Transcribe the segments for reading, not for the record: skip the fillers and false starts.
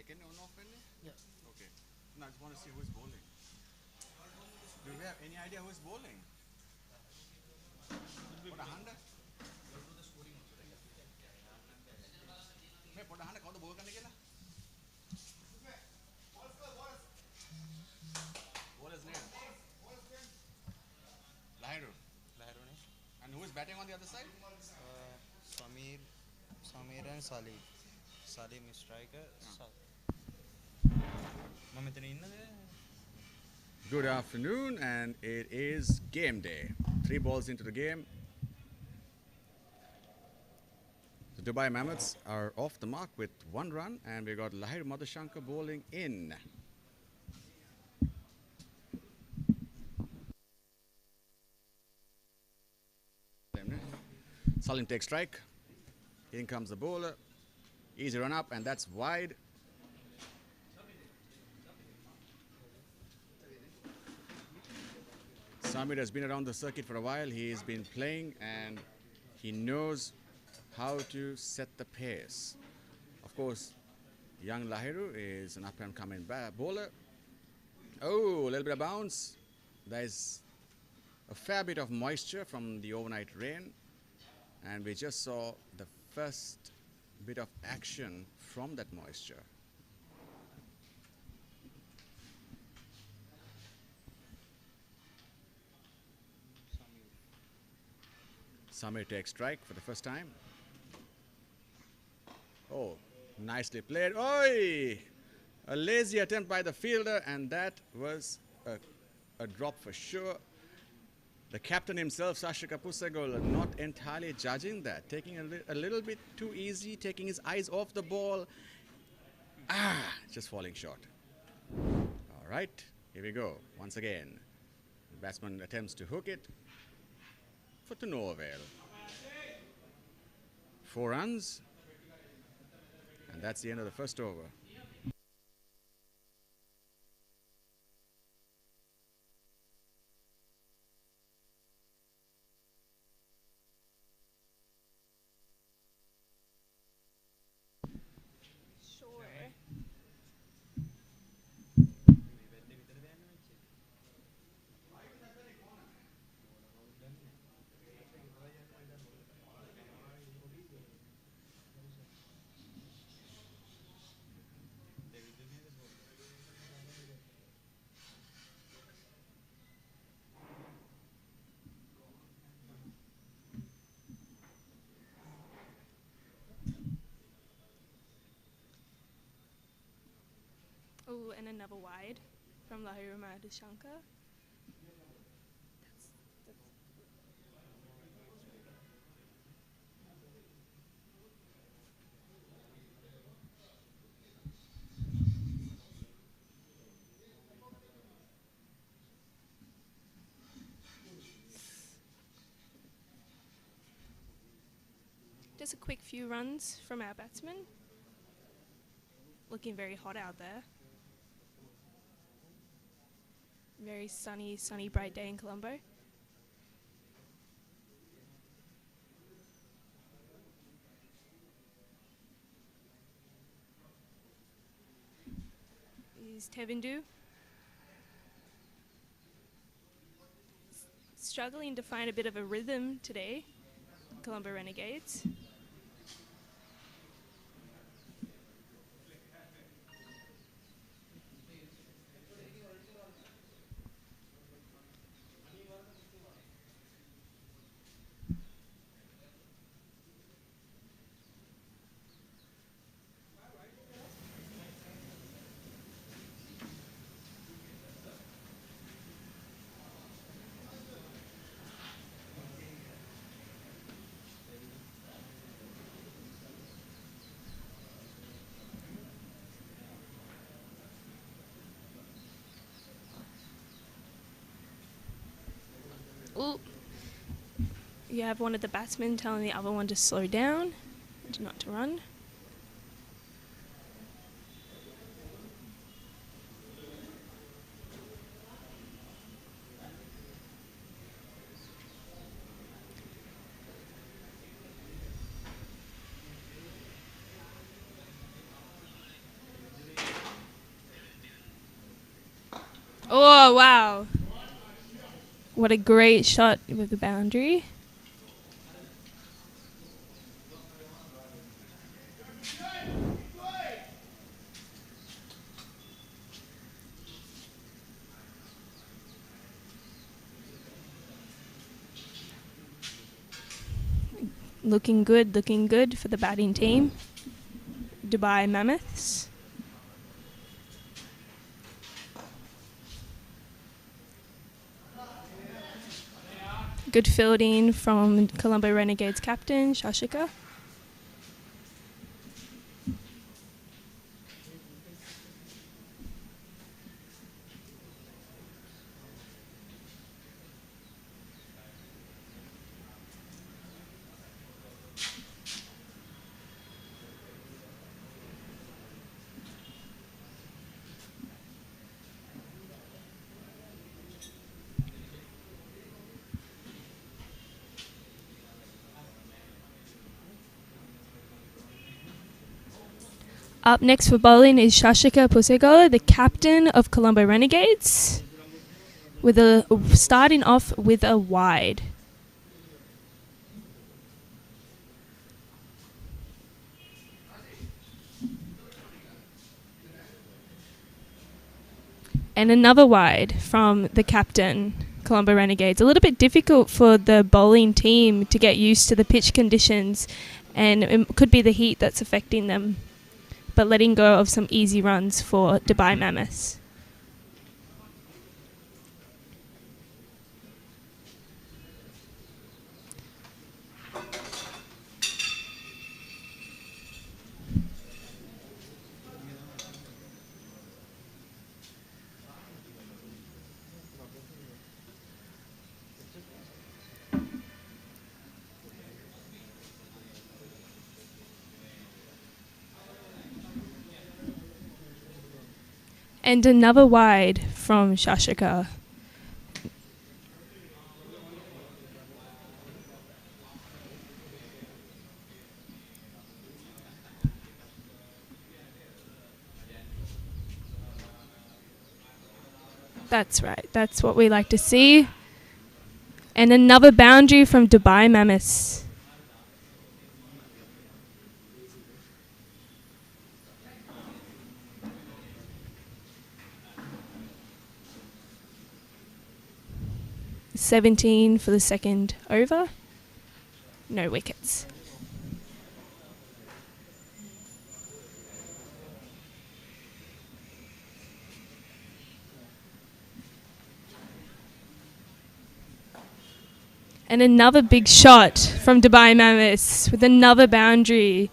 Can you on off any? Yeah. Okay. No, I just want to see who's bowling. Do you have any idea who's bowling? Put a hundred. Put a hundred. कौन तो bowl करने के लिए? Bowler's name. Lahiru. Lahiro ne? And who is batting on the other side? Samir, Samir and Salim. Salim is striker. මම මෙතන ඉන්නද? Good afternoon, and it is game day. 3 balls into the game. The Dubai Mammoths are off the mark with 1 run, and we got Lahir Madhushankar bowling in. Salim takes strike. In comes the bowler. Easy run up, and that's wide. Samir has been around the circuit for a while. He's been playing, and he knows how to set the pace. Of course, young Lahiru is an up-and-coming bowler. Oh, a little bit of bounce. There's a fair bit of moisture from the overnight rain, and we just saw the first bit of action from that moisture. Samir takes strike for the first time. Oh, nicely played. Oi! A lazy attempt by the fielder, and that was a drop for sure. The captain himself, Sashika Pusagol, not entirely judging that, taking a little bit too easy, taking his eyes off the ball. Just falling short. All right, here we go. Once again, the batsman attempts to hook it, but to no avail. 4 runs, and that's the end of the first over. Oh, and another wide from Lahir Madhushankar. Just a quick few runs from our batsman. Looking very hot out there. Very sunny, bright day in Colombo. Is Tevindu struggling to find a bit of a rhythm today, Colombo Renegades. Ooh. You have one of the batsmen telling the other one to slow down and not to run. Oh, wow. What a great shot with the boundary. Looking good for the batting team. Dubai Mammoths. Good fielding from Colombo Renegades captain Shashika. Up next for bowling is Shashika Pusegola, the captain of Colombo Renegades, with starting off with a wide. And another wide from the captain, Colombo Renegades. A little bit difficult for the bowling team to get used to the pitch conditions, and it could be the heat that's affecting them, but letting go of some easy runs for Dubai Mammoths. And another wide from Shashika. That's right. That's what we like to see. And another boundary from Dubai Mammoths. $17 for the second over. No wickets. And another big shot from Dubai Mammoths with another boundary.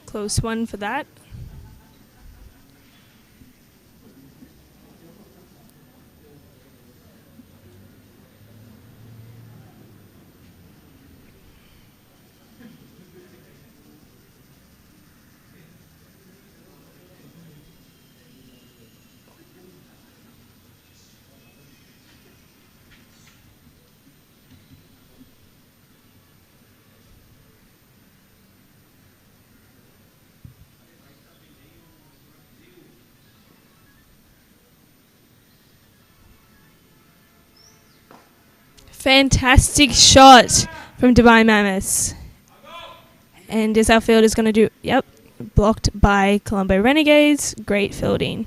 Close one for that. Fantastic shot from Dubai Mammoths. And is our fielder's going to do... Yep. Blocked by Colombo Renegades. Great fielding.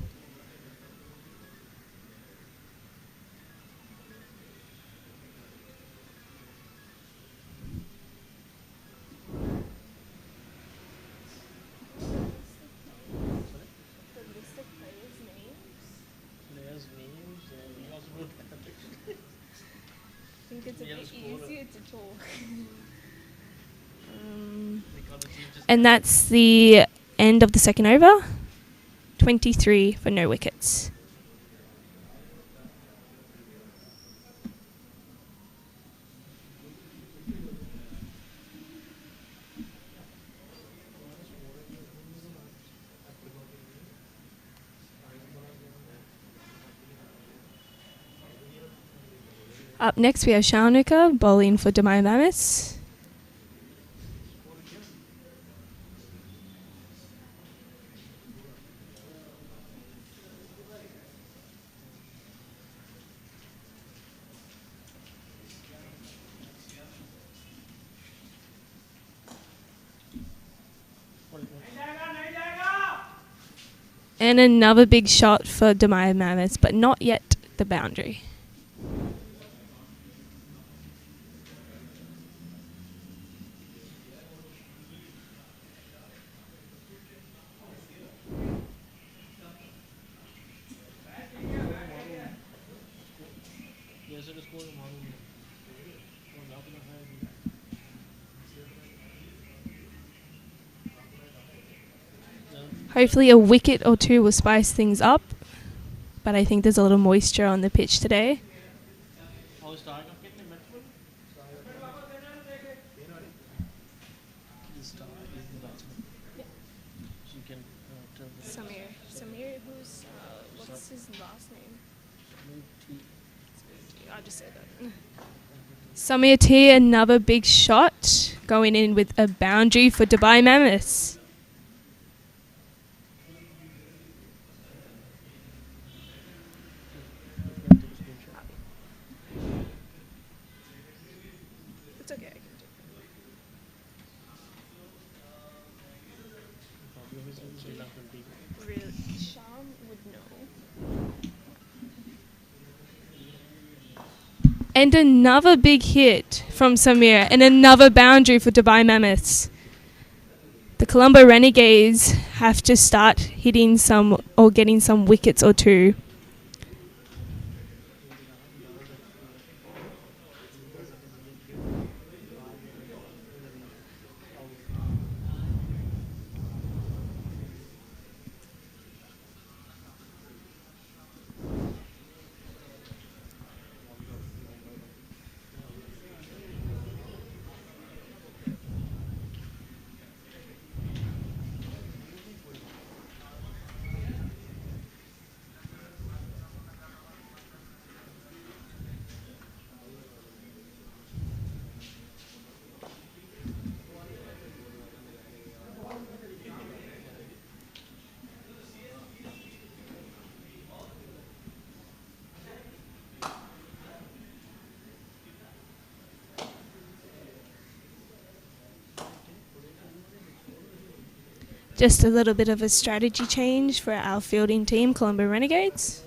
I think it's a bit easier to talk. And that's the end of the second over. 23 for no wickets. Up next we have Srilanka bowling for Dubai Mammoths. And another big shot for Dubai Mammoths, but not yet the boundary. Hopefully a wicket or two will spice things up, but I think there's a little moisture on the pitch today. Samir, what's his last name? I'll just say that. Samir T, another big shot, going in with a boundary for Dubai Mammoths. It's okay. Really, Sham would know. And another big hit from Samir, and another boundary for Dubai Mammoths. The Colombo Renegades have to start hitting some or getting some wickets or two. Just a little bit of a strategy change for our fielding team, Colombo Renegades.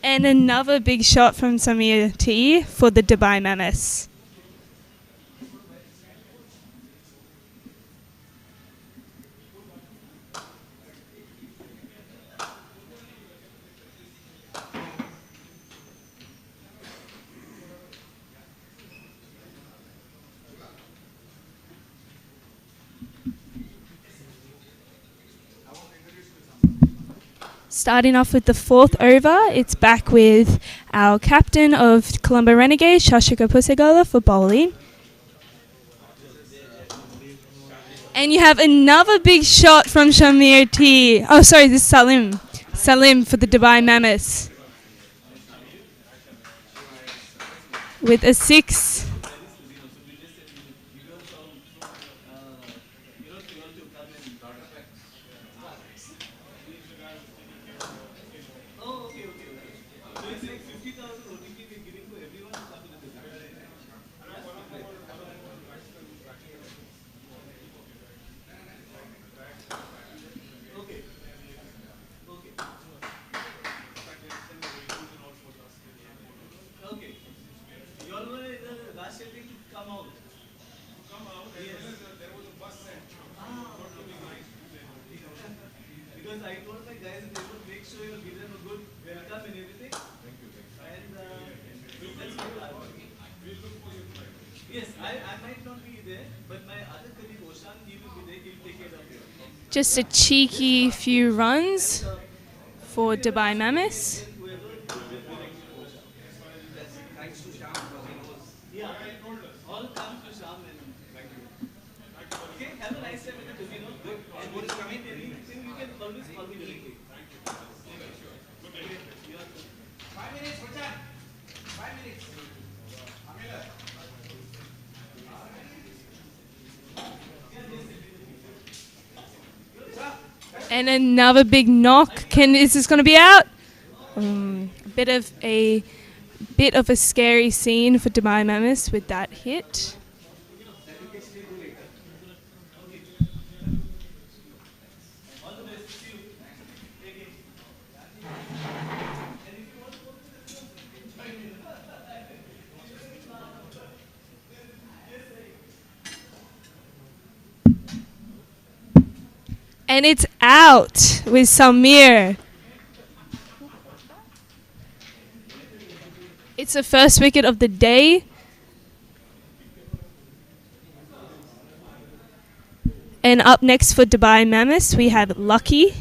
And another big shot from Samir T for the Dubai Mammoths. Starting off with the fourth over, it's back with our captain of Colombo Renegades, Shashika Pusegola, for bowling. And you have another big shot from Shamir T. Oh, sorry, this is Salim. Salim for the Dubai Mammoths. With a 6. Just a cheeky few runs for Dubai Mammoths. And another big knock. Is this going to be out? A bit of a scary scene for Dubai Mammoths with that hit. And it's out with Samir. It's the first wicket of the day. And up next for Dubai Mammoths, we have Lucky.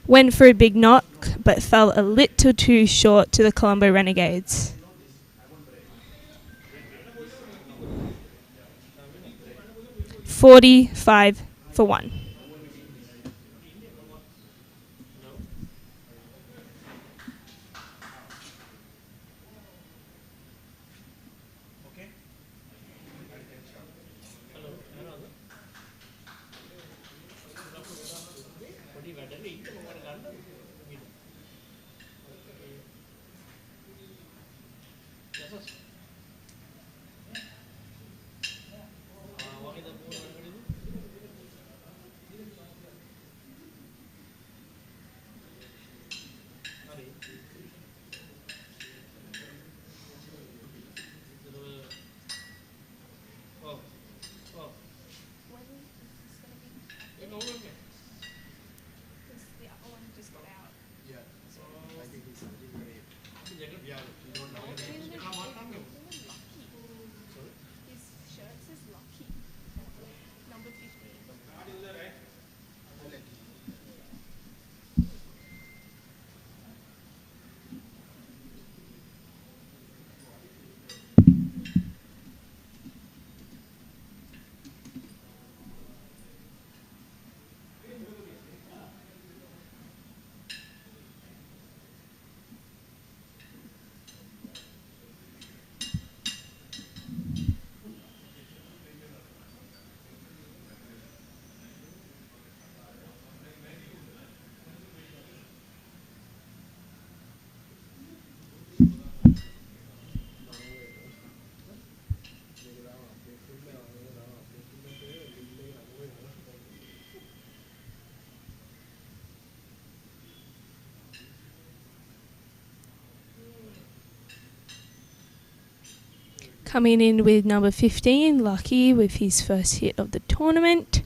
Went for a big knock, but fell a little too short to the Colombo Renegades. $45 for one. Coming in with number 15, Lucky, with his first hit of the tournament.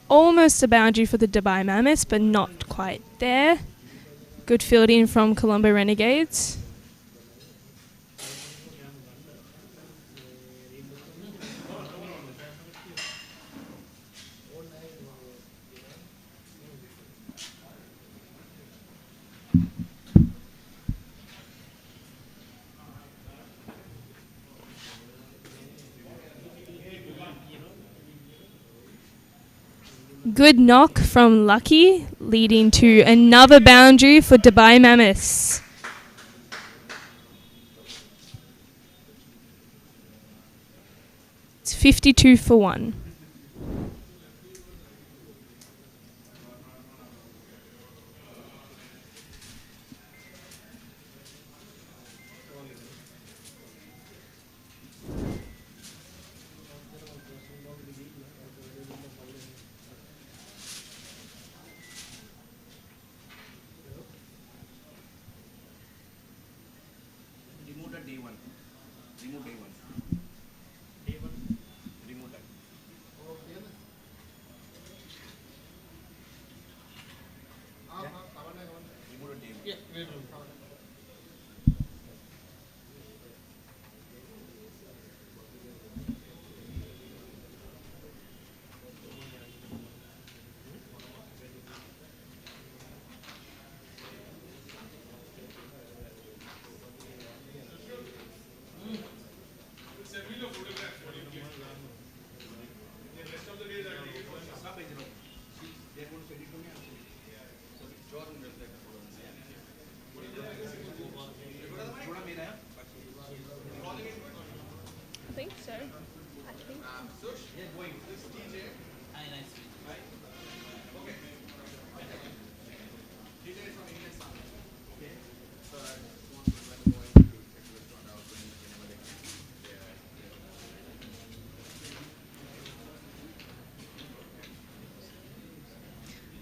Almost a boundary for the Dubai Mammoths, but not quite there. Good fielding from Colombo Renegades. Good knock from Lucky, leading to another boundary for Dubai Mammoths. It's 52 for 1. Remove the D1. Remove D1. Remove that. Remove the D1. I think so.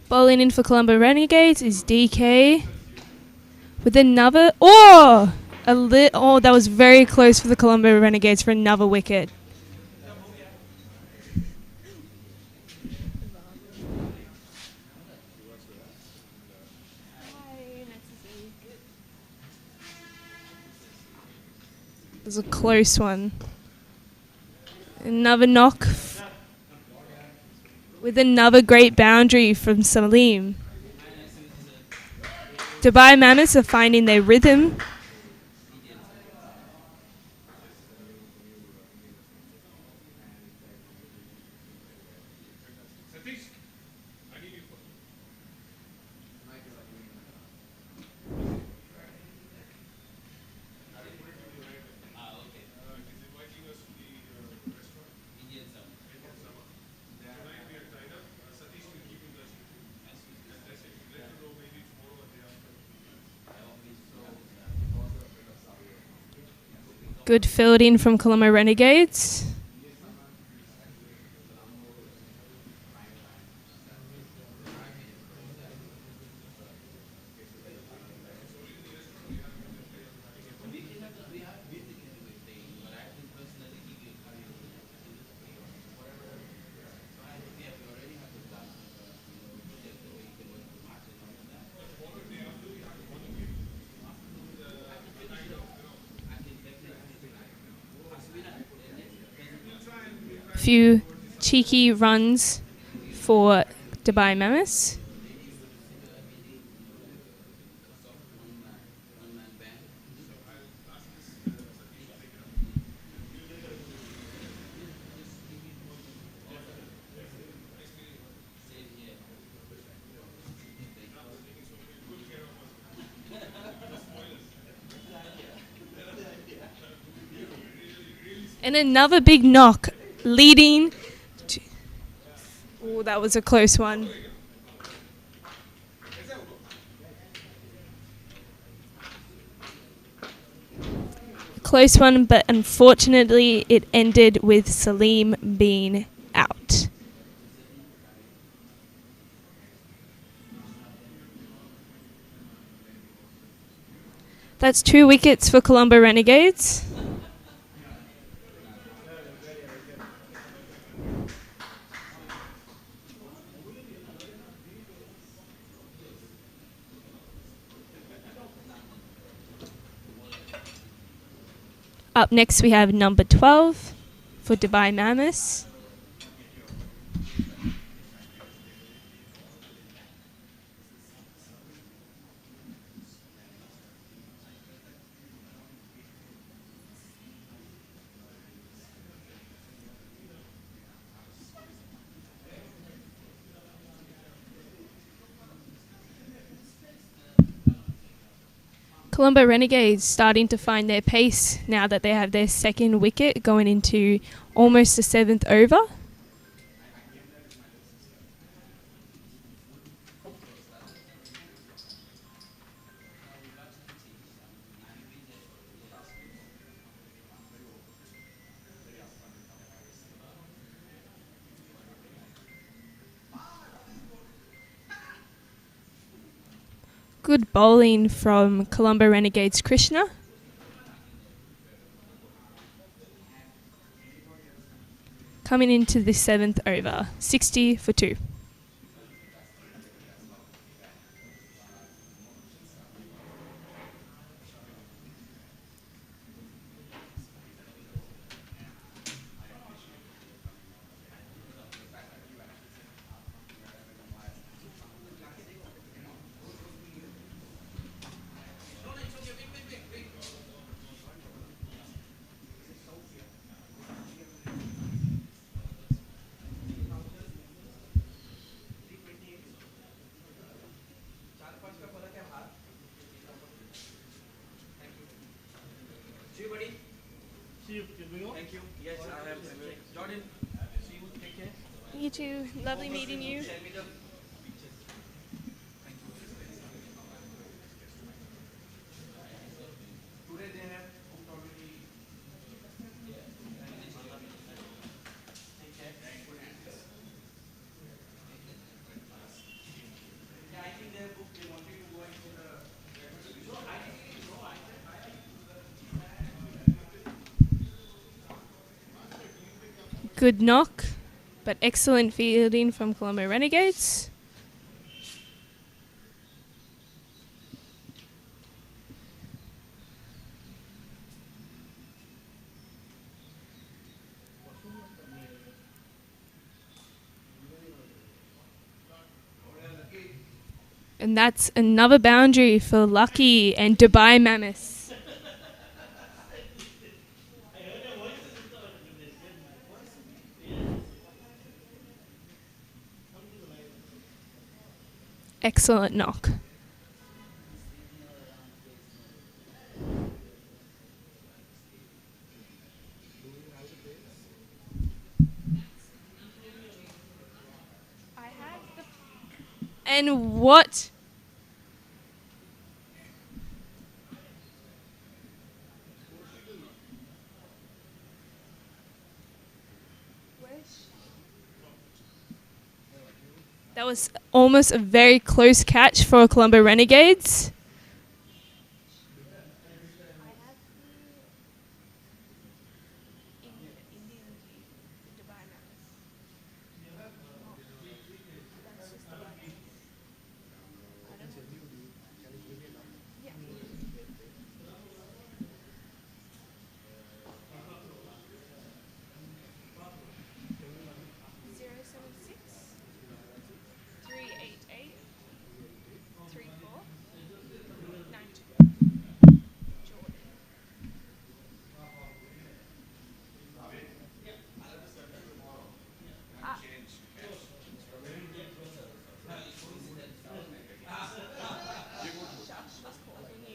Bowling in for Colombo Renegades is DK with another. Oh! That was very close for the Colombo Renegades for another wicket. It was a close one. Another knock with another great boundary from Salim. Dubai Mammoths are finding their rhythm. Good fielding from Colombo Renegades. Few cheeky runs for Dubai Mammoths. And another big knock leading to... Oh, that was a close one. Close one, but unfortunately it ended with Salim being out. That's 2 wickets for Colombo Renegades. Up next we have number 12 for Dubai Mammoths. Colombo Renegades starting to find their pace now that they have their second wicket going into almost the seventh over. Good bowling from Colombo Renegades Krishna. Coming into the seventh over, 60 for 2. You too. Lovely meeting you. Good knock, but excellent fielding from Colombo Renegades. And that's another boundary for Lucky and Dubai Mammoths. Excellent knock. And what? That was almost a very close catch for Colombo Renegades.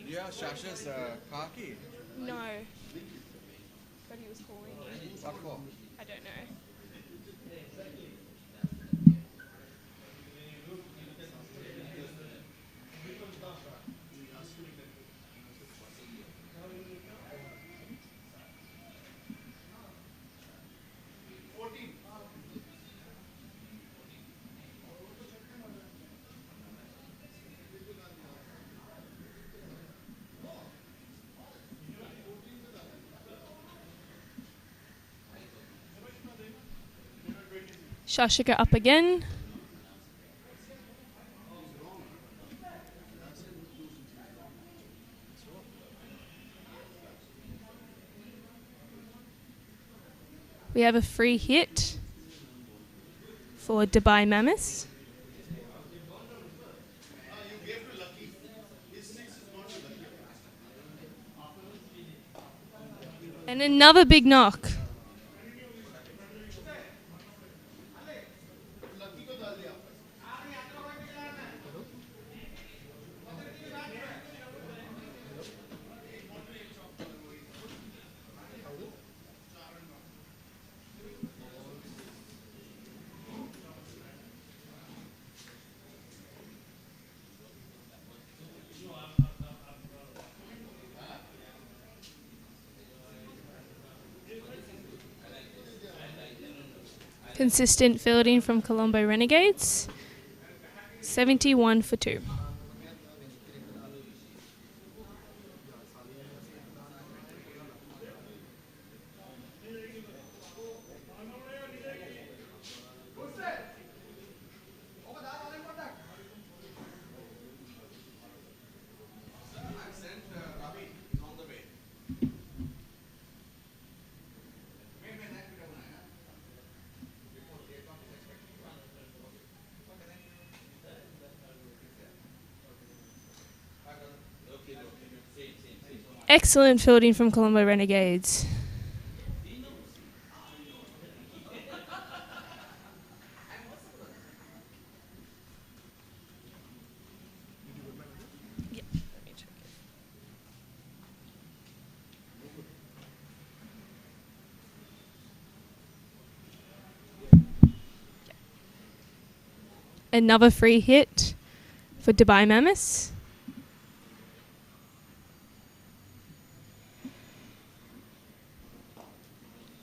Yeah, Shasha's khaki. No. But he was calling you. What for? I don't know. Shashika up again. We have a free hit for Dubai Mammoths. And another big knock. Consistent fielding from Colombo Renegades. 71 for 2. Excellent fielding from Colombo Renegades. Another free hit for Dubai Mammoths.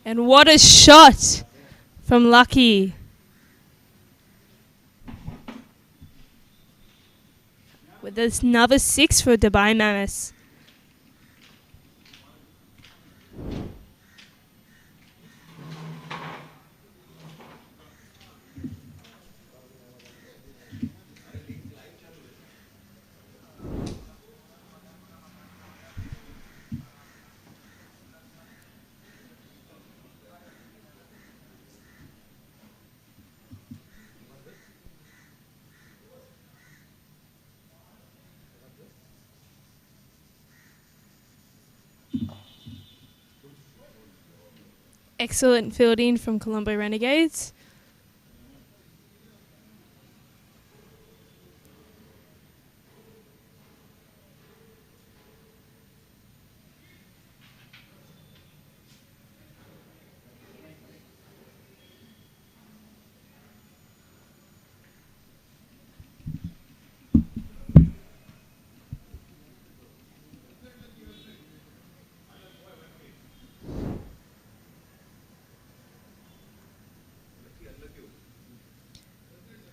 And what a shot from Lucky. With another 6 for Dubai Mammoths. Excellent fielding from Colombo Renegades.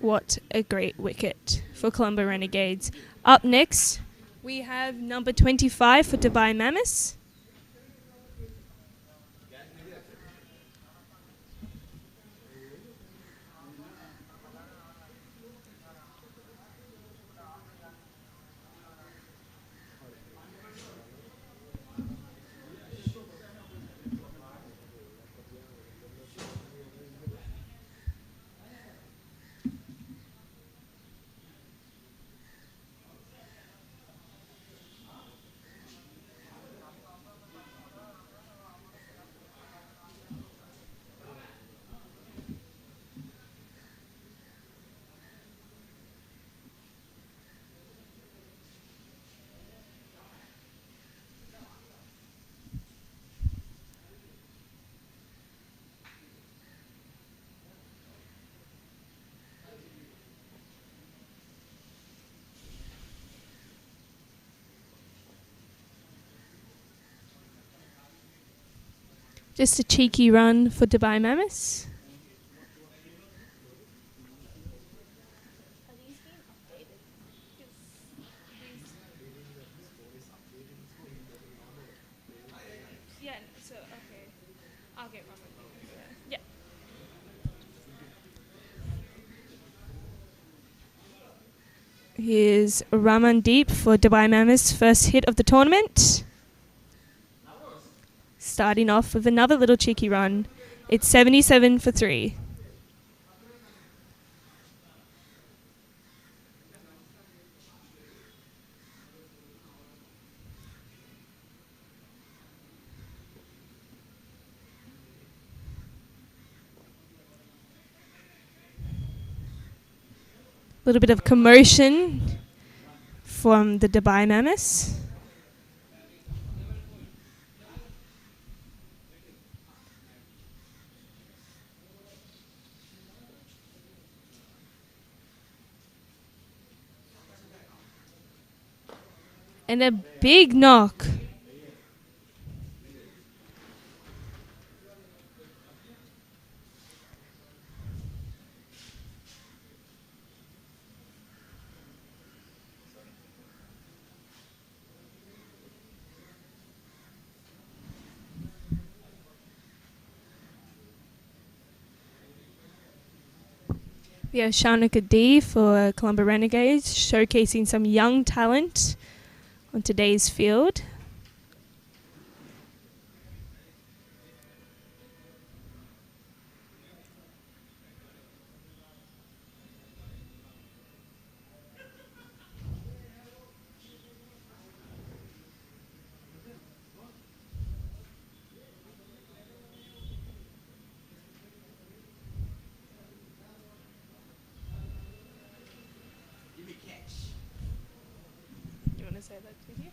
What a great wicket for Colombo Renegades. Up next, we have number 25 for Dubai Mammoths. Just a cheeky run for Dubai Mammoths. Yeah, so okay. I'll get one. Yeah. Here's Ramandeep for Dubai Mammoths' first hit of the tournament. Starting off with another little cheeky run. It's 77 for 3. A little bit of commotion from the Dubai Mammoths. And a big knock. We have Sharnika D for Colombo Renegades, showcasing some young talent on today's field. You want to say that to you?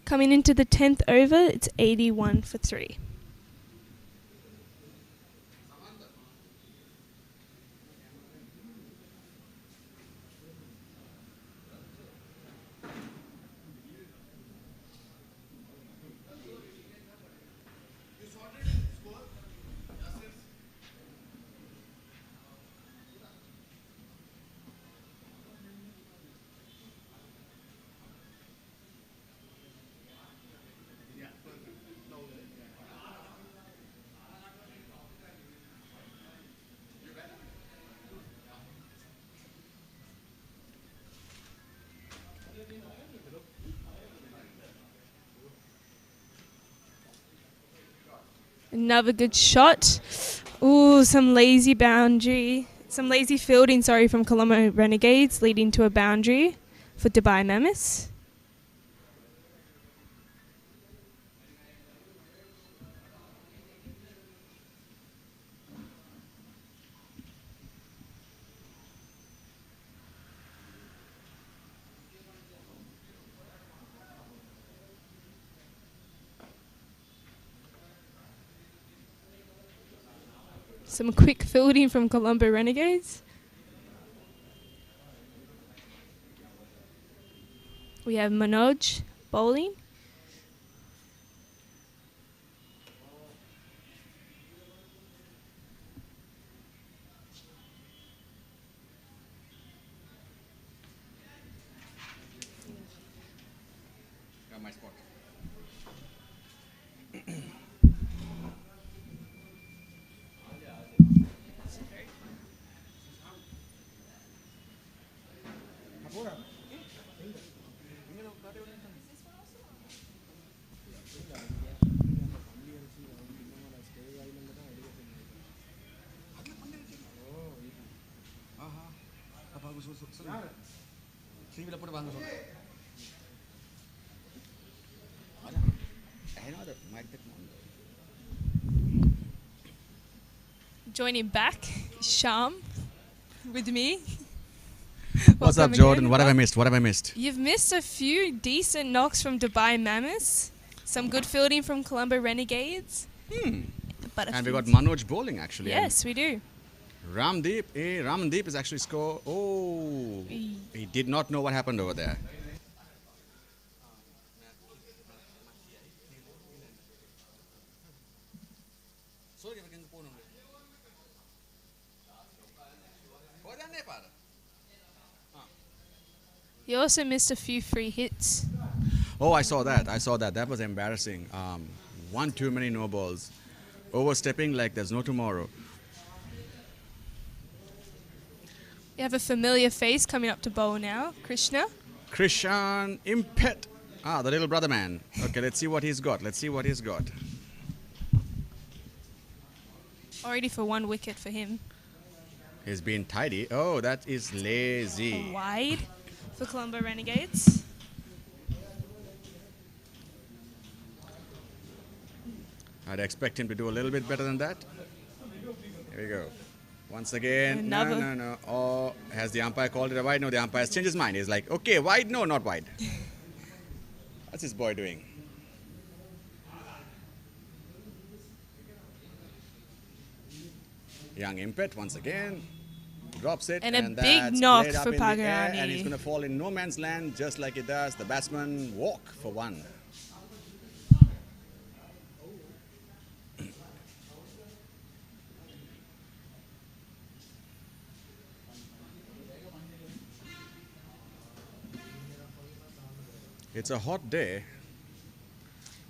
Coming into the 10th over, it's 81 for 3. Another good shot. Ooh, some lazy boundary. Some lazy fielding, from Colombo Renegades, leading to a boundary for Dubai Mammoths. Some quick fielding from Colombo Renegades. We have Manoj bowling. Got my spot. Joining back, Sham, with me. What's up, Welcome Jordan? again. What have I missed? What have I missed? You've missed a few decent knocks from Dubai Mammoths. Some good fielding from Colombo Renegades. But a And we few- got Manoj bowling actually. Yes, we do. Ramdeep, Ramandeep is actually score. Oh, he did not know what happened over there. You also missed a few free hits. Oh, I saw that. That was embarrassing. One too many no balls. Overstepping like there's no tomorrow. You have a familiar face coming up to bowl now, Krishna. Krishan Impet. The little brother man. Okay, let's see what he's got. Already for 1 wicket for him. He's been tidy. Oh, that is lazy. Wide for Colombo Renegades. I'd expect him to do a little bit better than that. Here we go. Once again. Another. No. Oh, has the umpire called it a wide? No, the umpire's changed his mind. He's like, okay, wide? No, not wide. What's this boy doing? Young Impet once again. Drops it. And a big that's knock played up for in the air, Pagarani. and he's going to fall in no man's land just like it does. The batsman walk for 1. It's a hot day.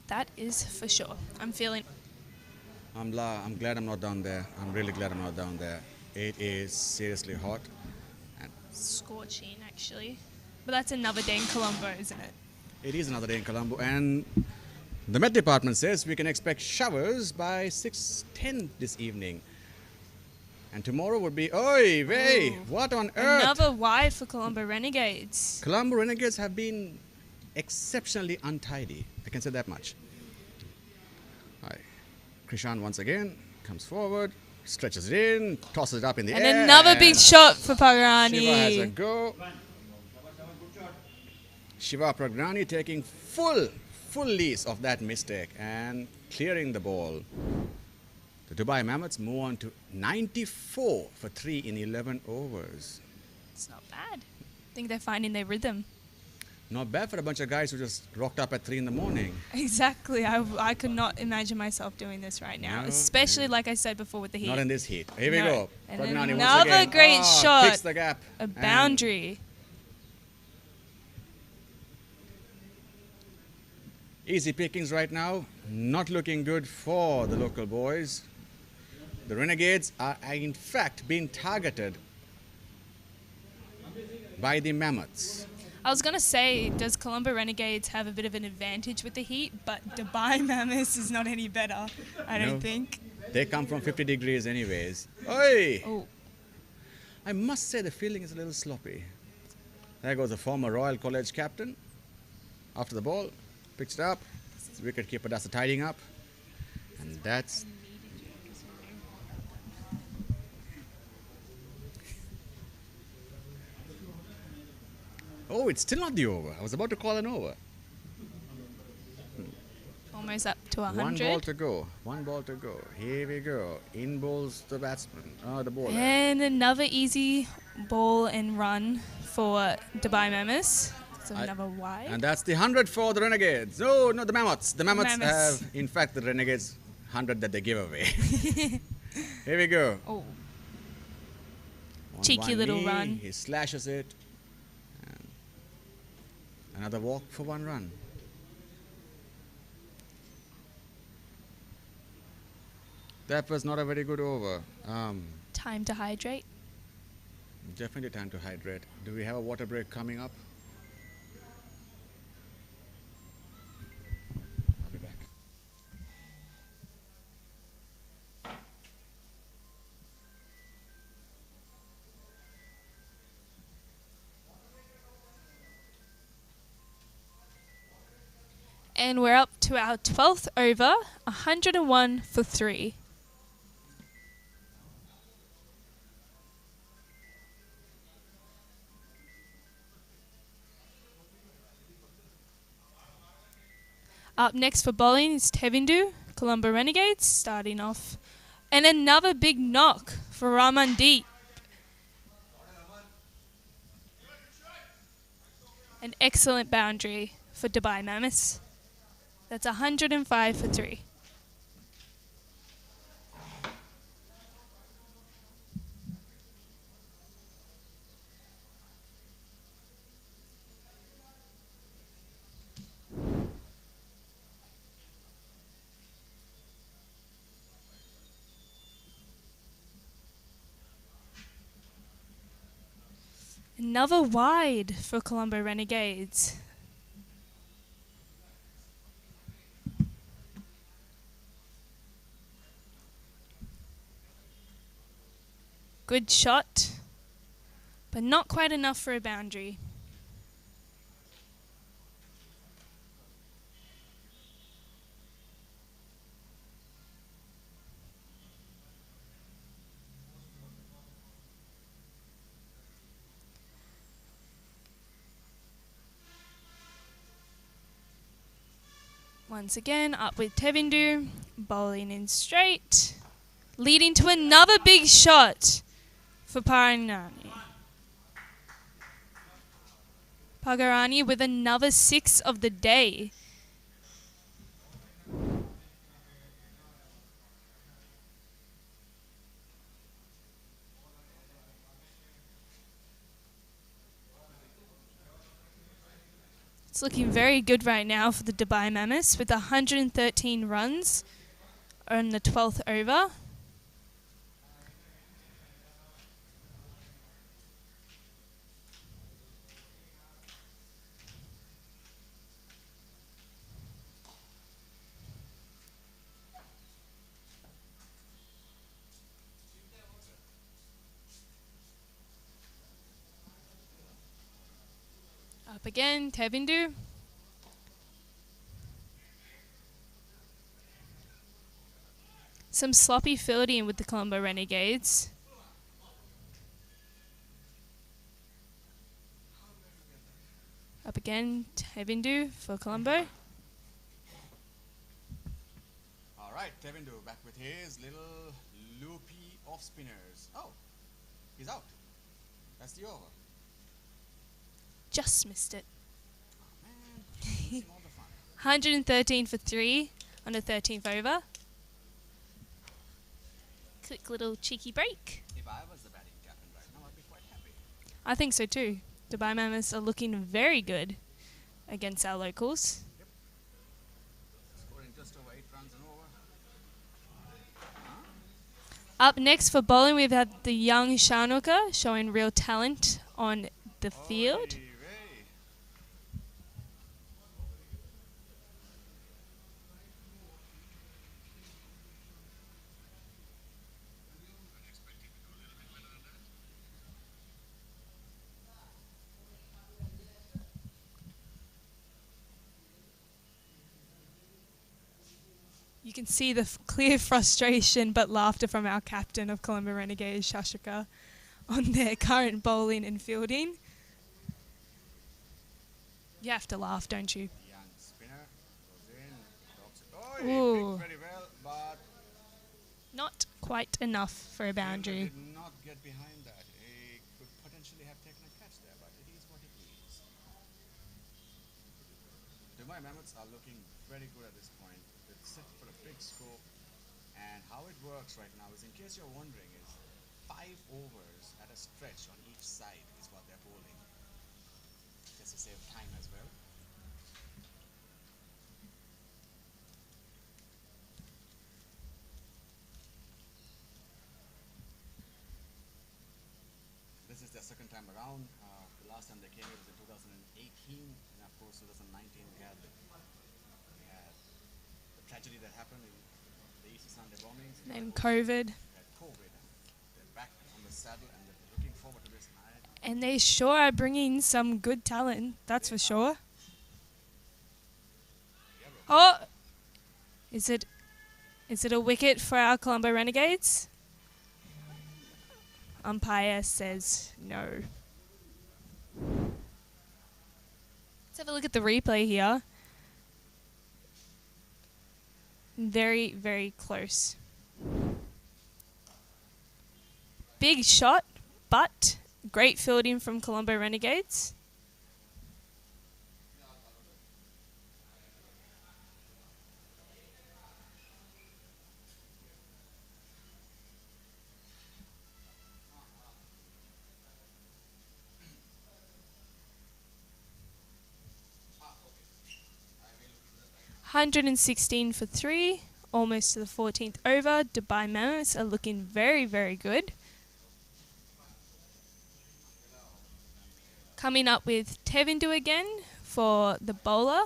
That is for sure. I'm feeling I'm glad I'm not down there. I'm really glad I'm not down there. It is seriously hot. And scorching, actually. But that's another day in Colombo, isn't it? it is another day in Colombo. And the Met Department says we can expect showers by 6:10 this evening. And tomorrow would be, oi, vey, Ooh. what on earth? Another wide for Colombo Renegades. Colombo Renegades have been exceptionally untidy. I can say that much. Hi. Krishan once again comes forward, stretches it in, tosses it up in the And air. another big shot for Shiva has a Pagarani. go. Shiva Pragnani taking full lease of that mistake and clearing the ball. The Dubai Mammoths move on to 94 for 3 in 11 overs. It's not bad. I think they're finding their rhythm. Not bad for a bunch of guys who just rocked up at 3 in the morning. Exactly. I could not imagine myself doing this right now, No, especially like I said before with the heat. Not in this heat. Here we No. go. And Pragnani once another again. great shot. Picks the gap. A And boundary. easy pickings right now. Not looking good for the local boys. The Renegades are in fact being targeted by the Mammoths. I was going to say, does Colombo Renegades have a bit of an advantage with the heat? But Dubai Mammoths is not any better, I No. don't think. They come from 50 degrees anyways. Oi! Oh, I must say the fielding is a little sloppy. There goes the former Royal College captain. After the ball, picks it up. Wicketkeeper does the tidying up. And that's... Oh, it's still not the over. I was about to call an over. almost up to One ball 100. to go. One ball to go. Here we go. In bowls the batsman. The bowler. And another easy ball and run for Dubai Mammoths. So another wide. And that's the 100 for the Renegades. No, the Mammoths. The Mammoths Mammoths. have, in fact, the Renegades 100 that they give away. Here we go. Oh, On cheeky one little knee, run. He slashes it. And another walk for 1 run. That was not a very good over. time to hydrate. Definitely time to hydrate. Do we have a water break coming up? I'll be back. And we're up to our 12th over, 101 for 3. Up next for bowling is Tevindu, Colombo Renegades, starting off. And another big knock for Ramandeep. An excellent boundary for Dubai Mammoths. That's 105 for 3. Another wide for Colombo Renegades. Good shot, but not quite enough for a boundary. Once again, up with Tevindu, bowling in straight, leading to another big shot for Pagarani. Pagarani with another 6 of the day. It's looking very good right now for the Dubai Mammoths with 113 runs on the 12th over. Up again, Tevindu. Some sloppy fielding with the Colombo Renegades. Up again, Tevindu for Colombo. All right, Tevindu back with his little loopy off spinners. Oh, he's out. That's the over. Just missed it. Oh, man, missing all the fun. 113 for 3 on the 13th over. Quick little cheeky break. If I was the batting captain right now, I'd be quite happy. I think so too. Dubai Mammoths are looking very good against our locals. Scoring just over 8 runs and over. Up next for bowling, we've had the young Shanuka showing real talent on the field. Oi, You can see the clear frustration but laughter from our captain of Colombo Renegades, Shashika, on their current bowling and fielding. You have to laugh, don't you? young spinner goes in, drops it. Oh, Ooh. he picked very well, but Not quite enough for a boundary. did not get behind that. He could potentially have taken a catch there, but it is what it is. Dubai Mammoths are looking very good at this point. They're set for a big score, and how it works right now is, in case you're wondering, is 5 overs at a stretch on each side is what they're bowling, just to save time as well. This is their second time around. The last time they came here was in 2018, and of course 2019 we had the tragedy that happened in the Easter Sunday bombings. And COVID. We had COVID, and they're back on the saddle, and they're looking forward to this night. And they sure are bringing some good talent, that's for sure. Oh! Is it a wicket for our Colombo Renegades? Umpire says no. Let's have a look at the replay here. Very, very close. Big shot, but great fielding from Colombo Renegades. $116 for 3, almost to the 14th over. Dubai Mammoths are looking very, very good. Coming up with Tevindu again for the bowler.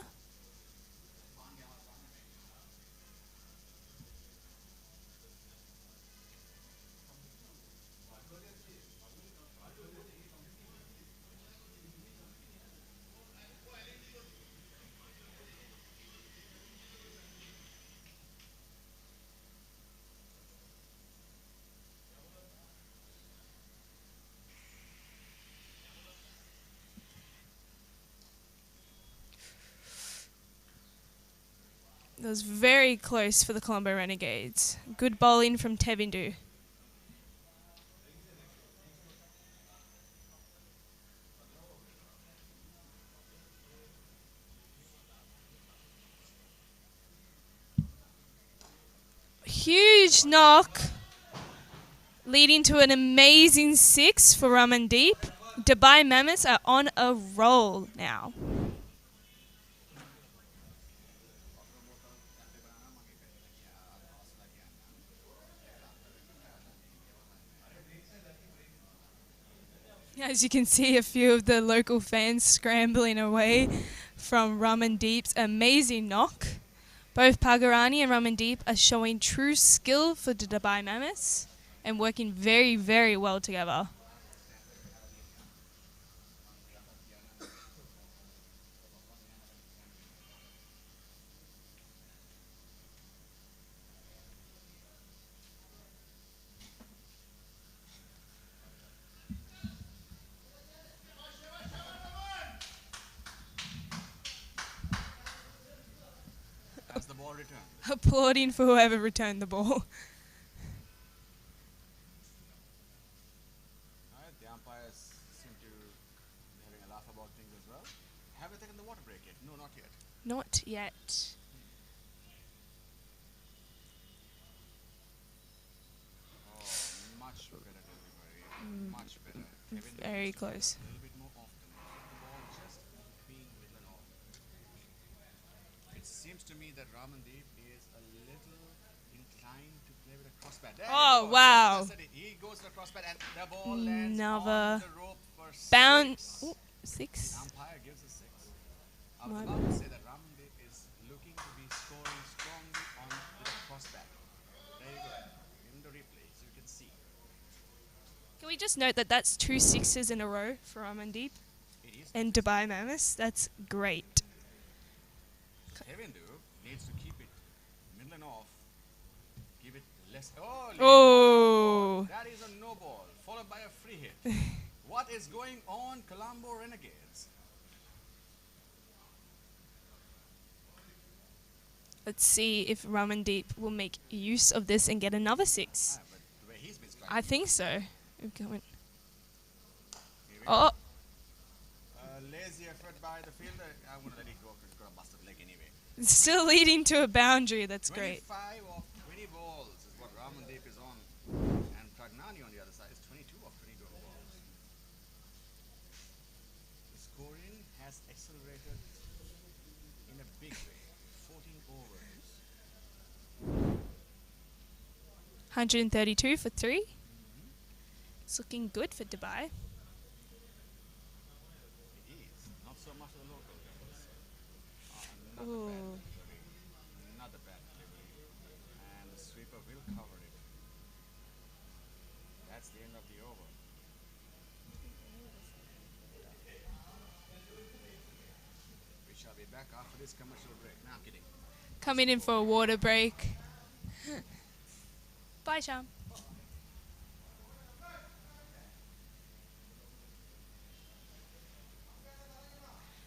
That was very close for the Colombo Renegades. Good bowling from Tevindu. Huge knock, leading to an amazing 6 for Ramandeep. Dubai Mammoths are on a roll now. As you can see, a few of the local fans scrambling away from Ramandeep's amazing knock. Both Pagarani and Ramandeep are showing true skill for the Dubai Mammoths and working very, very well together. As the ball returned. Applauding for whoever returned the ball. Alright, the umpires seem to be having a laugh about things as well. Have they taken the water break yet? No, not yet. Not yet. Oh, much better delivery. Much better. Kevin Very needs to do close. that a little bit more often. The ball just being middle and off. It seems to me that Ramandeep is a little inclined to play with a crossbat. There Oh, you go. wow. Just as I said it. He goes to the crossbat and the ball lands Another on the rope for Bound. six. Ooh, 6. The umpire gives a 6. I was My about to say that Ramandeep is looking to be scoring strongly on the crossbat. There you go. In the replay, so you can see. Can we just note that that's 2 sixes in a row for Ramandeep It is. and Dubai Mammoths? That's great. Heavendu needs to keep it middle and off. Give it less. Oh! Oh. That is a no ball, followed by a free hit. What is going on, Colombo Renegades? Let's see if Ramandeep will make use of this and get another 6. But the way he's been striking. I think so. We're going- Here we Oh, go. Lazy effort by the fielder. I'm going to let it go because it's got a busted leg anyway. it's still leading to a boundary. That's great. 25 of 20 balls is what Ramandeep is on. And Pragnani on the other side is 22 of 20 balls. The scoring has accelerated in a big way. 14 overs. 132 for 3. It's looking good for Dubai. It is. Not so much of the local guys. Ooh. Another bad delivery. And the sweeper will cover it. That's the end of the over. We shall be back after this commercial break. No, I'm kidding. Coming in for a water break. Bye, Sham.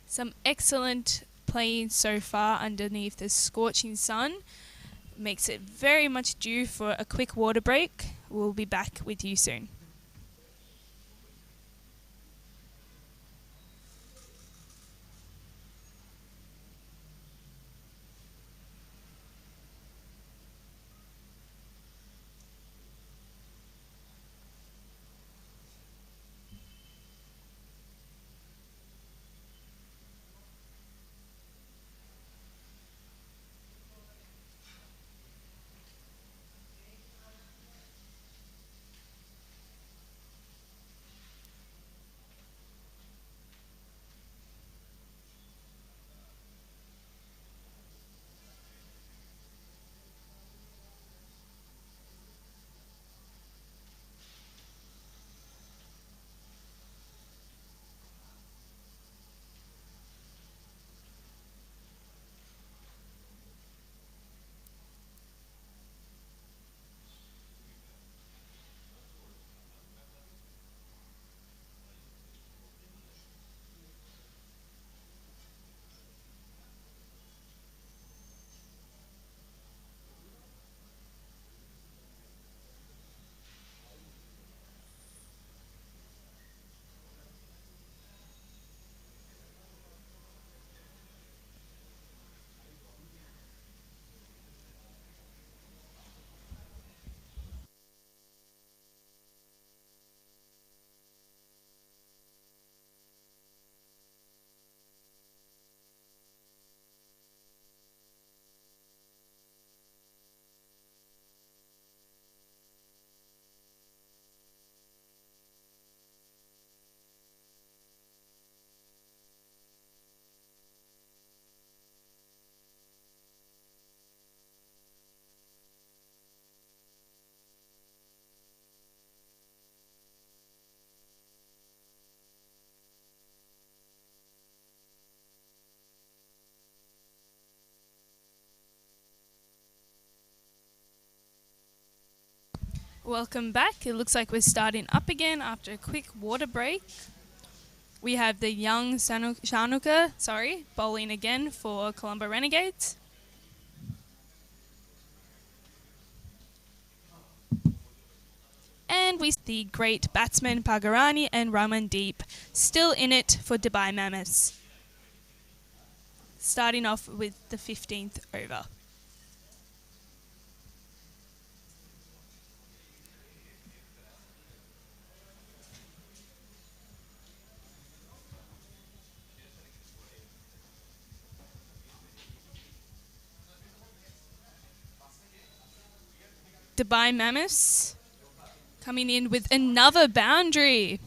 Some excellent playing so far underneath the scorching sun. Makes it very much due for a quick water break. We'll be back with you soon. Welcome back. It looks like we're starting up again after a quick water break. We have the young Shanuka, bowling again for Colombo Renegades. And we see the great batsmen Pagarani and Ramandeep still in it for Dubai Mammoths. Starting off with the 15th over. Dubai Mammoths coming in with another boundary.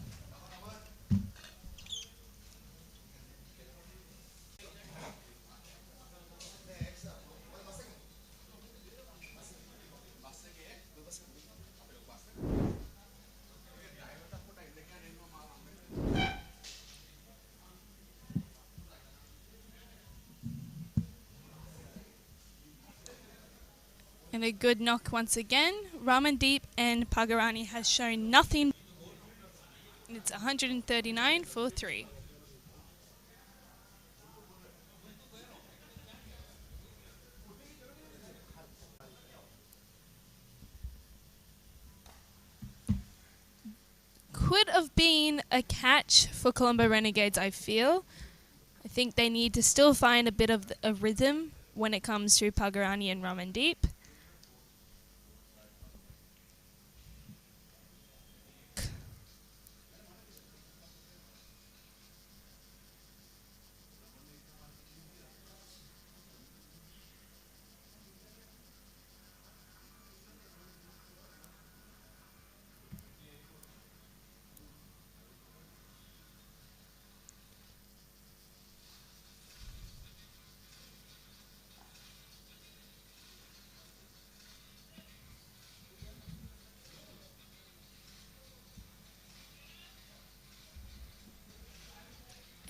And a good knock once again. Ramandeep and Pagarani has shown nothing. It's 139 for 3. Could have been a catch for Colombo Renegades, I feel. I think they need to still find a bit of a rhythm when it comes to Pagarani and Ramandeep.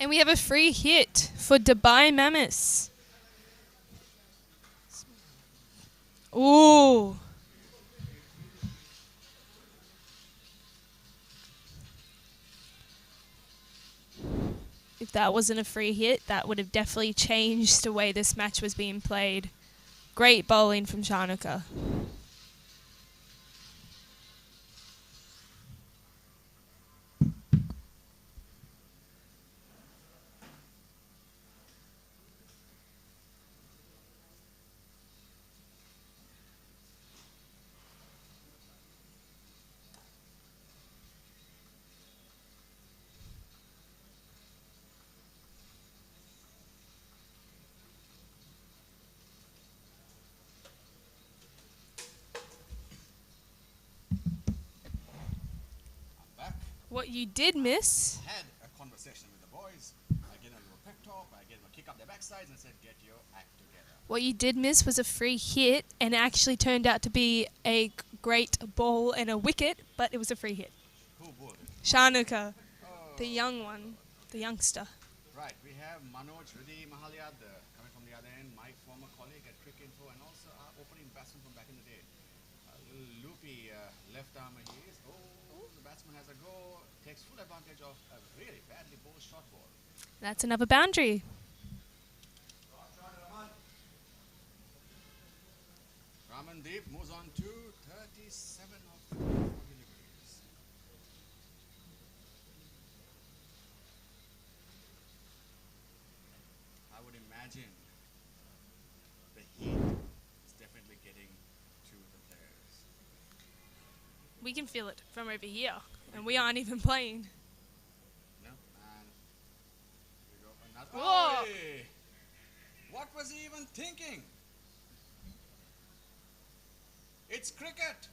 And we have a free hit for Dubai Mammoths. Ooh. If that wasn't a free hit, that would have definitely changed the way this match was being played. Great bowling from Shanuka. What you did miss. Had a conversation with the boys. I gave them a little pep talk. I gave them a kick up their backsides and said, get your act together. What you did miss was a free hit, and it actually turned out to be a great ball and a wicket, but it was a free hit. Who bowled it? Shanuka, the young one, the youngster. Right, we have Manoj Riddhi Mahalyad coming from the other end, my former colleague at Cricket Info, and also our opening batsman from back in the day. A little loopy left armer he is. Oh, the batsman has a go, takes full advantage of a really badly bowled short ball. That's another boundary. Ramandeep moves on to 37 of 34 deliveries. I would imagine the heat is definitely getting to the players. We can feel it from over here, and we aren't even playing. No, and we go for another. Whoa! Oi! What was he even thinking? It's cricket.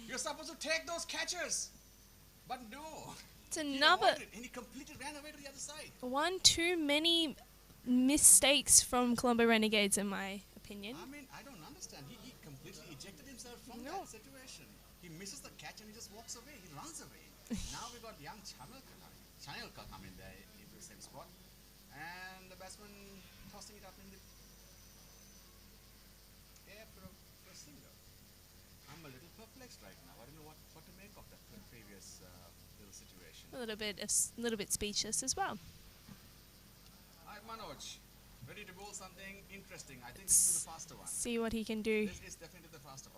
You're supposed to take those catches, but no. It's another And he completely ran away to the other side. one too many mistakes from Colombo Renegades, in my opinion. I mean, I don't understand. He completely ejected himself from No. that situation. He misses the catch and he just walks away. He runs away. Now we got young Chanelka coming there into the same spot. And the batsman tossing it up in the air for a single. I'm I'm a little perplexed right now. I don't know what to make of that previous little situation. A little bit speechless as well. Alright, Manoj, ready to bowl something interesting. I think this is the faster one. See what he can do. This is definitely the faster.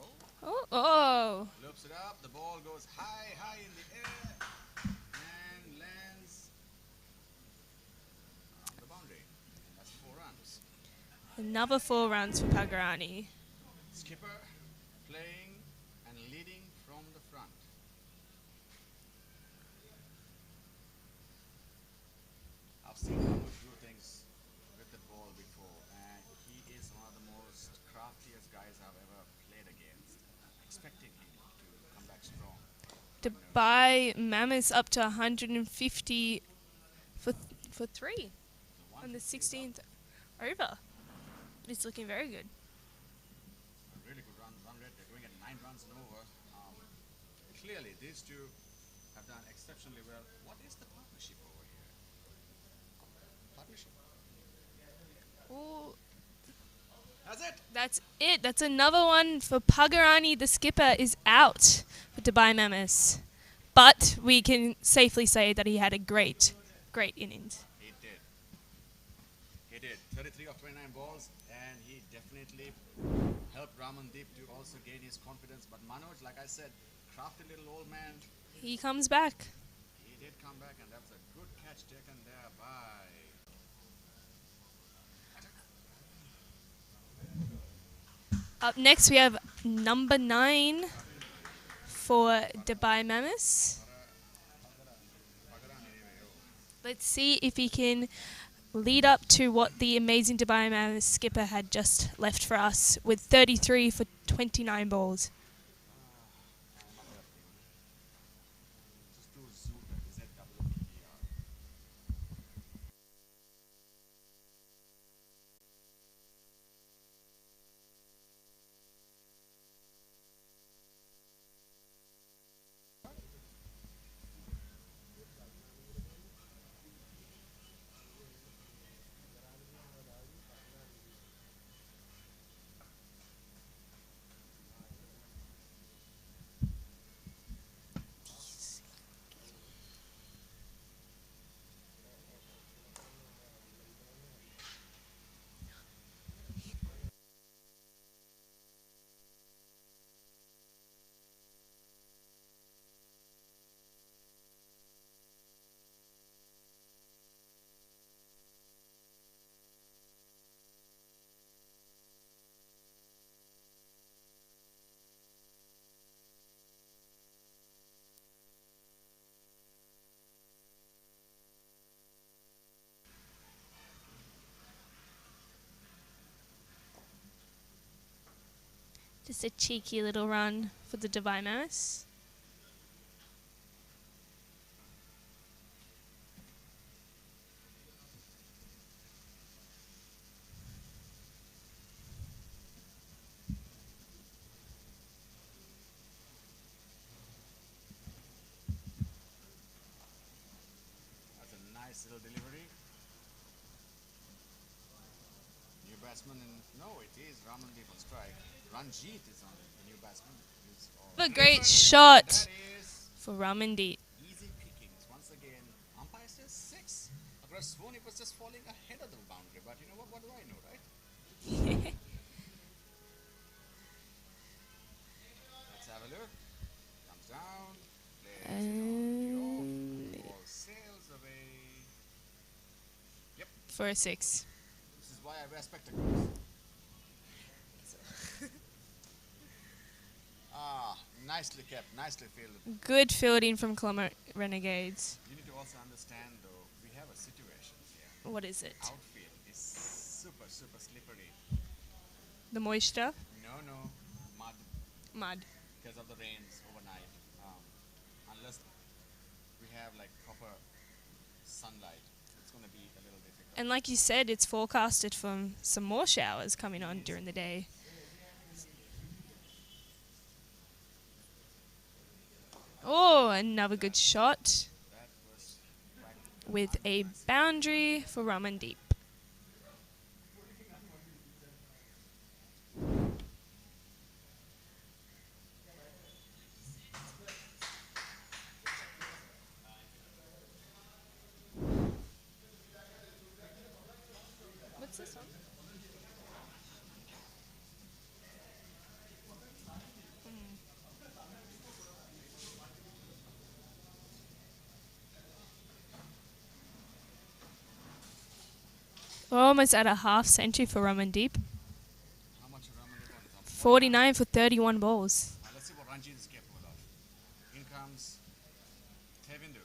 Oh. Loops it up. The ball goes high in the air and lands on the boundary. And that's 4 runs. Another 4 runs for Pagarani. Skipper playing and leading from the front. I've seen Manoj do things with the ball before, and he is one of the most craftiest guys I've ever played against. Expecting him to come back strong. Dubai Mammoths up to 150 for 3 on the 16th over. It's looking very good. A really good run rate. They're going at 9 runs and over. Clearly, these two have done exceptionally well. What is the partnership over here? Partnership. Ooh, That's it. that's it. That's another one for Pagarani. The skipper is out for Dubai Mammoths. But we can safely say that he had a great innings. He did. He did. 33 of 29 balls, and he definitely helped Ramandeep to also gain his confidence. But Manoj, like I said, crafty little old man, He comes back. he did come back, and that was a good catch taken there by. Up next, we have number 9 for Dubai Mammoths. Let's see if he can lead up to what the amazing Dubai Mammoths skipper had just left for us with 33 for 29 balls. Just do Zoom, ZWPR. Just a cheeky little run for the Dubai Mammoths. That's a nice little delivery. New batsman, and no, it is Ramandeep on strike. Ranjit is on the new batsman. A great shot That is for Ramandeep. easy pickings. Once again, umpire says 6. I could have sworn it was just falling ahead of the boundary, but you know what? What do I know, right? Let's have a look. Comes down. Plays it on the off. Ball sails away. Yep. For a 6. This is why I wear spectacles. Nicely kept, nicely fielded. Good fielding from Colombo Renegades. You need to also understand, though, we have a situation here. What is it? Outfield is super slippery. The moisture? No, mud Mud. because of the rains overnight. Unless we have like proper sunlight, it's going to be a little difficult. And like you said, it's forecasted for some more showers coming on during the day. Oh, another good shot That was with a boundary for Ramandeep. this on? We're almost at a half century for Ramandeep. How much Ramandeep on? 49 for 31 balls. Let's see what Ranjit is capable of. In comes Tevindu.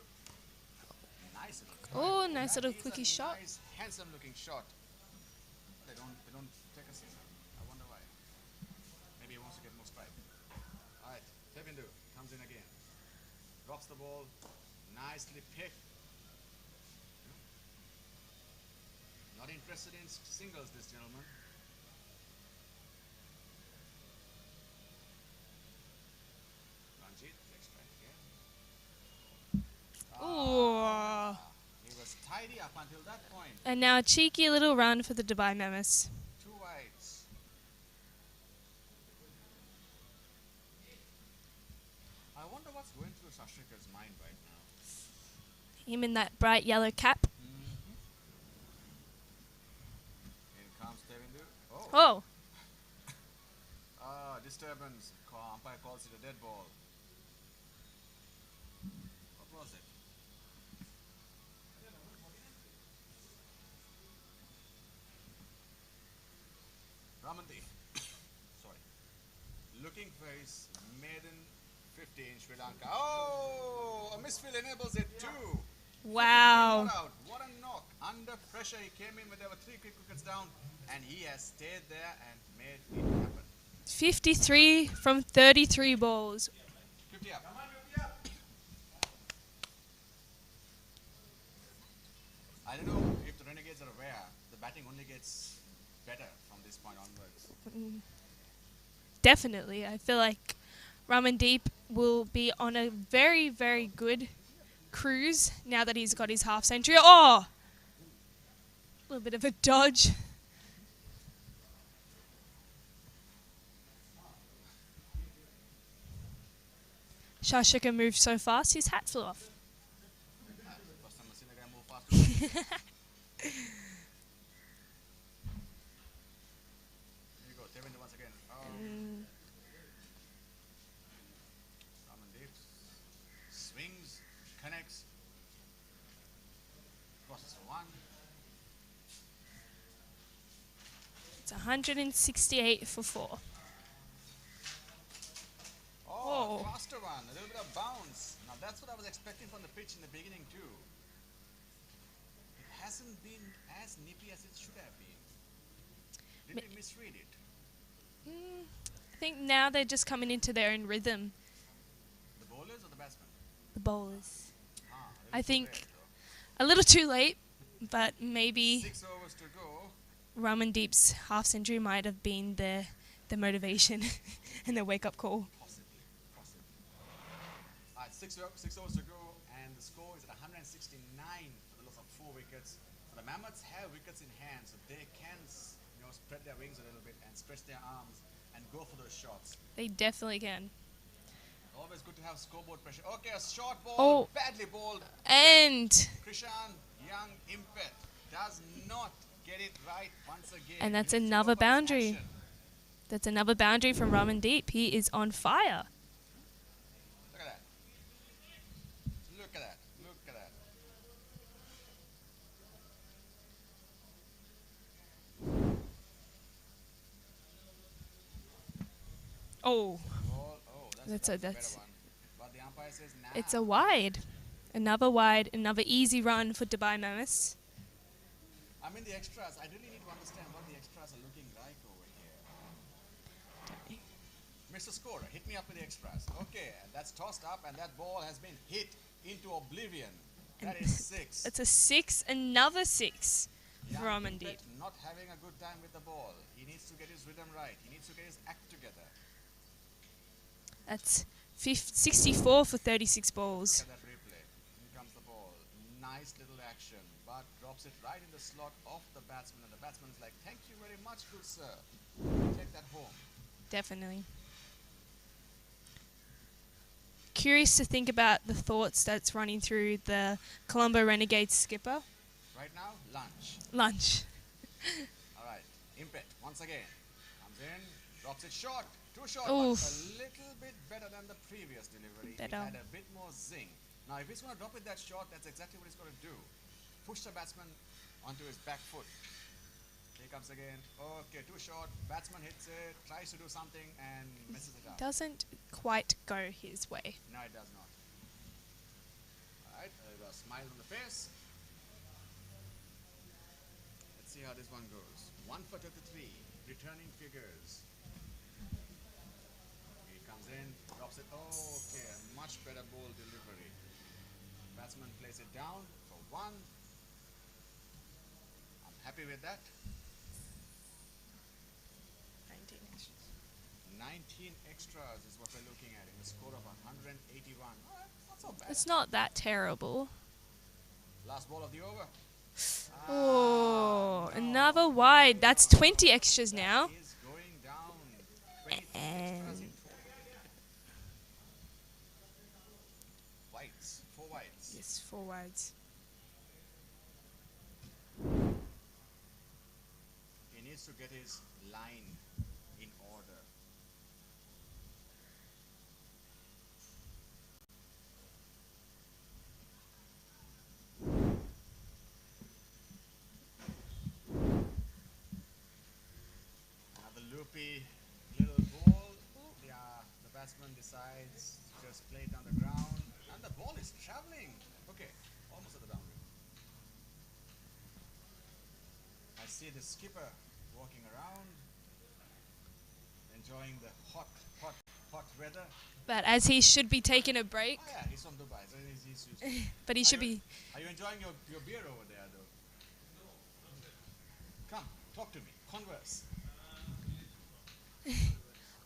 Nice little. Oh, nice little That is quickie a shot. Nice, handsome looking shot. They don't take a scissor. I wonder why. Maybe he wants to get more strike. Alright, Tevindu comes in again. Drops the ball. Nicely picked. Not interested in singles, this gentleman. Ranjit, next strike again. Ooh. He was tidy up until that point. And now a cheeky little run for the Dubai Mammoths. 2 wides. I wonder what's going through Sashrika's mind right now. Him in that bright yellow cap. In comes Tevindu. Oh. Oh, Disturbance. Umpire calls it a dead ball. What was it? Ramandeep. Sorry. Looking for his maiden 50 in Sri Lanka. Oh! A misfield enables it too. wow. Not out. What a knock. Under pressure, he came in when there were 3 quick wickets down, and he has stayed there and made it happen. 53 from 33 balls. 50 up. I don't know if the Renegades are aware, the batting only gets better from this point onwards. Definitely. I feel like Ramandeep will be on a very, very good cruise now that he's got his half century. Oh! A little bit of a dodge. Shashika moved so fast, his hat flew off. First time I've seen a guy move fast. Here you go, Tevindu once again. Ramandeep swings, connects, crosses for 1. It's 168 for 4. Oh, Whoa. faster one, a little bit of bounce. Now that's what I was expecting from the pitch in the beginning too. It hasn't been as nippy as it should have been. Did we misread it? I think now they're just coming into their own rhythm, The bowlers or the batsmen? the bowlers. Ah, a little I too think late, though. a little too late, but maybe 6 overs to go. Ramandeep's half century might have been the motivation and the wake up call. Possibly. Alright, 6 overs to go, and the score is at 169 for the loss of 4 wickets. So the Mammoths have wickets in hand, so they can, spread their wings a little bit and stretch their arms and go for those shots. They definitely can. Always good to have scoreboard pressure. Okay, a short ball, Oh. badly bowled. And Krishan Young Impet does not get it right once again. And that's He needs to another work on his boundary. action. that's another boundary from Ramandeep. He is on fire. Look at that. Look at that. Look at that. Oh, Ball. Oh, That's that's a- a better that's- one. But the umpire says nah. it's a wide. Another easy run for Dubai Mammoths. I mean the extras. I really need to understand what the extras are looking like over here. Mr. Scorer, hit me up with the extras. Okay, and that's tossed up, and that ball has been hit into oblivion. That is 6. It's a 6, another 6 Young for Ramandeep. Impet not having a good time with the ball. He needs to get his rhythm right. He needs to get his act together. That's 64 for 36 balls. Look at that replay. In comes the ball. Nice little action, but drops it right in the slot of the batsman, and the batsman is like, "Thank you very much, good sir. Take that home." Definitely. Curious to think about the thoughts that's running through the Colombo Renegades skipper. Right now, lunch. Lunch. Impet once again comes in, drops it short, too short, Oof. but a little bit better than the previous delivery. Better. It had a bit more zing. Now, if he's going to drop it that short, that's exactly what he's going to do. Push the batsman onto his back foot. Here comes again. Okay, too short. Batsman hits it, tries to do something, and messes it up. Doesn't quite go his way. No, it does not. All right, a smile on the face. Let's see how this one goes. 1 for 33, returning figures. He comes in, drops it. Okay, a much better ball delivery. Batsman plays it down for 1. I'm happy with that. 19 extras is what we're looking at in a score of 181. All right, not so bad. It's not that terrible. Last ball of the over. Oh, another wide. That's 20 extras now. Is going down. 23 extras And in total. Whites, 4 whites. yes, 4 wides. He needs to get his line in order. Another loopy little ball. Yeah, the batsman decides to just play it on the ground, and the ball is traveling. Okay, almost at the boundary. I see the skipper walking around, enjoying the hot weather. But as he should be taking a break, Oh yeah, he's from Dubai, so he's used to it. but he should be. Are you enjoying your beer over there, though? Come, talk to me. Converse.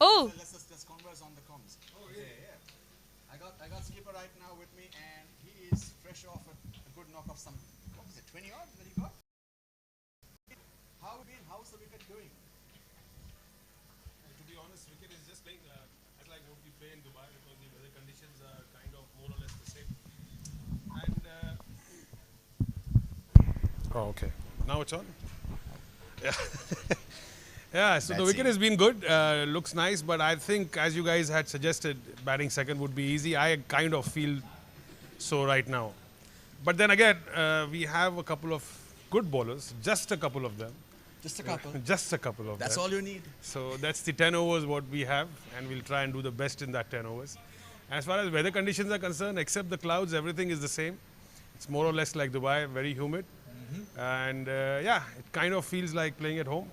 Oh, Let's just converse on the comms. Yeah. I got skipper right now with me, and he is fresh off a good knock of some. What was it? 20 odd that he got. How's the wicket doing? To be honest, cricket is just playing as like what we play in Dubai because the weather conditions are kind of more or less the same. And oh, okay. Now it's on. Yeah. Yeah. So the That's wicket it. has been good. Looks nice, but I think as you guys had suggested, batting second would be easy. I kind of feel so right now. But then again, we have a couple of good bowlers, just a couple of them. Just a couple. Just a couple of That's them. all you need. So that's the 10 overs what we have, and we'll try and do the best in that 10 overs. As far as weather conditions are concerned, except the clouds, everything is the same. It's more or less like Dubai, very humid. And yeah, it kind of feels like playing at home.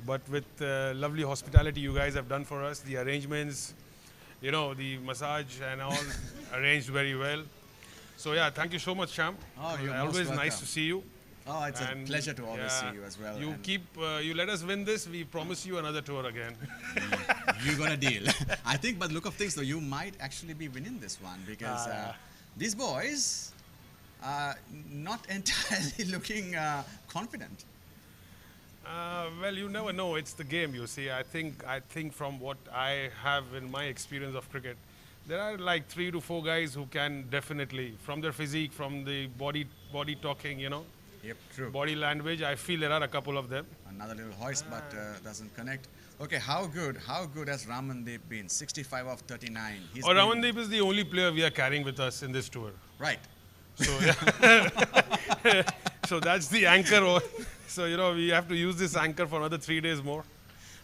But with lovely hospitality you guys have done for us, the arrangements, you know, the massage and all arranged very well. So yeah, thank you so much, Sham. Oh, you're most always nice welcome. to see you. Oh, it's And, a pleasure to always yeah, see you as well. You and keep, you let us win this, we promise you another tour again. you got a deal. I think, by the look of things, though, you might actually be winning this one because these boys are not entirely looking confident. Well, you never know. It's the game, you see. I think from what I have in my experience of cricket, there are like 3 to 4 guys who can definitely, from their physique, from the body talking, you know, Yep, true. body language. I feel there are a couple of them. Another little hoist, but doesn't connect. Okay, how good has Ramandeep been? 65 of 39. He's been- Ramandeep is the only player we are carrying with us in this tour. Right. So, yeah. So that's the anchor. So, you know, we have to use this anchor for another 3 days more.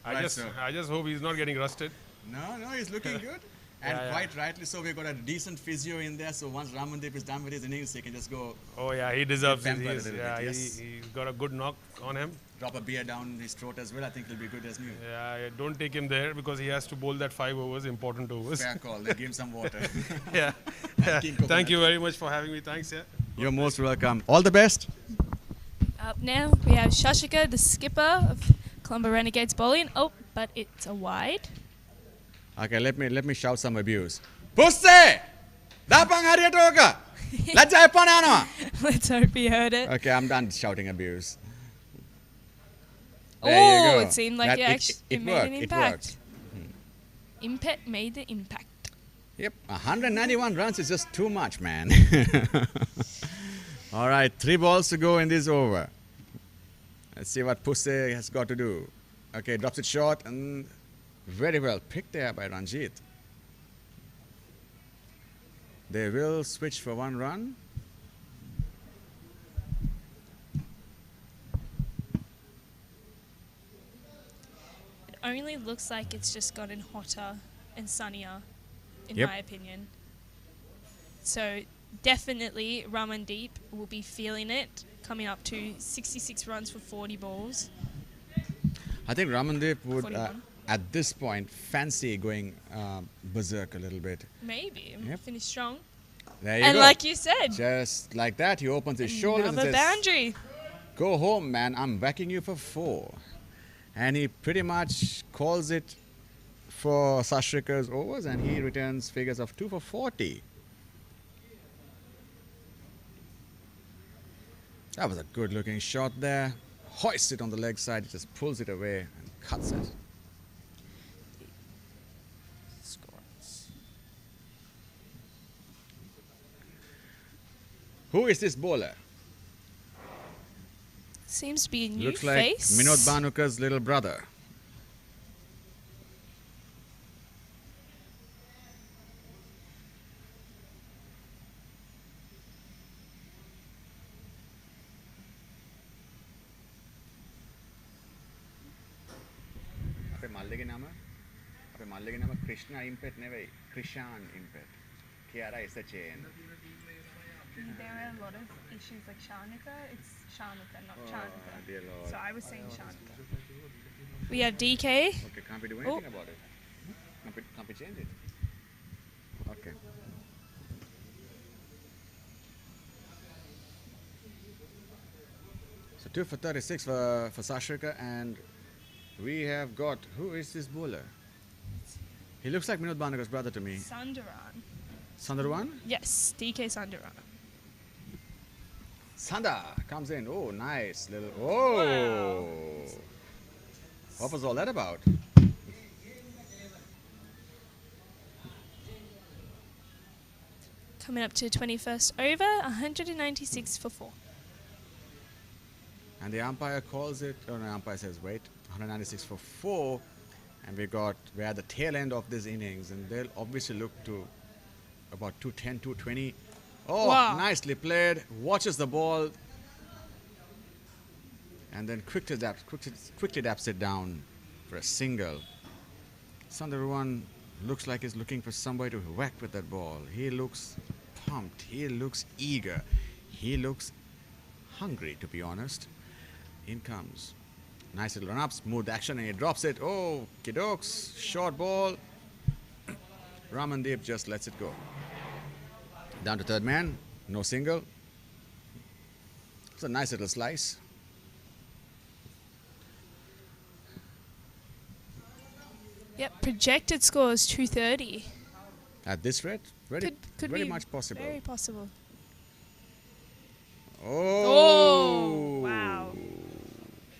Right, I just hope he's not getting rusted. No, he's looking good. And Yeah, yeah. quite rightly so, we've got a decent physio in there, so once Ramandeep is done with his innings, he can just go Oh yeah, he deserves it. pampered a He's, little yeah, bit, yes. he's got a good knock on him. drop a beer down his throat as well. I think he'll be good as new. Yeah, don't take him there because he has to bowl that 5 overs, important overs. Fair call. Then give him some water. Yeah. King Coconut. Thank you very much for having me. Thanks. Yeah. You're most welcome. All the best. Up now we have Shashika, the skipper of Colombo Renegades bowling. Oh, but it's a wide. Okay, let me shout some abuse. Pusse! Dapang hariyatoka! Lajja eppana yanawa! Let's hope he heard it. Okay, I'm done shouting abuse. Oh, There you go. it seemed like That- it actually made worked, an it impact. Impet made the impact. Yep, 191 runs is just too much, man. All right, 3 balls to go in this over. Let's see what Pusse has got to do. Okay, drops it short and very well picked there by Ranjit. They will switch for one run. It only looks like it's just gotten hotter and sunnier, in Yep. my opinion. So definitely Ramandeep will be feeling it, coming up to 66 runs for 40 balls. I think Ramandeep would, 41. at this point, fancy going berserk a little bit. Maybe. Yep. Finish strong. There you And go. like you said, Just like that, he opens his shoulders and another says, boundary. "Go home, man. I'm whacking you for 4." And he pretty much calls it for Sashrika's overs, and he returns figures of 2 for 40. That was a good looking shot there. Hoists it on the leg side, he just pulls it away and cuts it. Scores. Who is this bowler? Seems to be a new Looks like face. Minod Banuka's little brother. අපේ මල්ලිගේ නම ක්‍රිෂ්ණ ඉම්පෙට් නෙවෙයි Krishan ඉම්පෙට් Kiara is a chain. There are a lot of issues like Shanika. It's Shanika, not Shanika. Dear Lord. So I was saying Shanika. We have DK. Okay, can't we do anything about it? Can't we change it? Okay. So 2 for 36 for Sashrika, and we have got, who is this bowler? He looks like Minod Banuka's brother to me. Sundaran. Sandarwan? Yes, DK Sundaran. Sanda comes in. Oh, nice little. Oh. What was all that about? Coming up to 21st over, 196 for 4. And the umpire calls it, oh no, umpire says wait, 196 for 4. And we're at the tail end of this innings, and they'll obviously look to about 210, 220. Oh, Wow. nicely played. Watches the ball. And then quickly daps it down for a single. Sundaruan looks like he's looking for somebody to whack with that ball. He looks pumped. He looks eager. He looks hungry, to be honest. In comes. Nice little run up, smooth action, and he drops it. Oh, kidokes, short ball. Ramandeep just lets it go. Down to third man, no single. It's a nice little slice. Yep, projected score is 230. At this rate, Could very be much possible. Very possible. Oh, wow.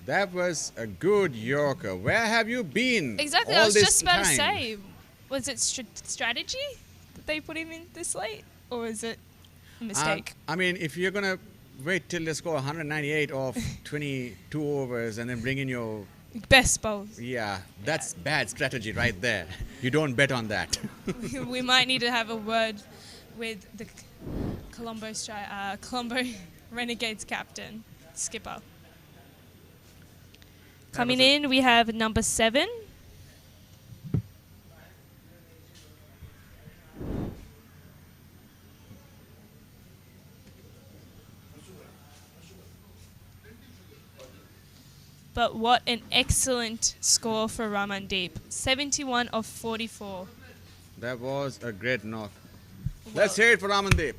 That was a good Yorker. Where have you been? Exactly, all I was this just about to time? say, was it strategy that they put him in this late, or was it a mistake? I mean, if you're going to wait till they score 198 off 22 overs and then bring in your... Best bowls. Yeah, that's bad strategy right there. You don't bet on that. We might need to have a word with the Colombo Renegades captain, skipper. Coming in, we have number 7. But what an excellent score for Ramandeep. 71 of 44. That was a great knock. Let's hear it for Ramandeep.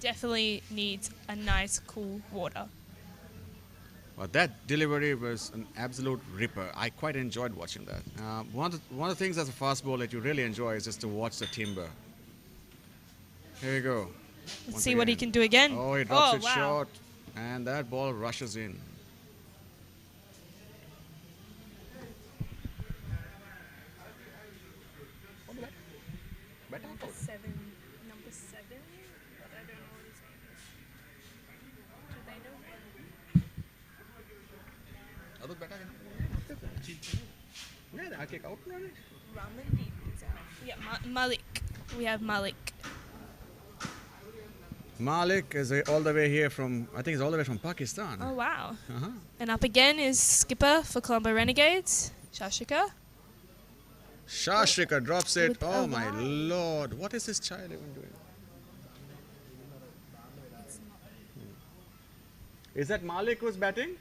Definitely needs a nice cool water. Well, that delivery was an absolute ripper. I quite enjoyed watching that. One of the things as a fast bowler that you really enjoy is just to watch the timber. Here you go. Let's Once see what he again. can do again. Oh, he drops it wow. short, and that ball rushes in. Number 7, but I don't know what his name is. Do they know? kick out already? Ramandeep is out. Yeah, Malik. We have Malik. Malik is all the way here from, I think he's all the way from Pakistan. Oh, wow. Uh-huh. And up again is skipper for Colombo Renegades, Shashika. Shashrika drops it. With Oh a my wide. lord. What is this child even doing? Is that Malik who's batting?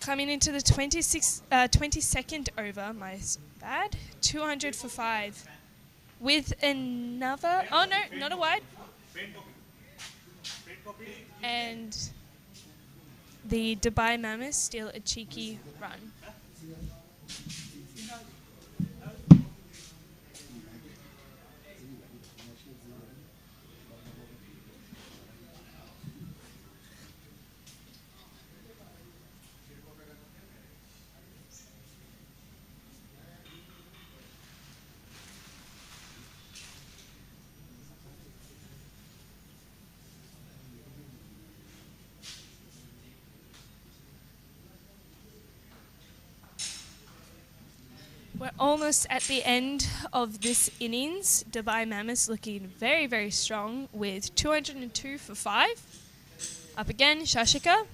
Coming into the 22nd over, my bad. 200 for 5. With another. Oh, no, not a wide. And the Dubai Mammoths steal a cheeky run. We're almost at the end of this innings. Dubai Mammoths looking very, very strong with 202 for 5. Up again, Shashika.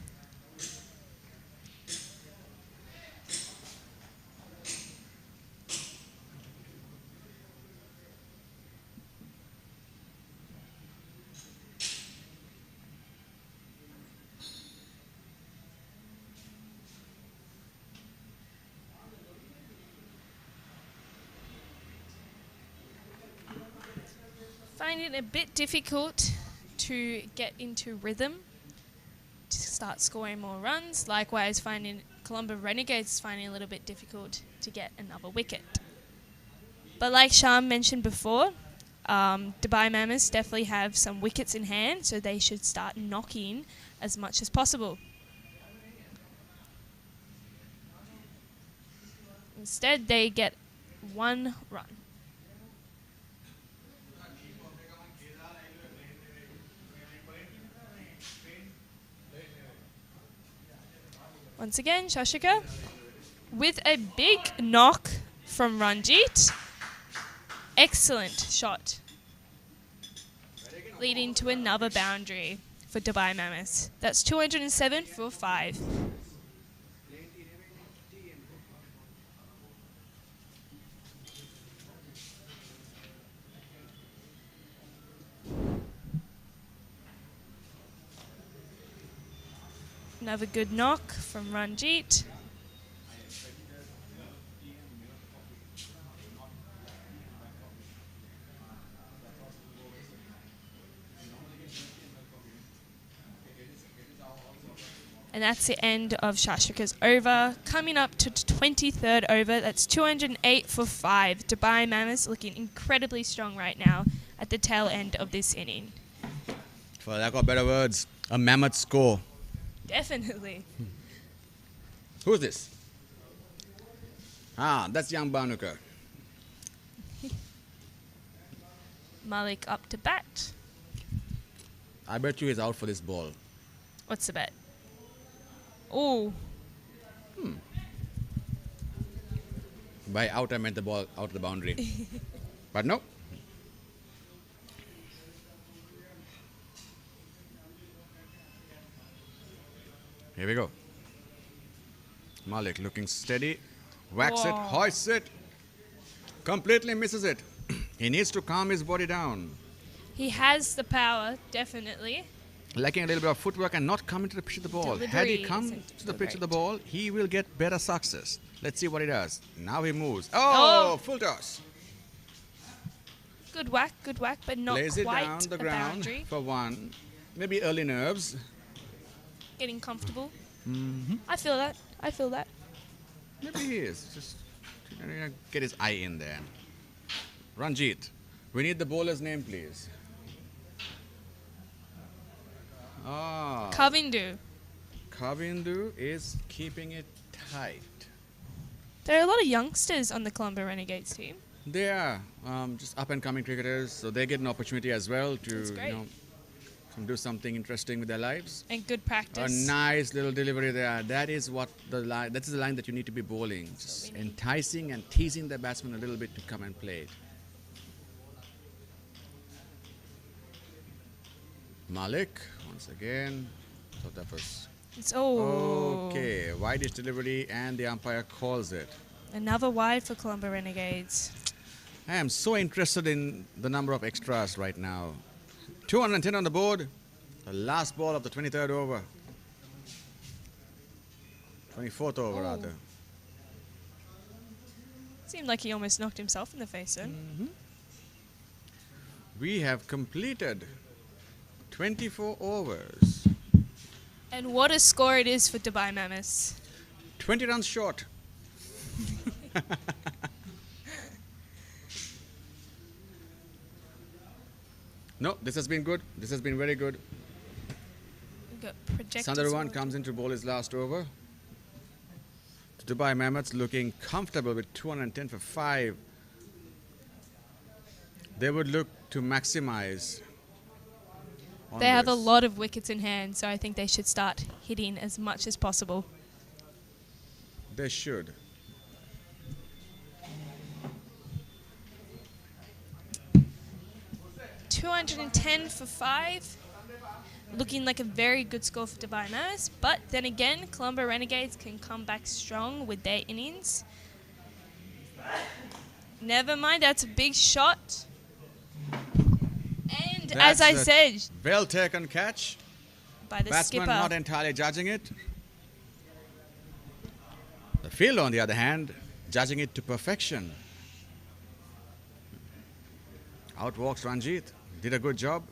Finding it a bit difficult to get into rhythm to start scoring more runs. Likewise, finding Colombo Renegades finding it a little bit difficult to get another wicket. But like Sham mentioned before, Dubai Mammoths definitely have some wickets in hand, so they should start knocking as much as possible. Instead, they get 1 run. Once again, Shashika with a big knock from Ranjit. Excellent shot. Leading to another boundary for Dubai Mammoths. That's 207 for 5. Another good knock from Ranjit. And that's the end of Shashrika's over. Coming up to 23rd over, that's 208 for 5. Dubai Mammoths looking incredibly strong right now at the tail end of this inning. For lack of better words, a mammoth score. Definitely. Who's this? Ah, that's young Banukar. Malik up to bat. I bet you he's out for this ball. What's the bet? Oh, By out, I meant the ball out of the boundary. But no. Here we go. Malik looking steady. Whacks it, Whoa. hoists it. Completely misses it. He needs to calm his body down. he has the power, definitely. Lacking a little bit of footwork and not coming to the pitch of the ball. Had he Delivery come isn't to the pitch of the great. ball, he will get better success. Let's see what he does. Now he moves. Oh, full toss. Good whack, but not Lays it quite down the a ground boundary. for 1. Maybe early nerves. Getting comfortable. Mm-hmm. I feel that. Maybe he is. Just get his eye in there. Ranjit, we need the bowler's name, please. Ah, Kavindu. Kavindu is keeping it tight. There are a lot of youngsters on the Colombo Renegades team. They are just up and coming cricketers, so they get an opportunity as well to That's great. and do something interesting with their lives. And good A practice. nice little delivery there. That is what the line. That is the line that you need to be bowling, just enticing and teasing the batsman a little bit to come and play it. Malik once again. So that was It's okay. Wideish delivery, and the umpire calls it. another wide for Colombo Renegades. I am so interested in the number of extras right now. 210 on the board. The last ball of the 23rd over. 24th over, rather. Seemed like he almost knocked himself in the face then. We have completed 24 overs. And what a score it is for Dubai Mammoths. 20 runs short. No, this has been good. This has been very good. We've got projectors. Sundarwan comes in to bowl his last over. The Dubai Mammoths looking comfortable with 210 for 5. They would look to maximize. on They have a this. lot of wickets in hand, so I think they should start hitting as much as possible. They should. $210 for 5. Looking like a very good score for Dubai Mammoths. But then again, Colombo Renegades can come back strong with their innings. Never mind, that's a big shot. And as That's I a said, Well taken catch. by the Batsman skipper. not entirely judging it. The fielder, on the other hand, judging it to perfection. Out walks Ranjit. Did a good job.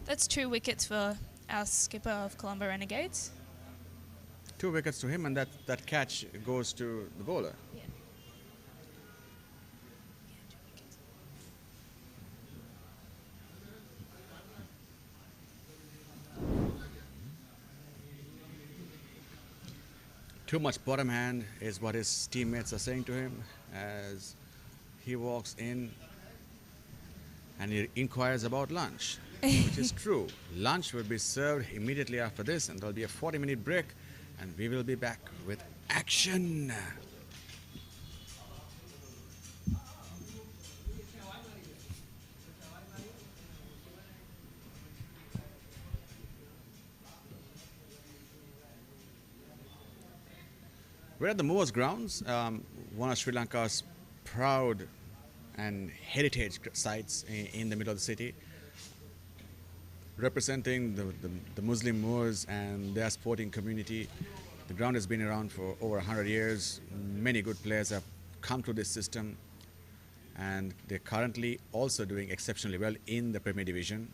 That's 2 wickets for our skipper of Colombo Renegades. 2 wickets to him, and that catch goes to the bowler. Too much bottom hand is what his teammates are saying to him as he walks in and he inquires about lunch, which is true. Lunch will be served immediately after this, and there'll be a 40-minute break, and we will be back with action. We're at the Moors grounds, one of Sri Lanka's proud and heritage sites in the middle of the city, representing the Muslim Moors and their sporting community. The ground has been around for over 100 years. Many good players have come through this system, and they're currently also doing exceptionally well in the Premier Division.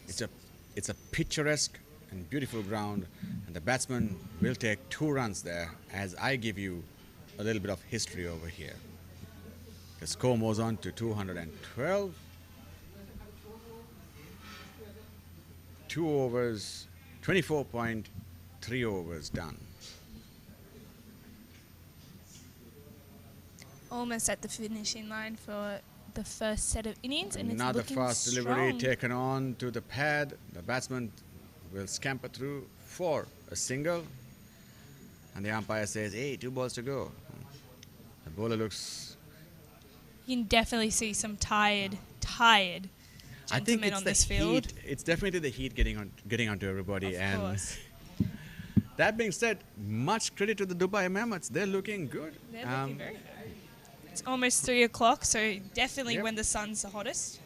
It's a picturesque and beautiful ground, and the batsman will take 2 runs there as I give you a little bit of history over here. The score moves on to 212. 2 overs, 24.3 overs done. Almost at the finishing line for the first set of innings, and Another it's looking fast delivery strong. taken on to the pad. The batsman will scamper through for a single, and the umpire says, hey, 2 balls to go. The bowler looks, You can definitely see some tired I think gentlemen it's on the this field. heat. It's definitely the heat getting onto everybody. Of and course. that being said, much credit to the Dubai Mammoths. They're looking good. They're looking very good. It's almost 3 o'clock, so definitely Yep. when the sun's the hottest.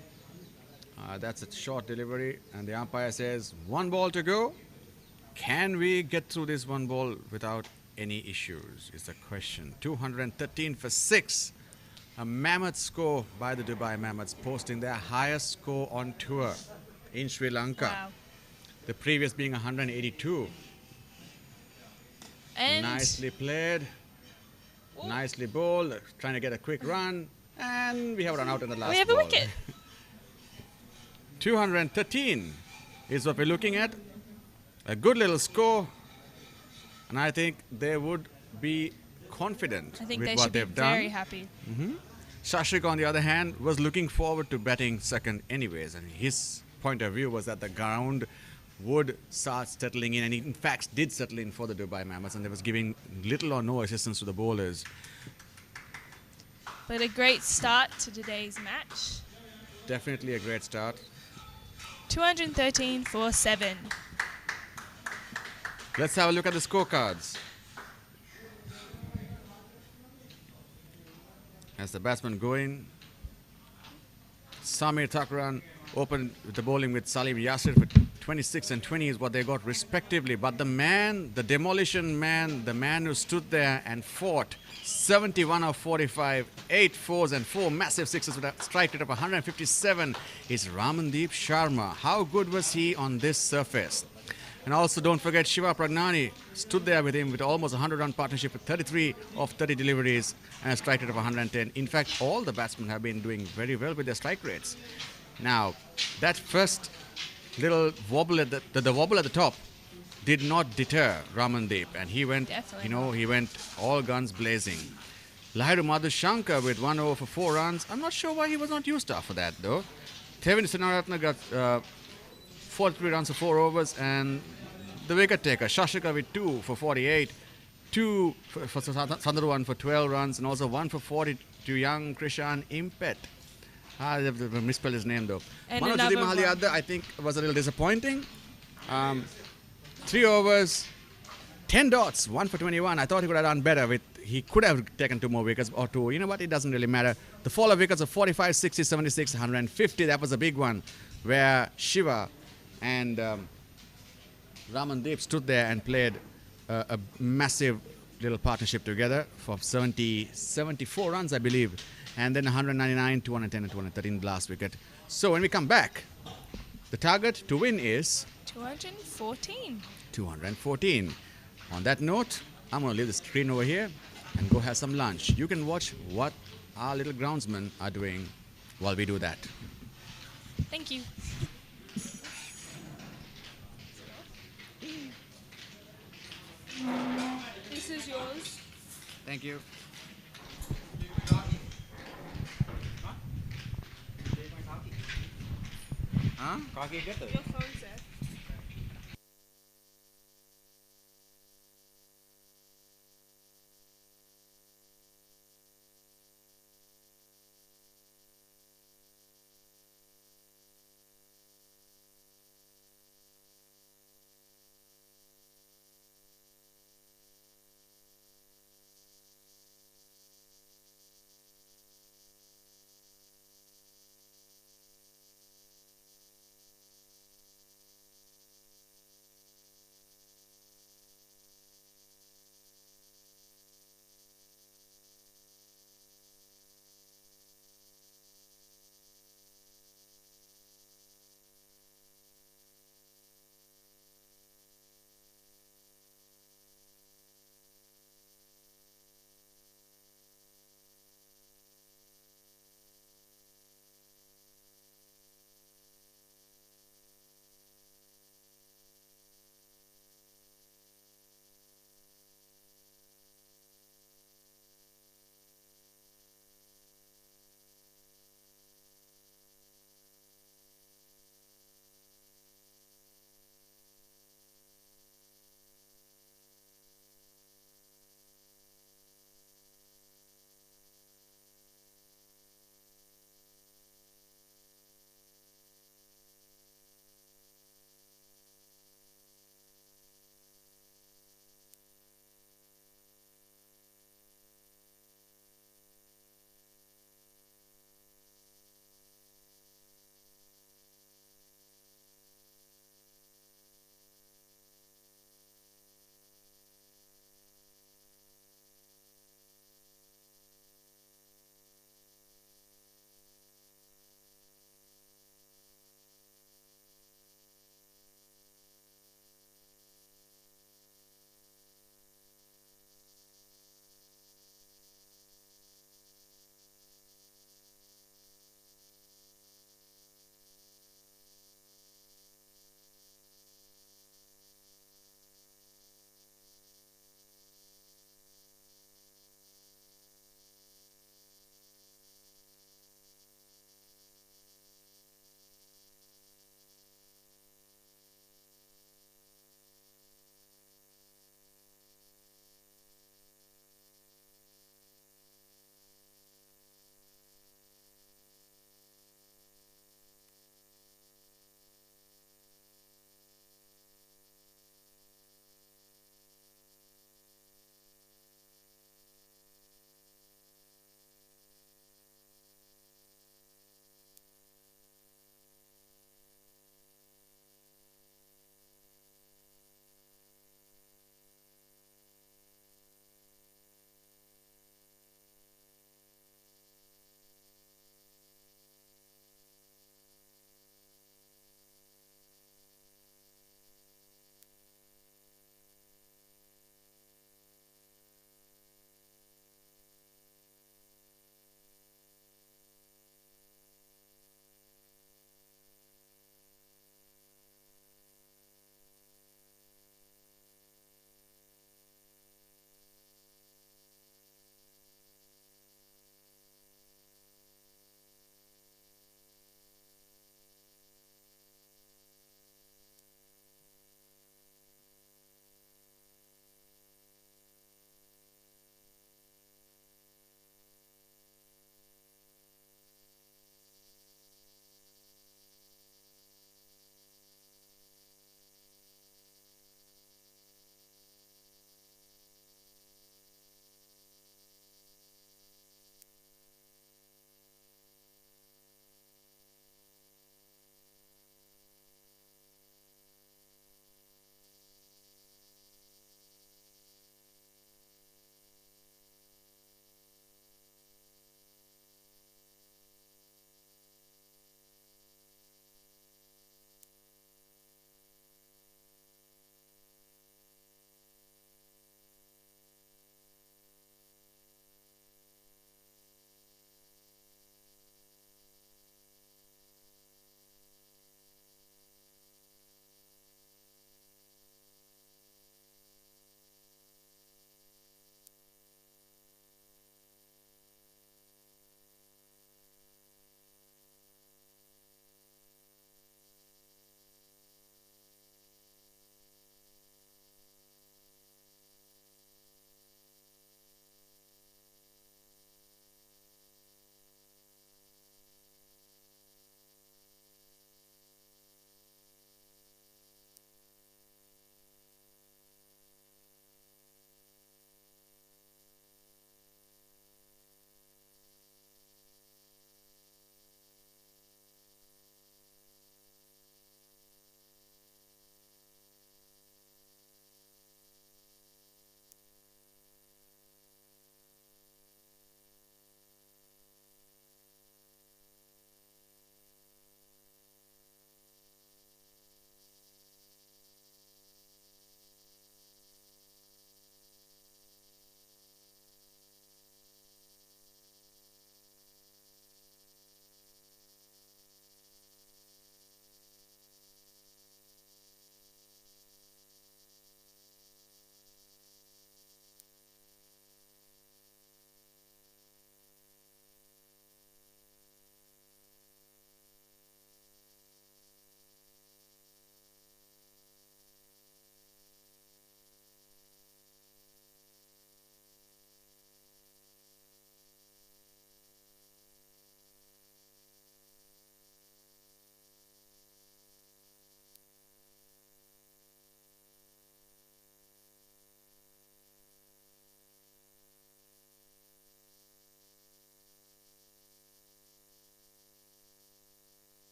That's a short delivery, and the umpire says 1 ball to go. Can we get through this 1 ball without any issues? Is the question. 213 for 6. A mammoth score by the Dubai Mammoths, posting their highest score on tour in Sri Lanka. Wow. The previous being 182. And Nicely played. Nicely bowled. Trying to get a quick run. And we have run out in the last we have a ball. wicket. 213 is what we're looking at. A good little score. And I think they would be confident I think with they what should be they've done. very happy. Shashik, on the other hand, was looking forward to batting second anyways, and his point of view was that the ground would start settling in, and he in fact did settle in for the Dubai Mammoths, and they was giving little or no assistance to the bowlers. But a great start to today's match. Definitely a great start. 213 for 7. Let's have a look at the scorecards. As the batsmen go in, Samir Thakran opened with the bowling with Salim Yasir for 26 and 20 is what they got respectively. But the man, the demolition man, the man who stood there and fought 71 of 45, 8 fours and 4 massive sixes with a strike rate of 157 is Ramandeep Sharma. How good was he on this surface? And also don't forget Shiva Pragnani stood there with him with almost a 100-run partnership with 33 of 30 deliveries and a strike rate of 110. In fact, all the batsmen have been doing very well with their strike rates. Now, that first little wobble at the wobble at the top did not deter Ramandeep, and he went, he went all guns blazing. Lahiru Madhushankar with 1 over for 4 runs. I'm not sure why he was not used after that though. Tevin Sinaratna got 43 runs for 4 overs, and the wicket taker Shashika with 2 for 48, 2 for Sandharwan for 12 runs, and also 1 for 40 to young Krishan Impet. I misspelled his name though. Manoj Mahaliadda, I think, was a little disappointing. 3 overs, 10 dots, 1 for 21. I thought he could have done better. He could have taken 2 more wickets or 2. You know what? It doesn't really matter. The fall of wickets of 45, 60, 76, 150. That was a big one, where Shiva and Ramandeep stood there and played a massive little partnership together for 74 runs, I believe. And then 199, 210 and 213 last wicket. So when we come back, the target to win is 214. 214. On that note, I'm going to leave the screen over here and go have some lunch. You can watch what our little groundsmen are doing while we do that. Thank you. This is yours. Thank you. Huh? Your phone's there.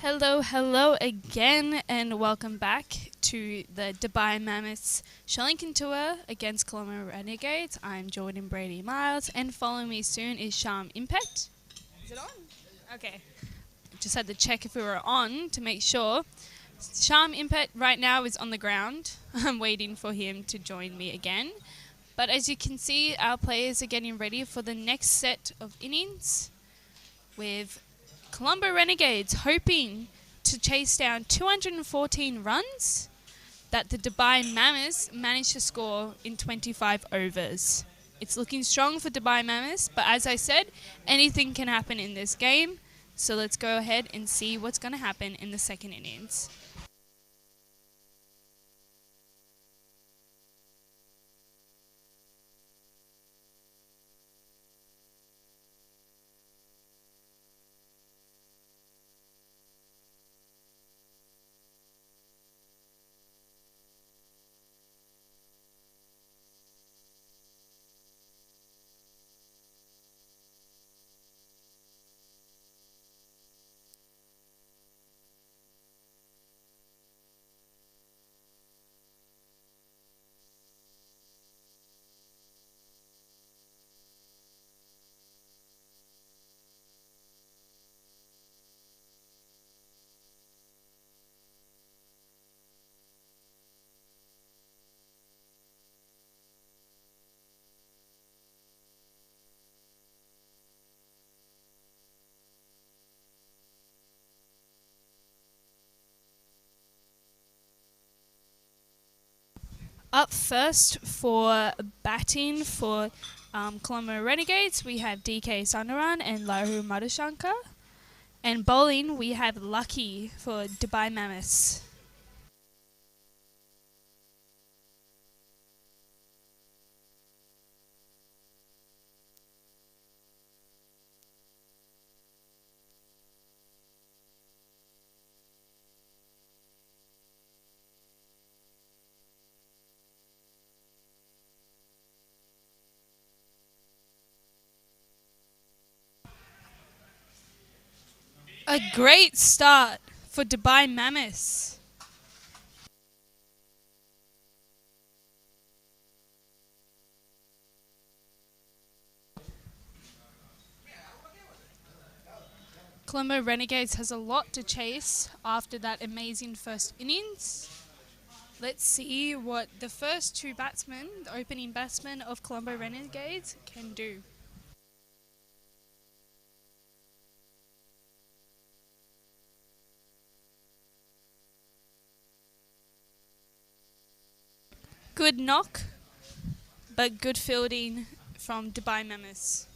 Hello again, and welcome back to the Dubai Mammoths Srilankan tour against Colombo Renegades. I'm Jordan Brady Miles, and following me soon is Sham Impact. Is it on? Okay. Just had to check if we were on to make sure. Sham Impact right now is on the ground. I'm waiting for him to join me again. But as you can see, our players are getting ready for the next set of innings with Colombo Renegades hoping to chase down 214 runs that the Dubai Mammoths managed to score in 25 overs. It's looking strong for Dubai Mammoths, but as I said, anything can happen in this game. So let's go ahead and see what's going to happen in the second innings. Up first for batting for Colombo Renegades, we have DK Sundaram and Lahu Madhushankar. And bowling, we have Lucky for Dubai Mammoths. A great start for Dubai Mammoths. Colombo Renegades has a lot to chase after that amazing first innings. Let's see what the first two batsmen, the opening batsmen of Colombo Renegades, can do. Good knock, but good fielding from Dubai Mammoths.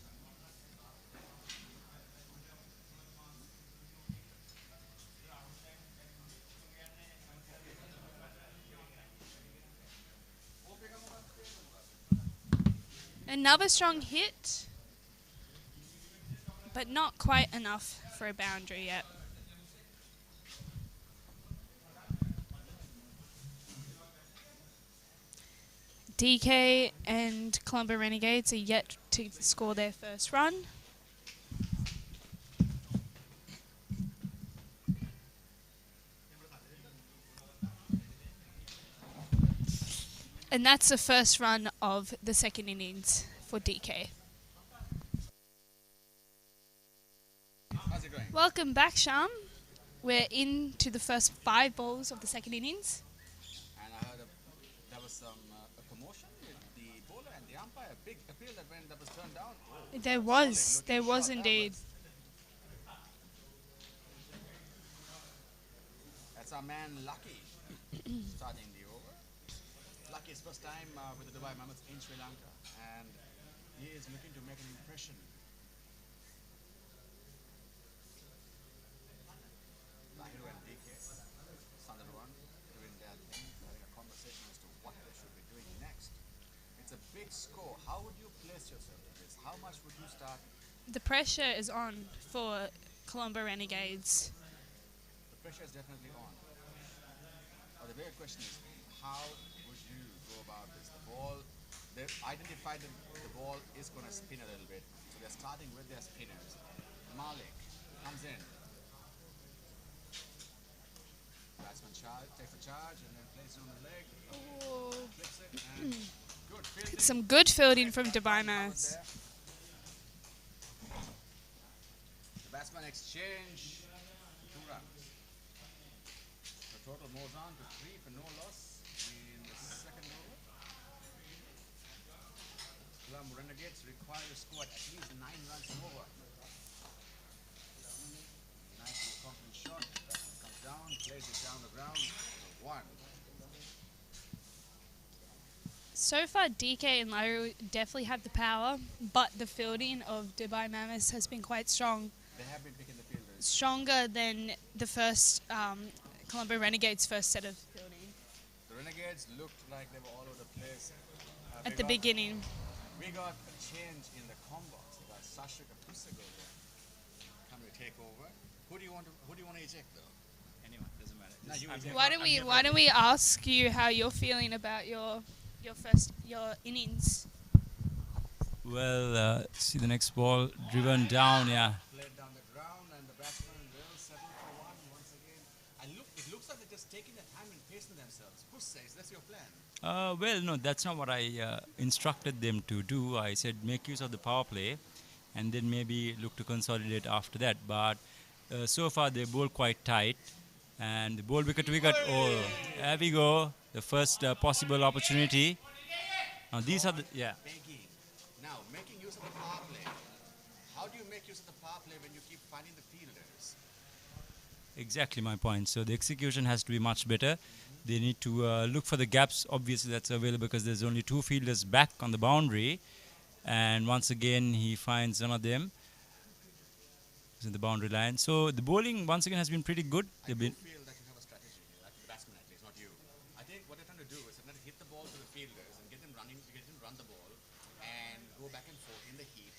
Another strong hit, but not quite enough for a boundary yet. DK and Colombo Renegades are yet to score their first run. And that's the first run of the second innings for DK. How's it going? Welcome back, Sham. We're into the first 5 balls of the second innings. And I heard there was some a commotion with the bowler and the umpire. A big appeal that when that was turned down. Oh, There was shot, that indeed. That's our man Lucky starting the over. Lucky's first time with the Dubai Mammoths in Sri Lanka, and he is looking to make an impression. Lahiro and DK, Sundaram doing their thing, having a conversation as to what they should be doing next. It's a big score. How would you place yourself in this? How much would you start? The pressure is on for Colombo Renegades. The pressure is definitely on. But the bigger question is, how would you go about this? The ball, they've identified that the ball is going to spin a little bit. So they're starting with their spinners. Malik comes in. takes a charge and then places it on the leg, flicks it, and good fielding. Some good fielding from Dubai Mammoths. There. The batsman exchange 2 runs. The total moves on to 3 for no loss in the second over. Colombo Renegades require to score at least 9 runs over. Nice confident shot. Batsman comes down, plays it down the ground for 1. So far, DK and Laru definitely have the power, but the fielding of Dubai Mammoths has been quite strong. They have been picking the fielders. Stronger than the first Colombo Renegades' first set of fielding The Renegades looked like they were all over the place. at the beginning. We got a change in the combos. We got Sasha Kapusego come to take over. Who do you want to eject though? Anyone, doesn't matter. No, you eject. Why don't we ask you how you're feeling about your innings? Well, see the next ball driven down, yeah. Played down the ground and the batsman will settle for 1 once again. It looks like they're just taking their time and pacing themselves. Push says that's your plan. Well, no, that's not what I instructed them to do. I said make use of the power play and then maybe look to consolidate after that. But so far they bowl quite tight and the ball wicket to wicket. Oh, there we go. The first possible opportunity. Now these are the, yeah. Begging. Now, making use of the power play. How do you make use of the power play when you keep finding the fielders? Exactly my point. So the execution has to be much better. They need to look for the gaps. Obviously, that's available because there's only 2 fielders back on the boundary. And once again, he finds one of them. It's in the boundary line. So the bowling, once again, has been pretty good. I do feel that you have a strategy, like the batsman at least, not you. I think what they're trying to do is they're trying to hit the ball to the fielders and get them running, get them run the ball and go back and forth in the heat,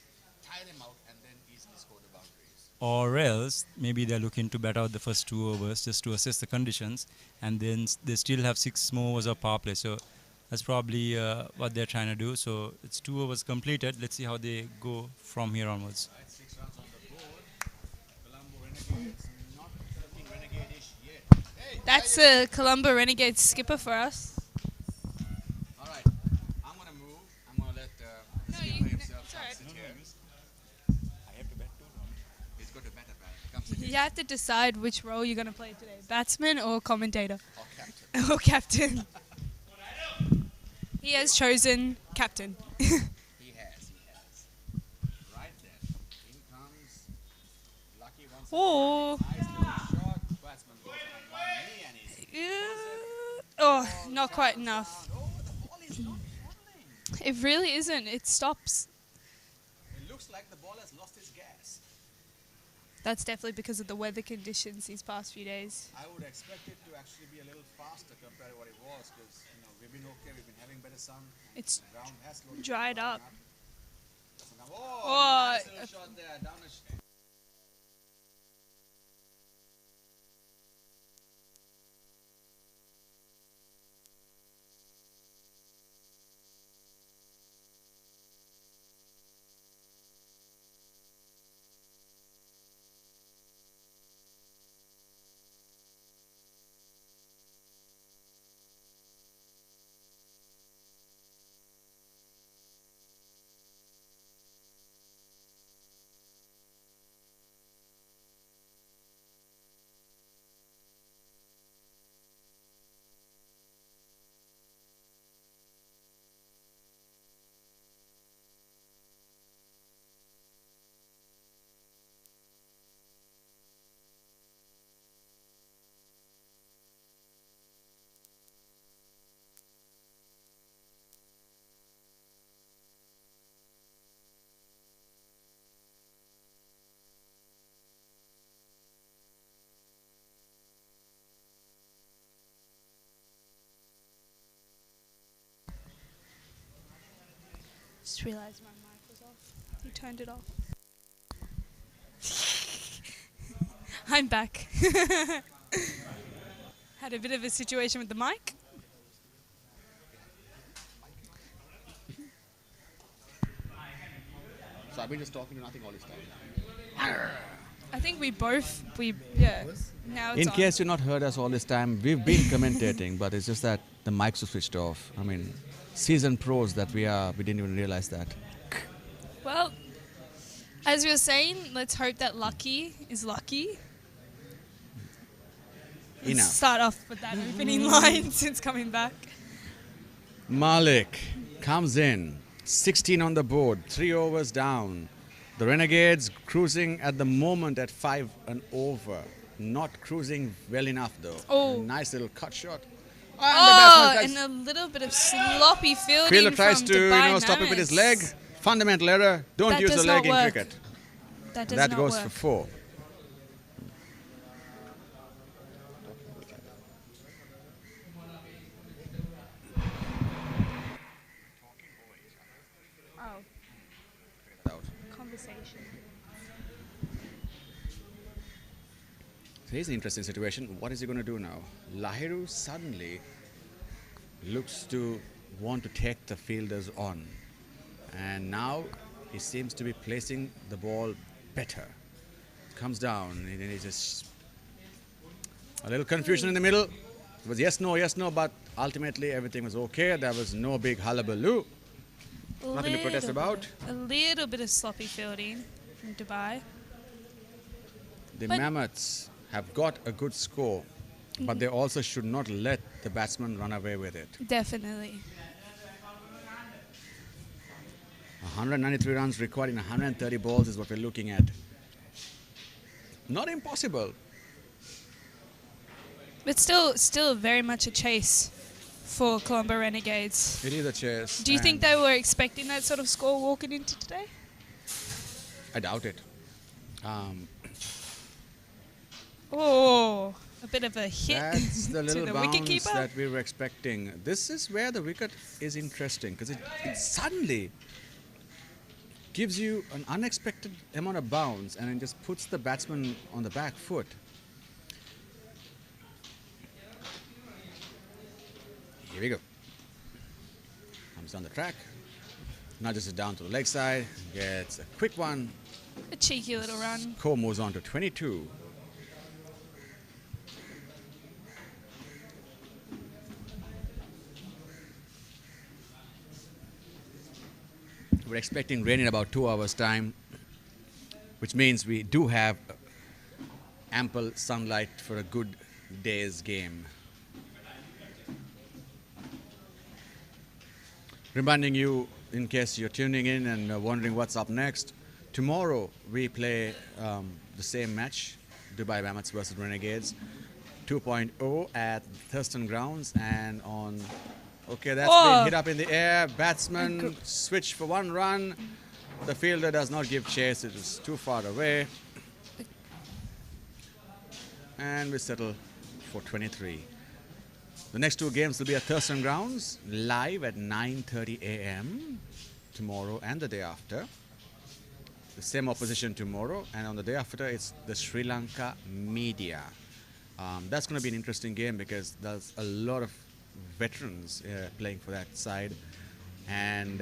tire them out and then easily score the boundaries. Or else, maybe they're looking to bat out the first 2 overs just to assess the conditions. And then they still have 6 more overs of power play. So that's probably what they're trying to do. So it's 2 overs completed. Let's see how they go from here onwards. Right, 6 runs on the board. Colombo Renegades not looking renegade-ish yet. Hey, That's a Colombo Renegades skipper for us. all right, I'm going to move. I'm going to let skipper himself it's all right. sit here. I have to bet too. He's got to bat apparently. Come sit You here. have to decide which role you're going to play today, batsman or commentator. Oh, captain. Or captain. He has chosen captain. He has. Right then. In comes Lucky once Oh. again. Nice little shot. Batsman goes on one knee and he's Oh, not quite enough. oh, the ball is not falling. It really isn't. It stops. It looks like the ball has lost its gas. That's definitely because of the weather conditions these past few days. I would expect it to actually be a little faster compared to what it was because we've been okay, we've been having better sun. It's The ground has slowly dried been up. Oh, Oh, nice little shot there. Down a Just realised my mic was off. You turned it off. I'm back. Had a bit of a situation with the mic. So I've been just talking to nothing all this time. I think now it's In on. case you've not heard us all this time, we've been commentating, but it's just that the mics were switched off. I mean, seasoned pros that we are, we didn't even realize that. Well, as we were saying, let's hope that Lucky is lucky. Let's Enough. start off with that opening line since coming back. Malik comes in, 16 on the board, 3 overs down. The Renegades cruising at the moment at 5 and over. Not cruising well enough though. Oh. A nice little cut shot. And the Oh, batsman and tries, a little bit of sloppy fielding fielder tries from to Dubai stop it with his leg. Mammoths. Fundamental error. Don't That use does the leg not in work. cricket. That does That not goes work. for 4. Oh, conversation. So here's an interesting situation. What is he going to do now? Lahiru suddenly looks to want to take the fielders on. And now he seems to be placing the ball better. Comes down and then he just... A little confusion in the middle. It was yes, no, but ultimately everything was okay. There was no big hullabaloo. Nothing to protest about. A little bit of sloppy fielding from Dubai. The But- Mammoths have got a good score, but they also should not let the batsman run away with it. Definitely. 193 runs required in 130 balls is what we're looking at. Not impossible. But still very much a chase for Colombo Renegades. It is a chase. Do you think and they were expecting that sort of score walking into today? I doubt it. Oh, a bit of a hit That's the to little the bounce wicketkeeper. that we were expecting. This is where the wicket is interesting because it suddenly gives you an unexpected amount of bounce and it just puts the batsman on the back foot. Here we go. Comes down the track. Now just down to the leg side. Gets a quick one. A cheeky little run. Score moves on to 22. We're expecting rain in about 2 hours' time, which means we do have ample sunlight for a good day's game. Reminding you, in case you're tuning in and wondering what's up next, tomorrow we play the same match, Dubai Mammoths versus Renegades, 2.0 at Thurston Grounds, and on... Okay, that's been hit up in the air. Batsman switch for 1 run. The fielder does not give chase. It is too far away. And we settle for 23. The next 2 games will be at Thurston Grounds, live at 9:30 a.m. tomorrow and the day after. The same opposition tomorrow, and on the day after, it's the Sri Lanka media. That's going to be an interesting game because there's a lot of veterans playing for that side, and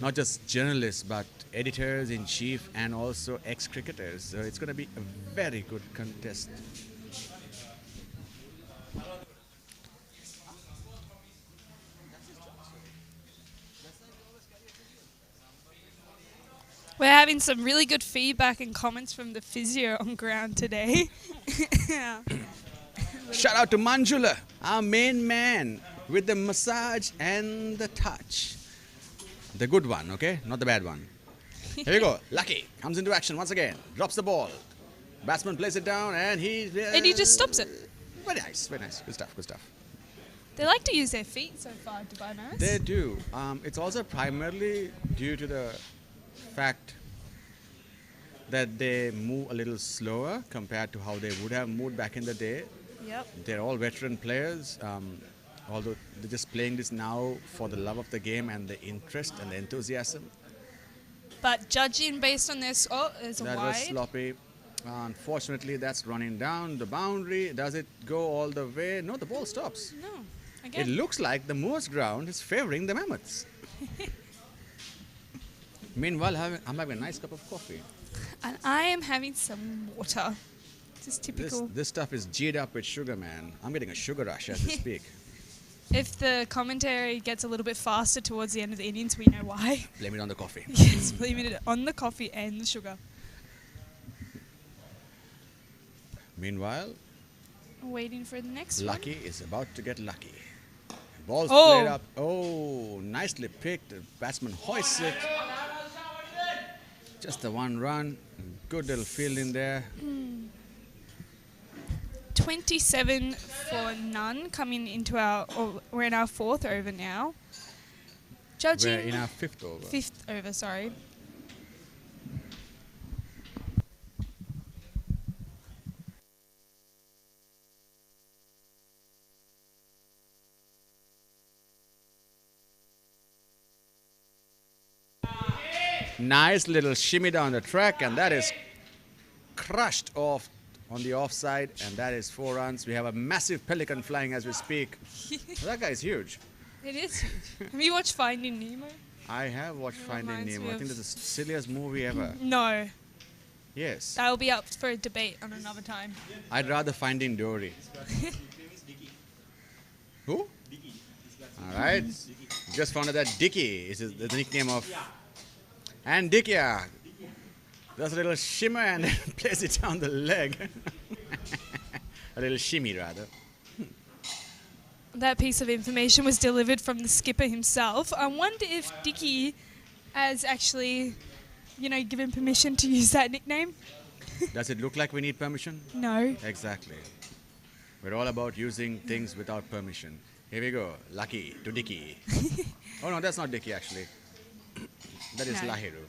not just journalists but editors in chief and also ex-cricketers. So it's going to be a very good contest. We're having some really good feedback and comments from the physio on ground today. Shout out to Manjula, our main man, with the massage and the touch. The good one, okay? Not the bad one. Here we go. Lucky comes into action once again. Drops the ball. Batsman plays it down and he... And he just stops it. Very nice, very nice. Good stuff, good stuff. They like to use their feet so far, Dubai Mammoths. They do. It's also primarily due to the fact that they move a little slower compared to how they would have moved back in the day. Yep. They're all veteran players, although they're just playing this now for the love of the game and the interest and the enthusiasm. But judging based on this, there's a That wide. was sloppy. Unfortunately, that's running down the boundary. Does it go all the way? No, the ball stops. No, It again. looks like the Moors ground is favoring the Mammoths. Meanwhile, I'm having a nice cup of coffee. And I am having some water. Just typical. This stuff is G'd up with sugar, man. I'm getting a sugar rush as we speak. If the commentary gets a little bit faster towards the end of the innings, we know why. Blame it on the coffee. Yes, blame it on the coffee and the sugar. Meanwhile, Waiting for the next Lucky is about to get lucky. Ball's Oh. played up. Oh, nicely picked. The batsman hoists it. Just the one run. Good little field in there. 27 for none coming into we're in our fourth over now. Judging We're in our fifth over. fifth over, sorry. Nice little shimmy down the track, and that is crushed off on the offside, and that is 4 runs. We have a massive pelican flying as we speak. That guy is huge. It is huge. Have you watched Finding Nemo? I have watched Finding reminds Nemo. me I think of- that's the silliest movie ever. No. Yes. That will be up for a debate on another time. I'd rather Finding Dory. Who? All right. Just found out that Dickie is the nickname of. And Dickie does a little shimmer and then plays it down the leg. A little shimmy, rather. That piece of information was delivered from the skipper himself. I wonder if Dickie has actually, given permission to use that nickname. Does it look like we need permission? No. Exactly. We're all about using things without permission. Here we go. Lucky to Dickie. Oh, no, that's not Dickie, actually. That is No. Lahiru.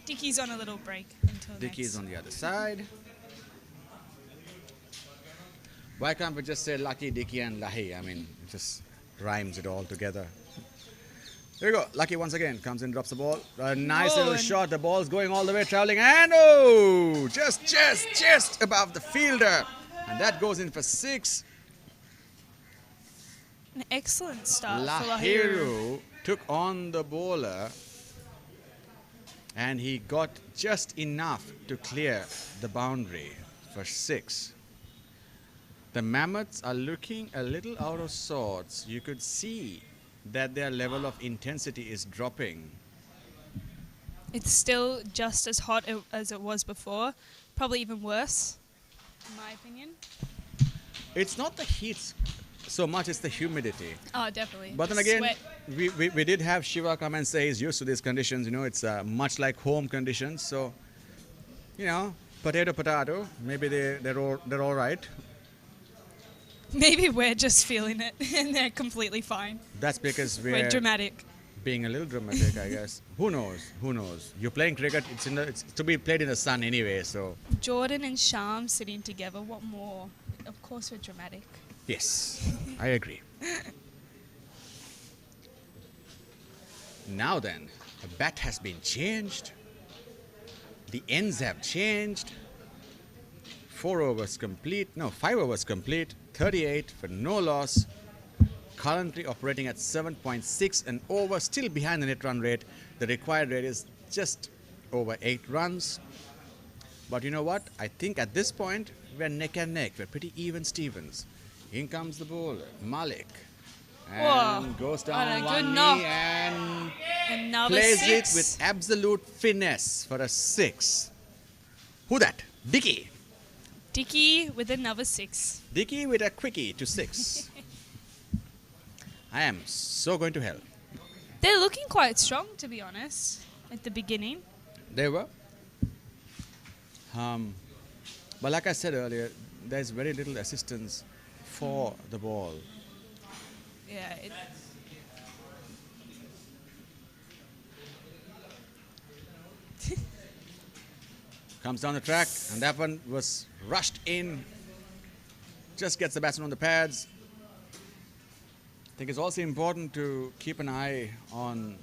Dickie's on a little break until Dickie next. is on the other side. Why can't we just say Lucky, Dickie, and Lahi? I mean, it just rhymes it all together. Here we go. Lucky once again comes in, drops the ball. A nice Whoa, little and- shot. The ball's going all the way, traveling, and oh, just above the fielder, and that goes in for 6. An excellent start for Lahiru. Lahiru took on the bowler, and he got just enough to clear the boundary for 6. The Mammoths are looking a little out of sorts. You could see that their level of intensity is dropping. It's still just as hot as it was before. Probably even worse, in my opinion. It's not the heat so much, it's the humidity. Oh, definitely. But then The again, sweat. we did have Shiva come and say he's used to these conditions. It's much like home conditions. So, potato. Maybe they're all right. Maybe we're just feeling it and they're completely fine. That's because We're dramatic. being a little dramatic, I guess. Who knows? You're playing cricket. It's to be played in the sun anyway. So Jordan and Sham sitting together. What more? Of course we're dramatic. yes, I agree. Now then, the bat has been changed. The ends have changed. 5 overs complete. 38 for no loss. Currently operating at 7.6 and over, still behind the net run rate. The required rate is just over 8 runs. But you know what? I think at this point, we're neck and neck. We're pretty even Stevens. In comes the bowler, Malik. And Whoa, goes what a down good one knock. knee and Another plays 6. it with absolute finesse for a 6. Who that? Dickie. Dickie with another 6. Dickie with a quickie to 6. I am so going to hell. They're looking quite strong, to be honest, at the beginning. They were. But like I said earlier, there's very little assistance for the ball. Yeah. Comes down the track, and that one was rushed in. Just gets the batsman on the pads. I think it's also important to keep an eye on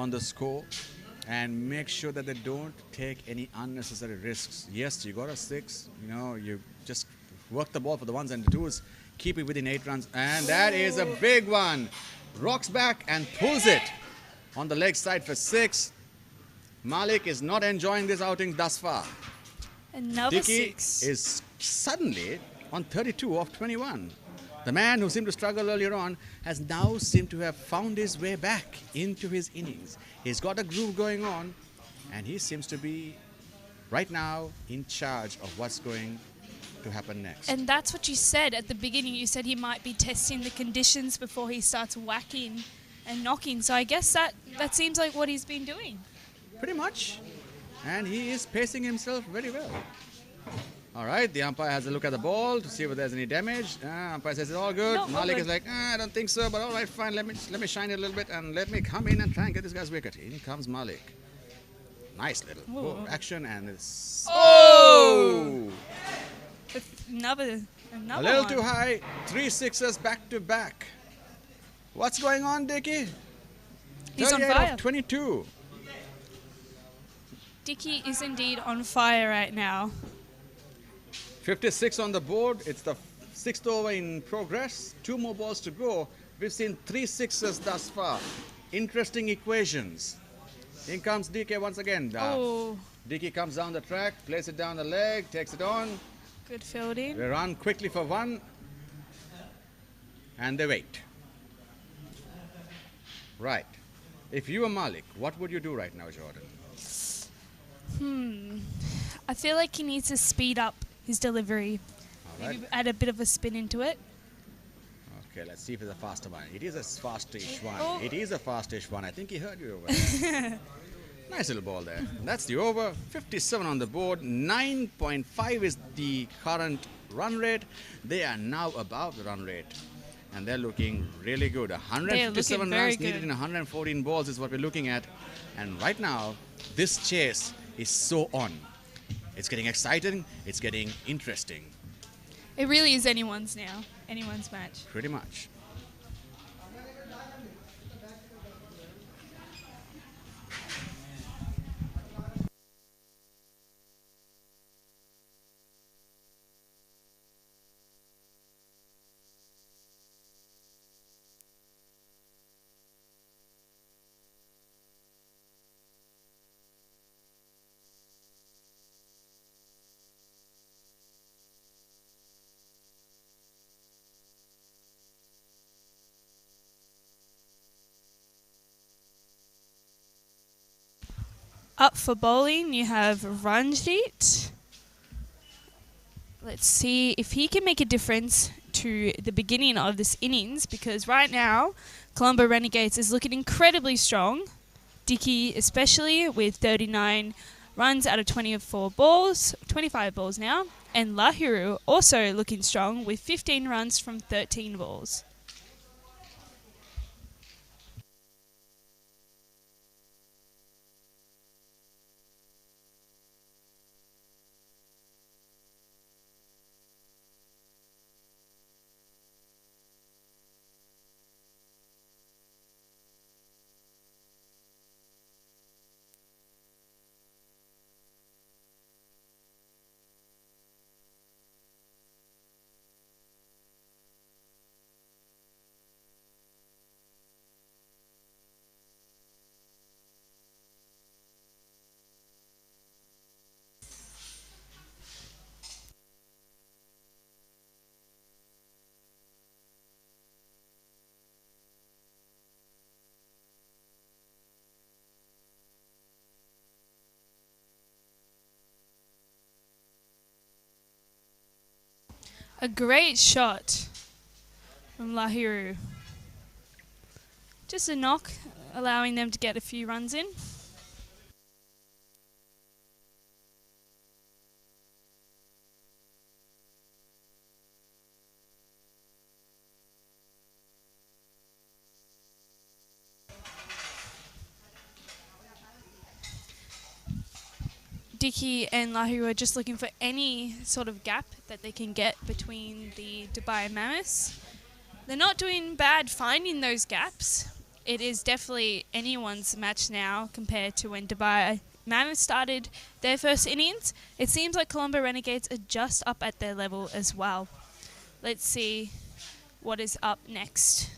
the score and make sure that they don't take any unnecessary risks. Yes, you got a 6. You just work the ball for the 1s and the 2s. Keep it within 8 runs, and that is a big one. Rocks back and pulls it on the leg side for 6. Malik is not enjoying this outing thus far. Another Dickey 6. is suddenly on 32 of 21. The man who seemed to struggle earlier on has now seemed to have found his way back into his innings. He's got a groove going on, and he seems to be right now in charge of what's going to happen next. And that's what you said at the beginning. You said he might be testing the conditions before he starts whacking and knocking. So I guess that seems like what he's been doing. Pretty much. And he is pacing himself very well. All right, the umpire has a look at the ball to see if there's any damage. Umpire says it's all good. No, all Malik good. is like, I don't think so, but all right, fine. Let me shine it a little bit and let me come in and try and get this guy's wicket. In comes Malik. Nice little action, and it's Another a little one. too high. 3 sixes back to back. What's going on, Dickey? He's on 38 fire. of 22. Dickey is indeed on fire right now. 56 on the board. It's the 6th over in progress. 2 more balls to go. We've seen 3 sixes thus far. Interesting equations. In comes DK once again. Oh, DK comes down the track, plays it down the leg, takes it on. good fielding. They run quickly for 1. And they wait. Right. If you were Malik, what would you do right now, Jordan? I feel like he needs to speed up his delivery. All right. Maybe add a bit of a spin into it. Okay, let's see if it's a faster one. It is a fastish one. Oh. It is a fastish one. I think he heard you over there. Nice little ball there. That's the over. 57 on the board. 9.5 is the current run rate. They are now above the run rate. And they're looking really good. 157 very runs needed good. in 114 balls is what we're looking at. And right now, this chase is so on. It's getting exciting. It's getting interesting. It really is anyone's now. Anyone's match. Pretty much. Up for bowling, you have Ranjit. Let's see if he can make a difference to the beginning of this innings, because right now, Colombo Renegades is looking incredibly strong. Dickey especially with 39 runs out of 24 balls, 25 balls now. And Lahiru also looking strong with 15 runs from 13 balls. A great shot from Lahiru. Just a knock, allowing them to get a few runs in. Dickey and Lahiru are just looking for any sort of gap that they can get between the Dubai Mammoths. They're not doing bad finding those gaps. It is definitely anyone's match now compared to when Dubai Mammoths started their first innings. It seems like Colombo Renegades are just up at their level as well. Let's see what is up next.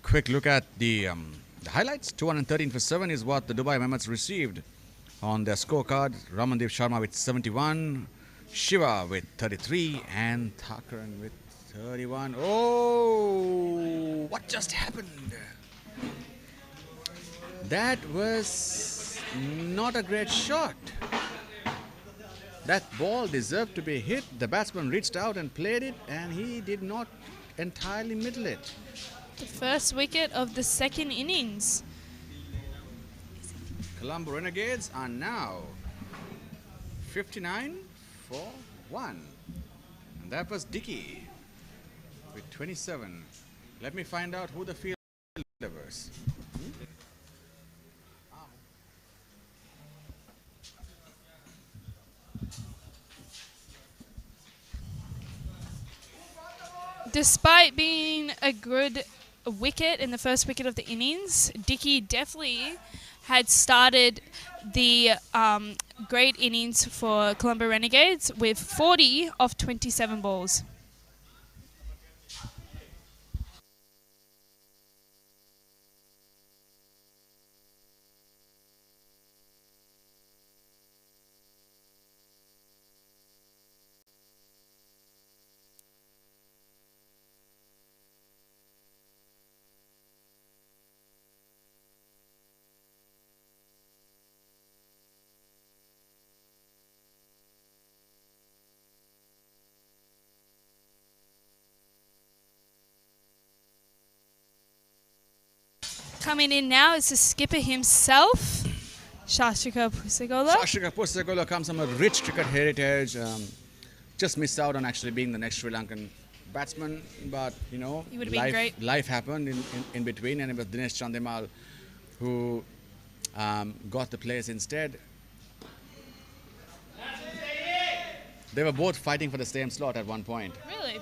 quick look at the highlights. 213 for 7 is what the Dubai Mammoths received on their scorecard. Ramandeep Sharma with 71, Shiva with 33, and Thakaran with 31. Oh, what just happened? That was not a great shot. That ball deserved to be hit. The batsman reached out and played it, and he did not entirely middle it. The first wicket of the second innings. Colombo Renegades are now 59 for 1. And that was Dickey with 27. Let me find out who the fielder was. Despite being a good wicket in the first wicket of the innings, Dickey definitely had started the great innings for Colombo Renegades with 40 off 27 balls. Coming in now is the skipper himself, Shashika Pusegola. Shashika Pusegola comes from a rich cricket heritage. Just missed out on actually being the next Sri Lankan batsman, but you know, He would have been great. life happened in between, and it was Dinesh Chandimal who got the place instead. They were both fighting for the same slot at one point. Really?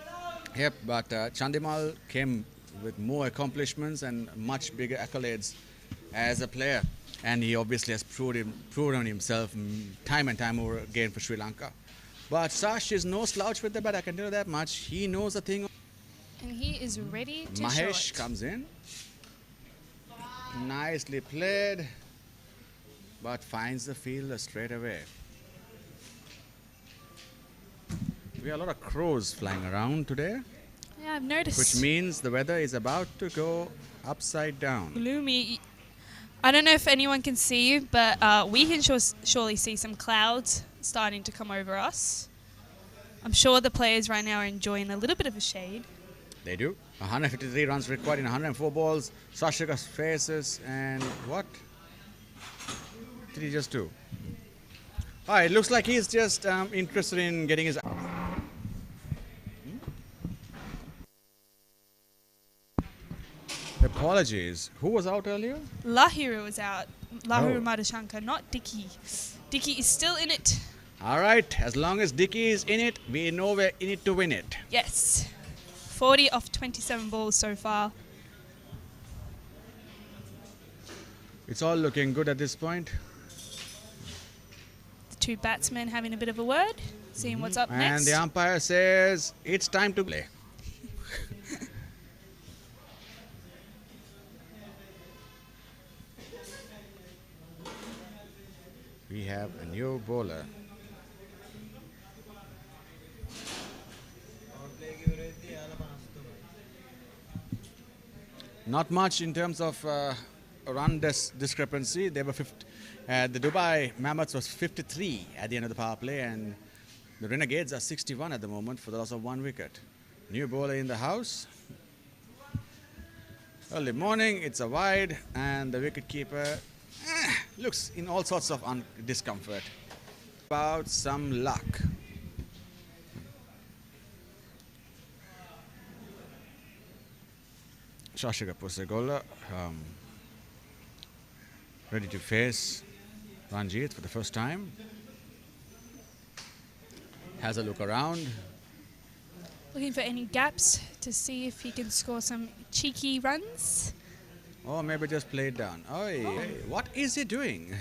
Yep, but Chandimal came with more accomplishments and much bigger accolades as a player, and he obviously has proven himself time and time over again for Sri Lanka. But Sash is no slouch with the bat, I can tell you that much. He knows the thing. And he is ready to show Mahesh it. comes in. Nicely played, but finds the fielder straight away. We have a lot of crows flying around today, Yeah, I've noticed. which means the weather is about to go upside down. Gloomy. I don't know if anyone can see, but we can surely see some clouds starting to come over us. I'm sure the players right now are enjoying a little bit of a shade. They do. 153 runs required in 104 balls. Sashika faces, and what did he just do? Oh, it looks like he's just interested in getting his. Apologies. Who was out earlier? Lahiru is out. Lahiru Oh. Madhushankar, not Dickey. Dickey is still in it. All right. As long as Dickey is in it, we know we're in it to win it. Yes. 40 off 27 balls so far. It's all looking good at this point. The two batsmen having a bit of a word, seeing what's up And next. the umpire says it's time to play. We have a new bowler. Not much in terms of run discrepancy. They were the Dubai Mammoths was 53 at the end of the power play, and the Renegades are 61 at the moment for the loss of 1 wicket. New bowler in the house. Early morning, it's a wide, and the wicketkeeper looks in all sorts of discomfort. About some luck. Shashika Pusegola ready to face Ranjit for the first time. Has a look around. Looking for any gaps to see if he can score some cheeky runs. Or maybe just play it down. Oi, what is he doing?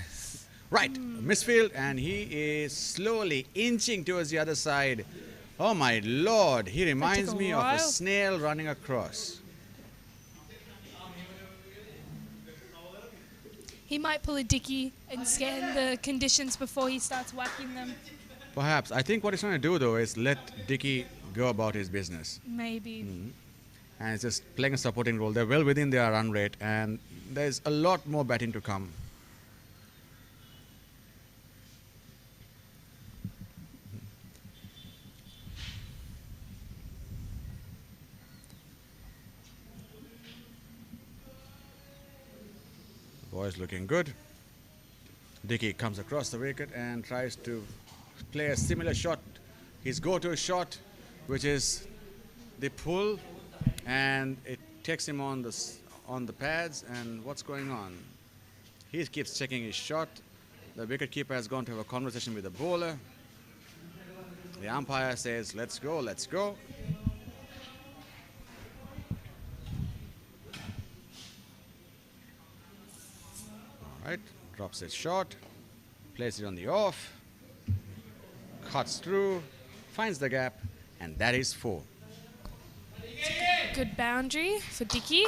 Right, misfield, and he is slowly inching towards the other side. Oh my lord, he reminds a me of a while. snail running across. He might pull a Dicky and scan the conditions before he starts whacking them. Perhaps. I think what he's trying to do, though, is let Dicky go about his business. Maybe. And it's just playing a supporting role. They're well within their run rate, and there's a lot more batting to come. Boys looking good. Dicky comes across the wicket and tries to play a similar shot. His go-to shot, which is the pull, and it takes him on the pads. And what's going on? He keeps checking his shot. The wicketkeeper has gone to have a conversation with the bowler. The umpire says, "Let's go, let's go." All right, drops his shot, plays it on the off, cuts through, finds the gap, and that is 4. Good boundary for Dicky.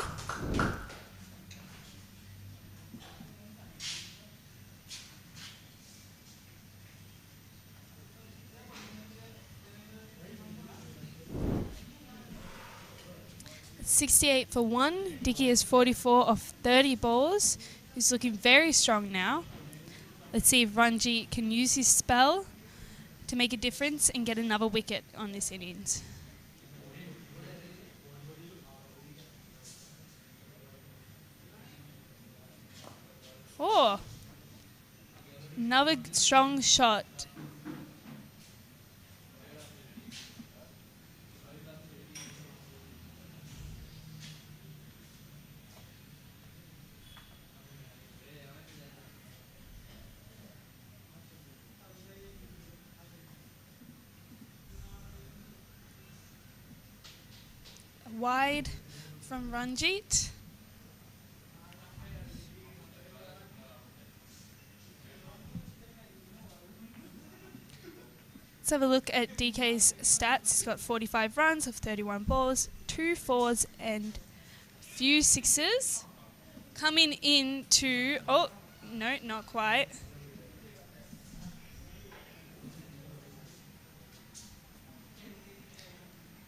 It's 68 for 1. Dicky has 44 off 30 balls. He's looking very strong now. Let's see if Ranjit can use his spell to make a difference and get another wicket on this innings. Oh, another strong shot. Wide from Ranjit. Let's have a look at DK's stats. He's got 45 runs of 31 balls, 2 fours and few sixes. Coming into, oh, no, not quite.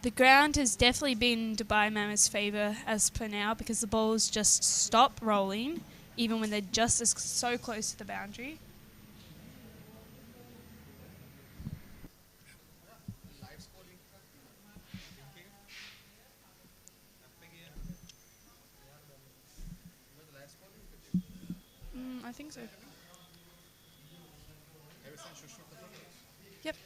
The ground has definitely been Dubai Mammoths' favour as per now because the balls just stop rolling even when they're just so close to the boundary. I think so. Yep.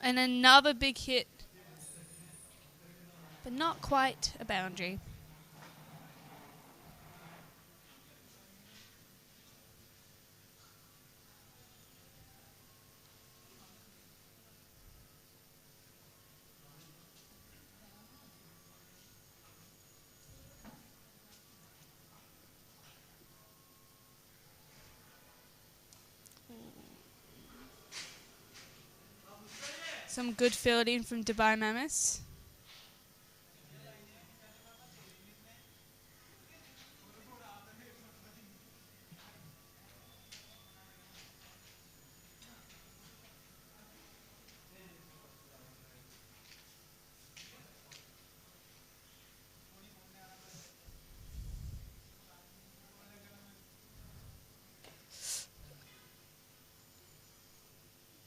And another big hit, but not quite a boundary. Some good fielding from Dubai Mammoths.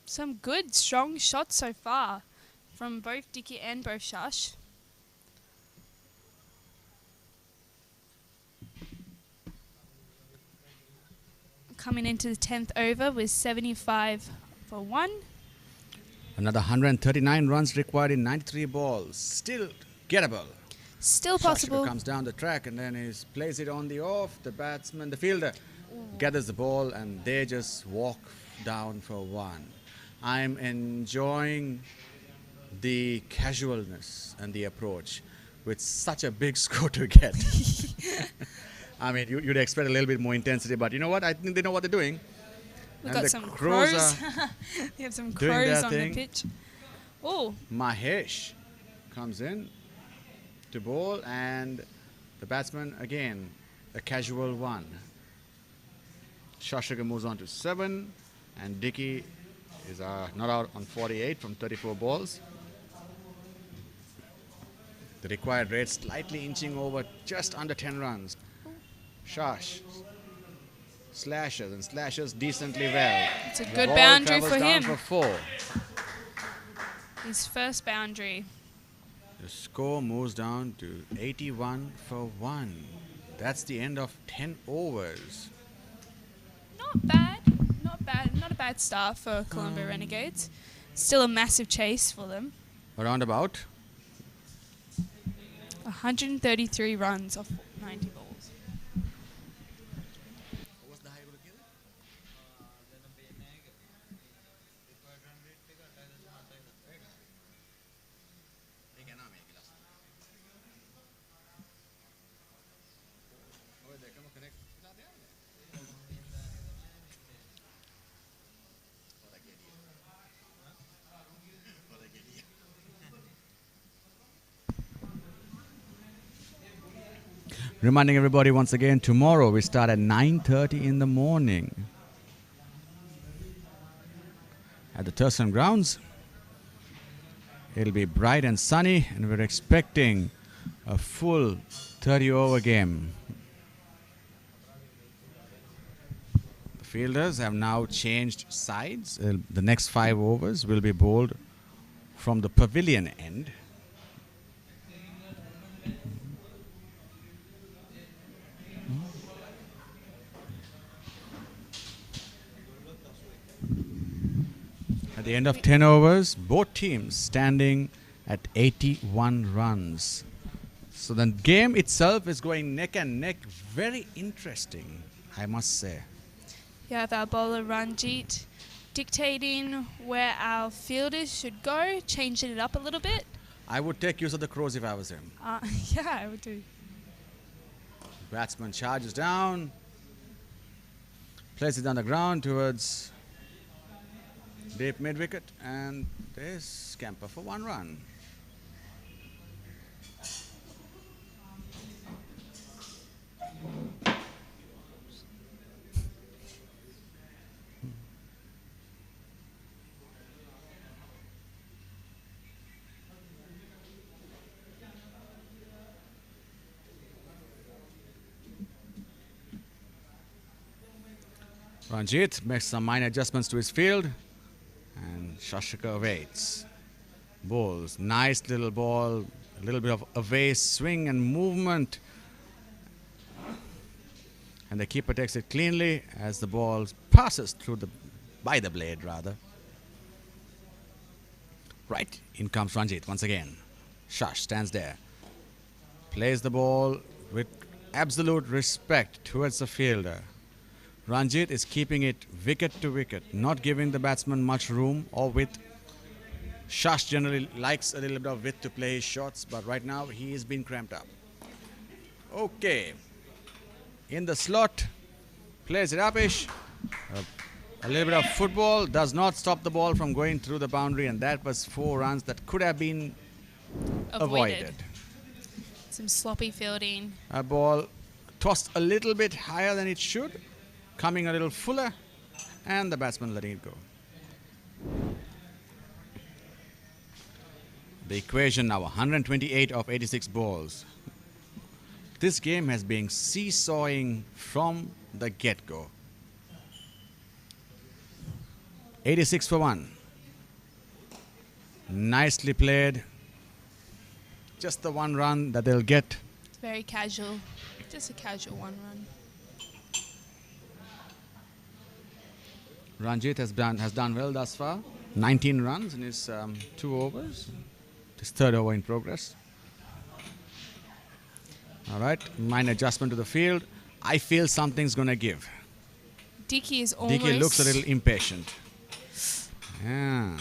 Some good, strong shots so far from both Dicky and both Shash. Coming into the 10th over with 75 for 1. Another 139 runs required in 93 balls. Still gettable. Still possible. Shashika comes down the track and then he plays it on the off. The batsman, the fielder, gathers the ball and they just walk down for 1. I'm enjoying the casualness and the approach with such a big score to get. I mean, you'd expect a little bit more intensity, but you know what? I think they know what they're doing. We've And got the some crows crows. are We have some doing crows their on thing. the pitch. Oh, Mahesh comes in to bowl, and the batsman again, a casual 1. Shashika moves on to 7, and Dickey is not out on 48 from 34 balls. The required rate slightly inching over just under 10 runs. Shash slashes and slashes decently well. it's a The good ball boundary travels for down him. for 4. His first boundary. The score moves down to 81 for 1. That's the end of 10 overs. Not bad. Not bad. Not a bad start for Colombo Renegades. Still a massive chase for them. Around about 133 runs off 90 balls. Reminding everybody once again, tomorrow we start at 9:30 in the morning at the Thurston grounds. It'll be bright and sunny, and we're expecting a full 30-over game. The fielders have now changed sides. The next 5 overs will be bowled from the pavilion end. At the end of 10 overs, both teams standing at 81 runs. So the game itself is going neck and neck. Very interesting, I must say. You have our bowler Ranjit dictating where our fielders should go, changing it up a little bit. I would take use of the crows if I was him. Yeah, I would do. Batsman charges down, places it on the ground towards deep mid-wicket, and there's scamper for 1 run. Ranjit makes some minor adjustments to his field, and Shashika waits. Bowls, nice little ball, a little bit of away swing and movement. And the keeper takes it cleanly as the ball passes through by the blade rather. Right, in comes Ranjit once again. Shash stands there, plays the ball with absolute respect towards the fielder. Ranjit is keeping it wicket to wicket, not giving the batsman much room or width. Shash generally likes a little bit of width to play his shots, but right now he is being cramped up. Okay. In the slot, plays it upish. A little bit of football does not stop the ball from going through the boundary, and that was 4 runs that could have been avoided. Some sloppy fielding. A ball tossed a little bit higher than it should, coming a little fuller, and the batsman letting it go. The equation now 128 of 86 balls. This game has been seesawing from the get-go. 86 for 1. Nicely played. Just the 1 run that they'll get. It's very casual. Just a casual 1 run. Ranjit has done well thus far. 19 runs in his 2 overs. His 3rd over in progress. All right, minor adjustment to the field. I feel something's going to give. Dicky is almost. Dicky looks a little impatient. Yeah.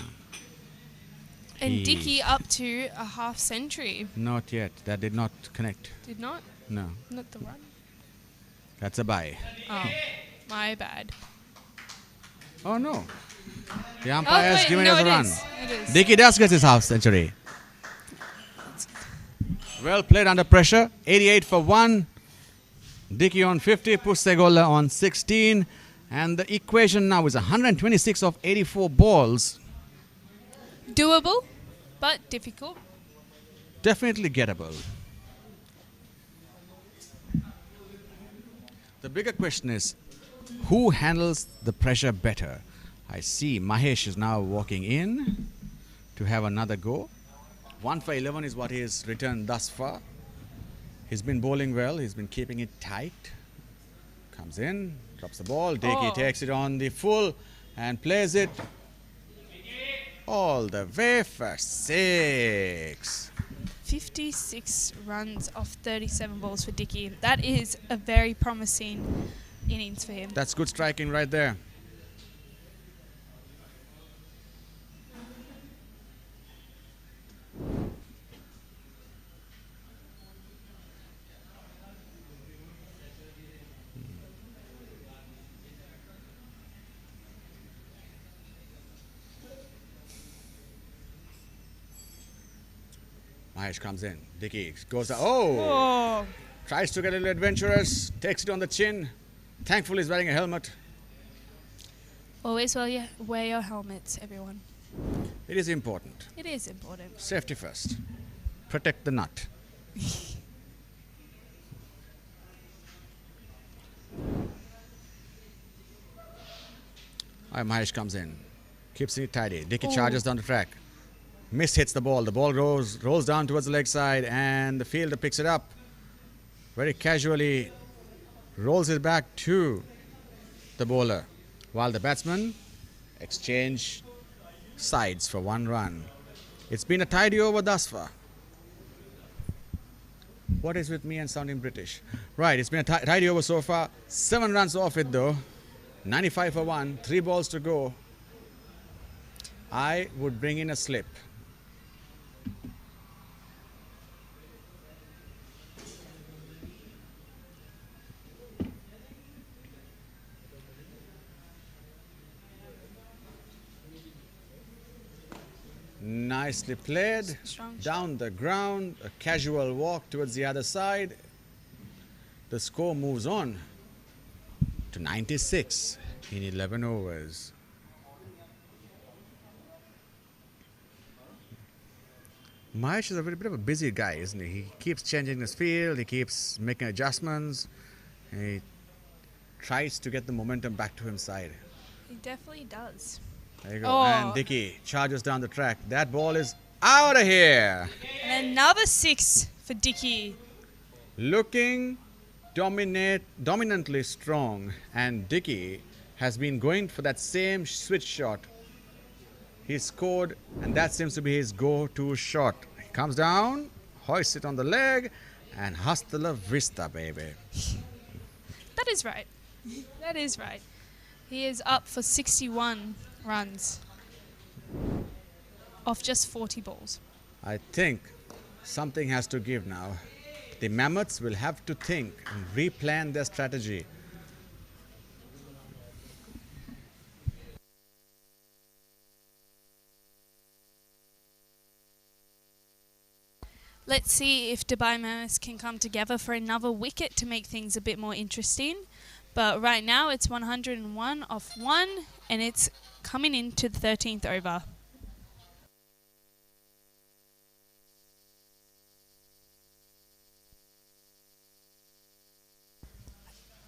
And Dicky up to a half century. Not yet. That did not connect. Did not? No. Not the run. That's a bye. Oh, my bad. Oh no. The umpire has wait, given no, us a it run. is. It is. Dicky does get his half century. Well played under pressure. 88 for 1. Dicky on 50. Pussegola on 16. And the equation now is 126 of 84 balls. Doable, but difficult. Definitely gettable. The bigger question is, who handles the pressure better? I see Mahesh is now walking in to have another go. 1 for 11 is what he has returned thus far. He's been bowling well. He's been keeping it tight. Comes in, drops the ball. Dicky takes it on the full and plays it all the way for 6. 56 runs off 37 balls for Dicky. That is a very promising innings for him. That's good striking right there. Mahesh comes in. Dicky goes, Oh, tries to get a little adventurous, takes it on the chin. Thankfully, he's wearing a helmet. always wear your helmets, everyone. It is important. It is important. Safety first. Protect the nut. Mahesh comes in. Keeps it tidy. Dicky charges down the track. Miss hits the ball. The ball rolls down towards the leg side, and the fielder picks it up. Very casually rolls it back to the bowler, while the batsmen exchange sides for 1 run. It's been a tidy over thus far. What is with me and sounding British? Right, it's been a tidy over so far. 7 runs off it though. 95 for 1. 3 balls to go. I would bring in a slip. Nicely played. Strong Down the ground, a casual walk towards the other side. The score moves on to 96 in 11 overs. Mahesh is a bit of a busy guy, isn't he? He keeps changing his field, he keeps making adjustments, he tries to get the momentum back to his side. He definitely does. There you go. Oh. And Dicky charges down the track. That ball is out of here. And another 6 for Dicky. Looking dominantly strong, and Dicky has been going for that same switch shot. He scored, and that seems to be his go-to shot. He comes down, hoists it on the leg, and hasta la vista, baby. That is right. That is right. He is up for 61 runs off just 40 balls. I think something has to give now. The Mammoths will have to think and replan their strategy. Let's see if Dubai Mammoths can come together for another wicket to make things a bit more interesting. But right now it's 101 off 1, and it's coming into the 13th over.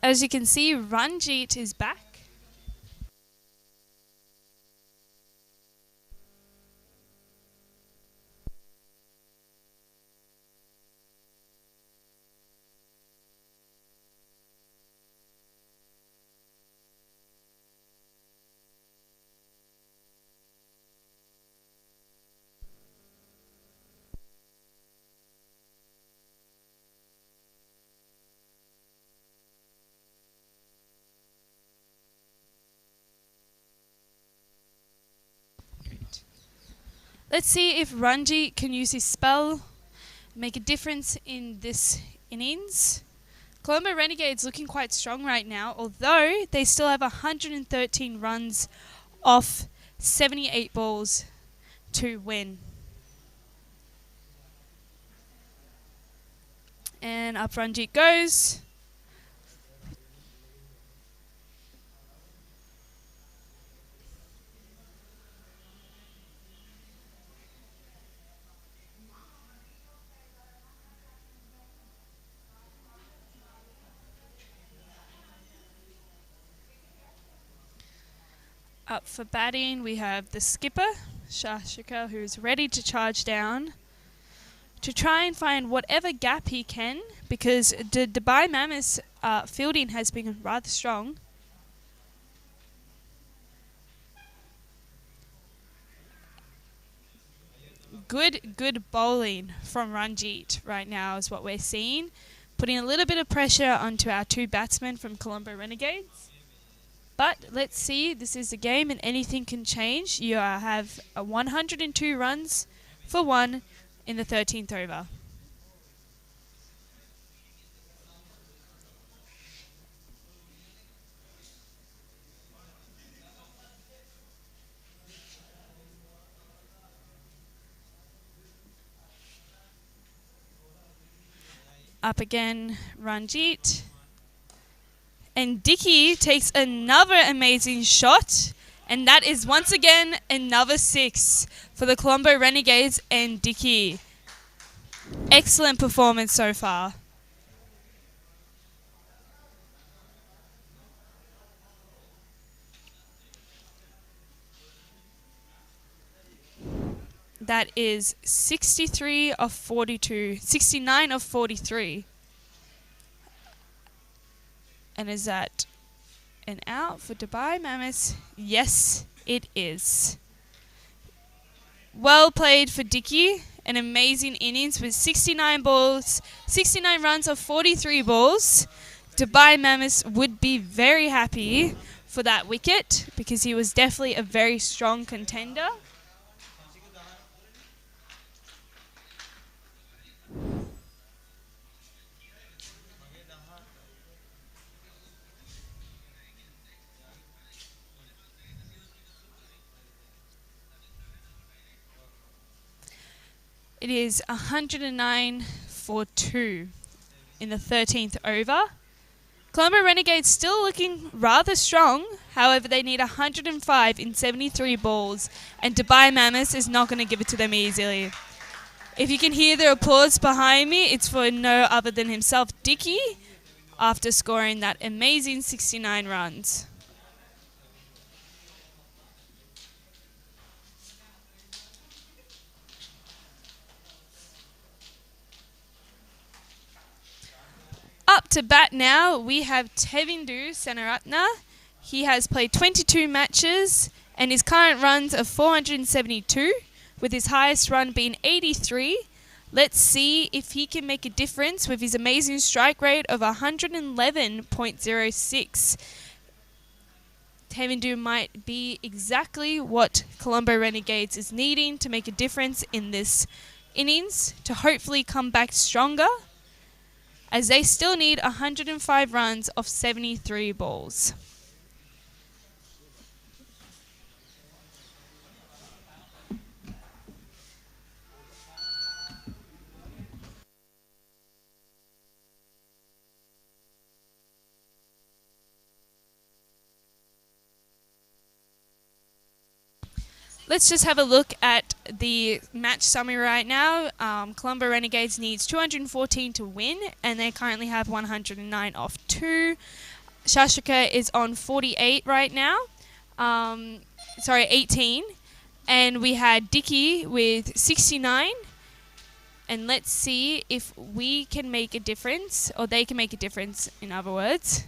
As you can see, Ranjit is back. Let's see if Ranjit can use his spell, make a difference in this innings. Colombo Renegades looking quite strong right now, although they still have 113 runs off 78 balls to win. And up Ranjit goes. Up for batting, we have the skipper, Shashika, who's ready to charge down to try and find whatever gap he can, because the Dubai Mammoths fielding has been rather strong. Good bowling from Ranjit right now is what we're seeing, putting a little bit of pressure onto our two batsmen from Colombo Renegades. But let's see, this is a game and anything can change. You have 102 runs for 1 in the 13th over. Up again, Ranjit. And Dickey takes another amazing shot. And that is once again another 6 for the Colombo Renegades and Dickey. Excellent performance so far. That is 63 of 42, 69 of 43. And is that an out for Dubai Mammoths? Yes, it is. Well played for Dickey. An amazing innings with 69 balls, 69 runs of 43 balls. Dubai Mammoths would be very happy for that wicket because he was definitely a very strong contender. It is 109 for 2 in the 13th over. Colombo Renegades still looking rather strong. However, they need 105 in 73 balls, and Dubai Mammoths is not going to give it to them easily. If you can hear the applause behind me, it's for no other than himself, Dickey, after scoring that amazing 69 runs. Up to bat now, we have Tevindu Senaratna. He has played 22 matches and his current runs are 472, with his highest run being 83. Let's see if he can make a difference with his amazing strike rate of 111.06. Tevindu might be exactly what Colombo Renegades is needing to make a difference in this innings to hopefully come back stronger, as they still need 105 runs off 73 balls. Let's just have a look at the match summary right now. Colombo Renegades needs 214 to win, and they currently have 109 off 2. Shashika is on 48 right now. 18. And we had Dickey with 69. And let's see if we can make a difference, or they can make a difference, in other words.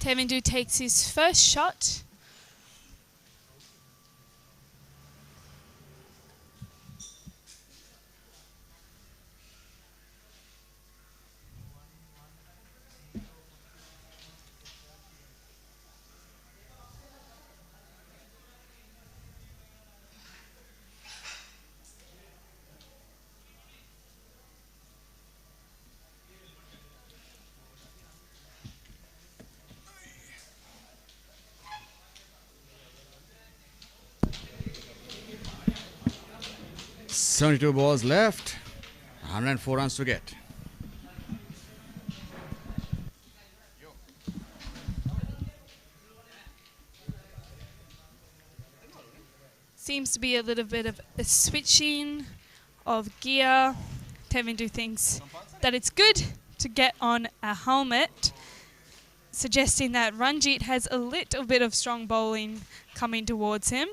Tevindu takes his first shot. Seventy-two balls left. 104 runs to get. Seems to be a little bit of a switching of gear. Tevindu thinks that it's good to get on a helmet, suggesting that Ranjit has a little bit of strong bowling coming towards him.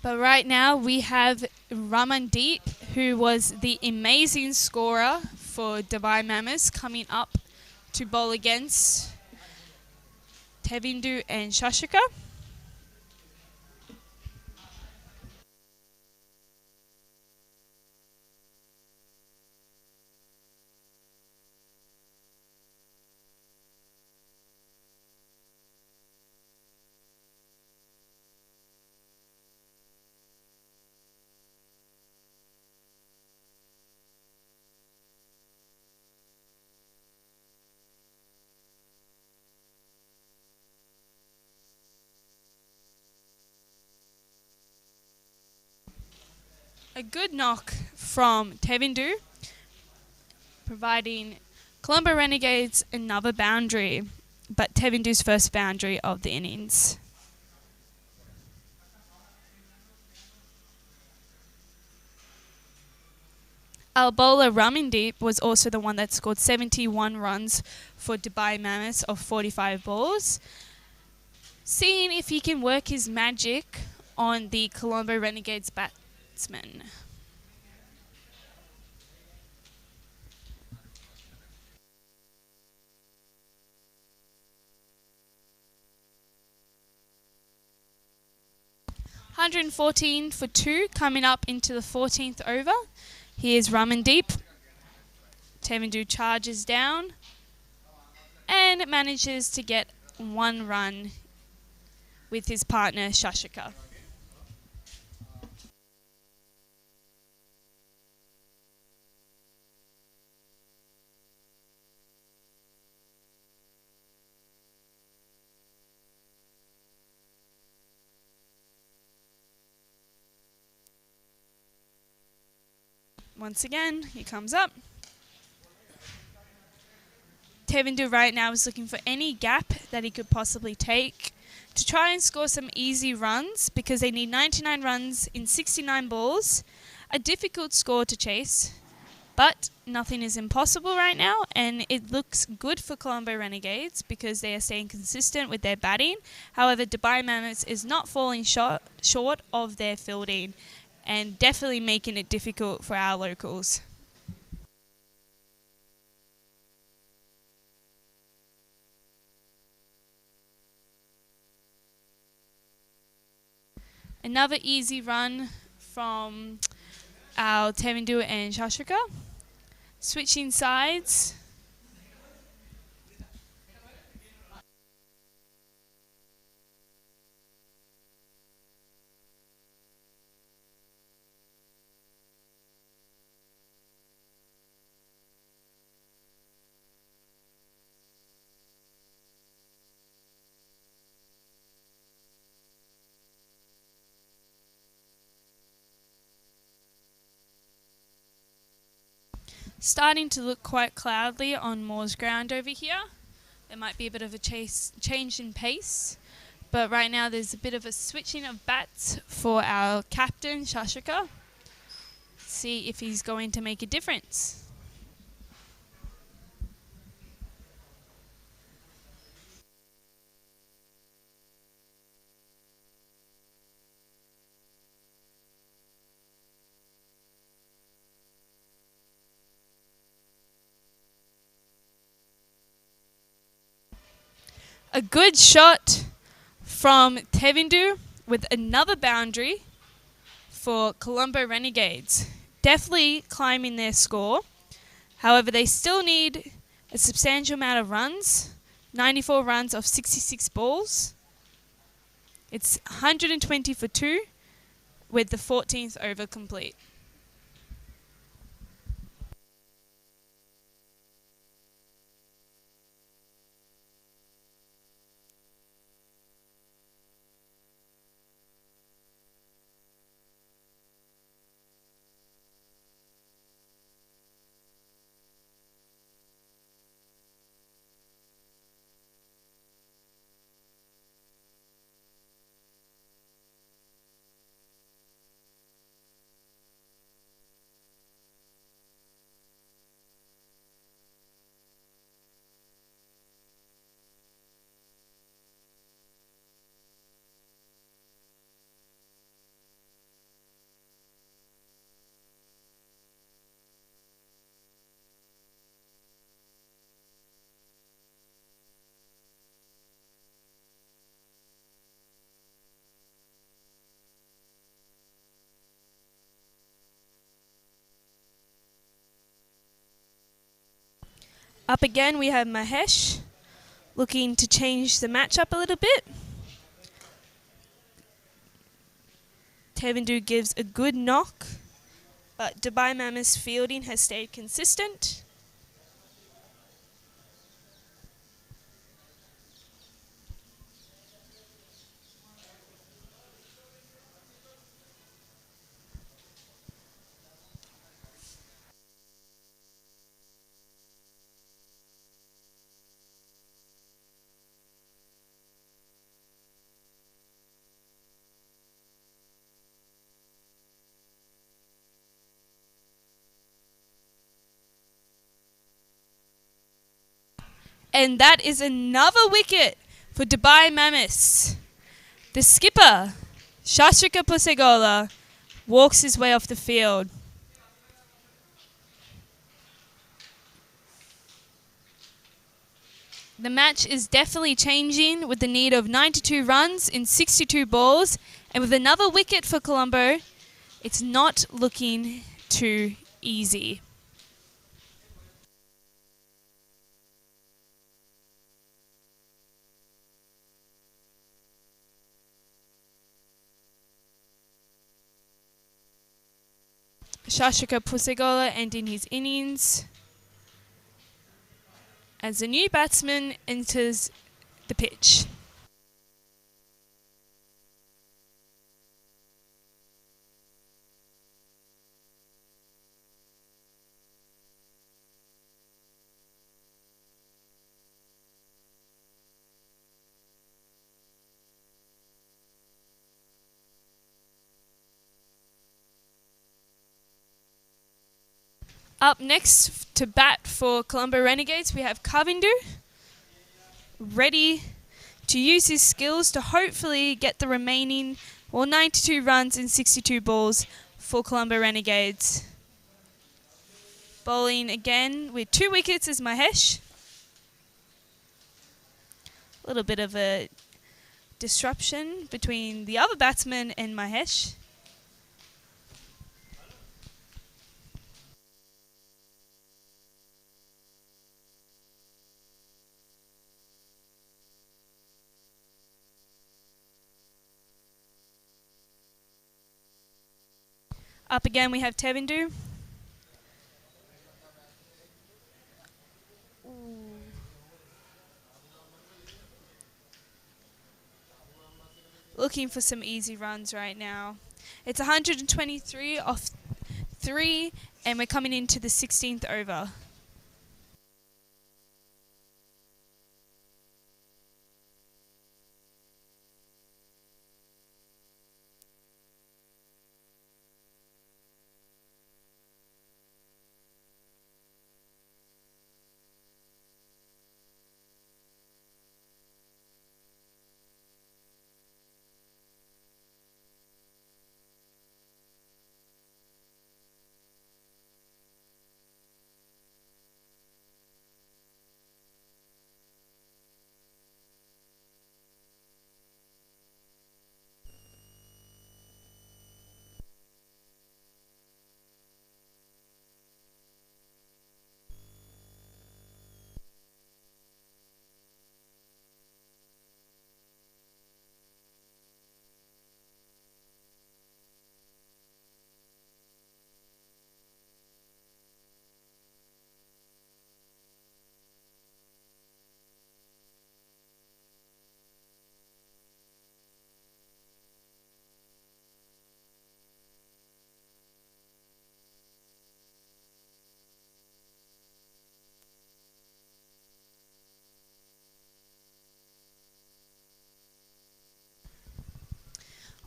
But right now we have Ramandeep, who was the amazing scorer for Dubai Mammoths, coming up to bowl against Tevindu and Shashika. A good knock from Tevindu, providing Colombo Renegades another boundary, but Tevindu's first boundary of the innings. Our bowler Ramandeep was also the one that scored 71 runs for Dubai Mammoths of 45 balls. Seeing if he can work his magic on the Colombo Renegades batsmen. $114 for 2 coming up into the 14th over. Here's Ramandeep. Tevindu charges down and manages to get 1 run with his partner Shashika. Once again, he comes up. Tevindu right now is looking for any gap that he could possibly take to try and score some easy runs, because they need 99 runs in 69 balls. A difficult score to chase, but nothing is impossible right now, and it looks good for Colombo Renegades because they are staying consistent with their batting. However, Dubai Mammoths is not falling short of their fielding, and definitely making it difficult for our locals. Another easy run from our Tevindu and Shashika. Switching sides. Starting to look quite cloudy on Moore's ground over here. There might be a bit of a change in pace, but right now there's a bit of a switching of bats for our captain, Shashika. See if he's going to make a difference. A good shot from Tevindu with another boundary for Colombo Renegades. Definitely climbing their score. However, they still need a substantial amount of runs. 94 runs off 66 balls. It's 120 for 2 with the 14th over complete. Up again we have Mahesh looking to change the matchup a little bit. Tevindu gives a good knock, but Dubai Mammoths fielding has stayed consistent. And that is another wicket for Dubai Mammoths. The skipper, Shashrika Pusegola, walks his way off the field. The match is definitely changing with the need of 92 runs in 62 balls. And with another wicket for Colombo, it's not looking too easy. Shashrika Pusegola ending his innings as the new batsman enters the pitch. Up next to bat for Colombo Renegades, we have Kavindu, ready to use his skills to hopefully get the remaining 92 runs in 62 balls for Colombo Renegades. Bowling again with 2 wickets is Mahesh. A little bit of a disruption between the other batsman and Mahesh. Up again we have Tevindu. Looking for some easy runs right now. It's 123 off 3 and we're coming into the 16th over.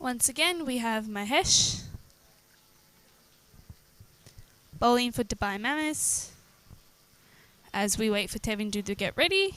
Once again, we have Mahesh bowling for Dubai Mammoths as we wait for Tevindu to get ready.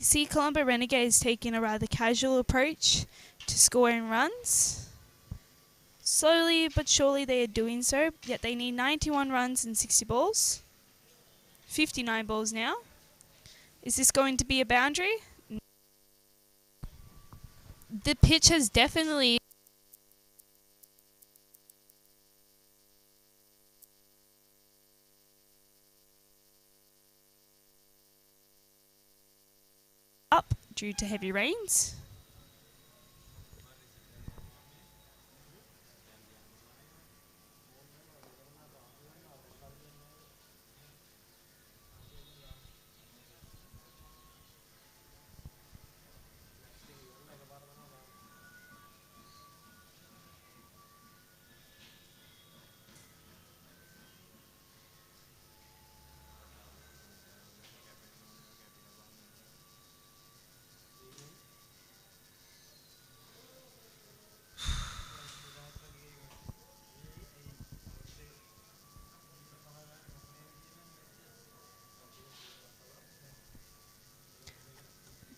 You see Colombo Renegades taking a rather casual approach to scoring runs. Slowly but surely they are doing so, yet they need 91 runs in 60 balls. 59 balls now. Is this going to be a boundary? The pitch has definitely up due to heavy rains.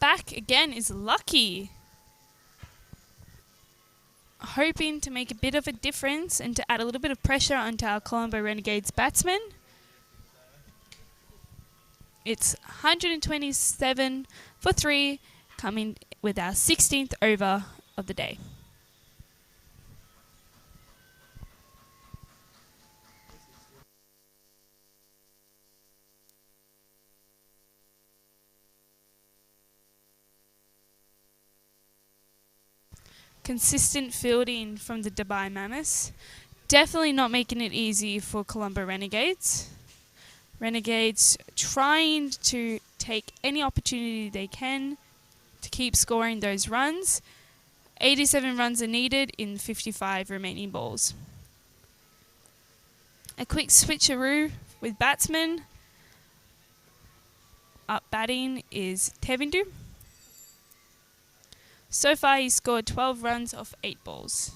Back again is Lucky. Hoping to make a bit of a difference and to add a little bit of pressure onto our Colombo Renegades batsmen. It's 127 for 3, coming with our 16th over of the day. Consistent fielding from the Dubai Mammoths. Definitely not making it easy for Colombo Renegades. Renegades trying to take any opportunity they can to keep scoring those runs. 87 runs are needed in 55 remaining balls. A quick switcheroo with batsmen. Up batting is Tevindu. So far, he's scored 12 runs off 8 balls.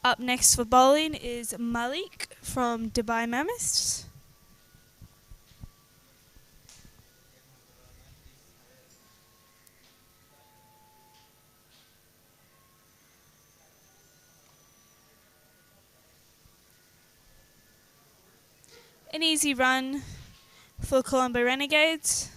Up next for bowling is Malik from Dubai Mammoths. An easy run for Colombo Renegades.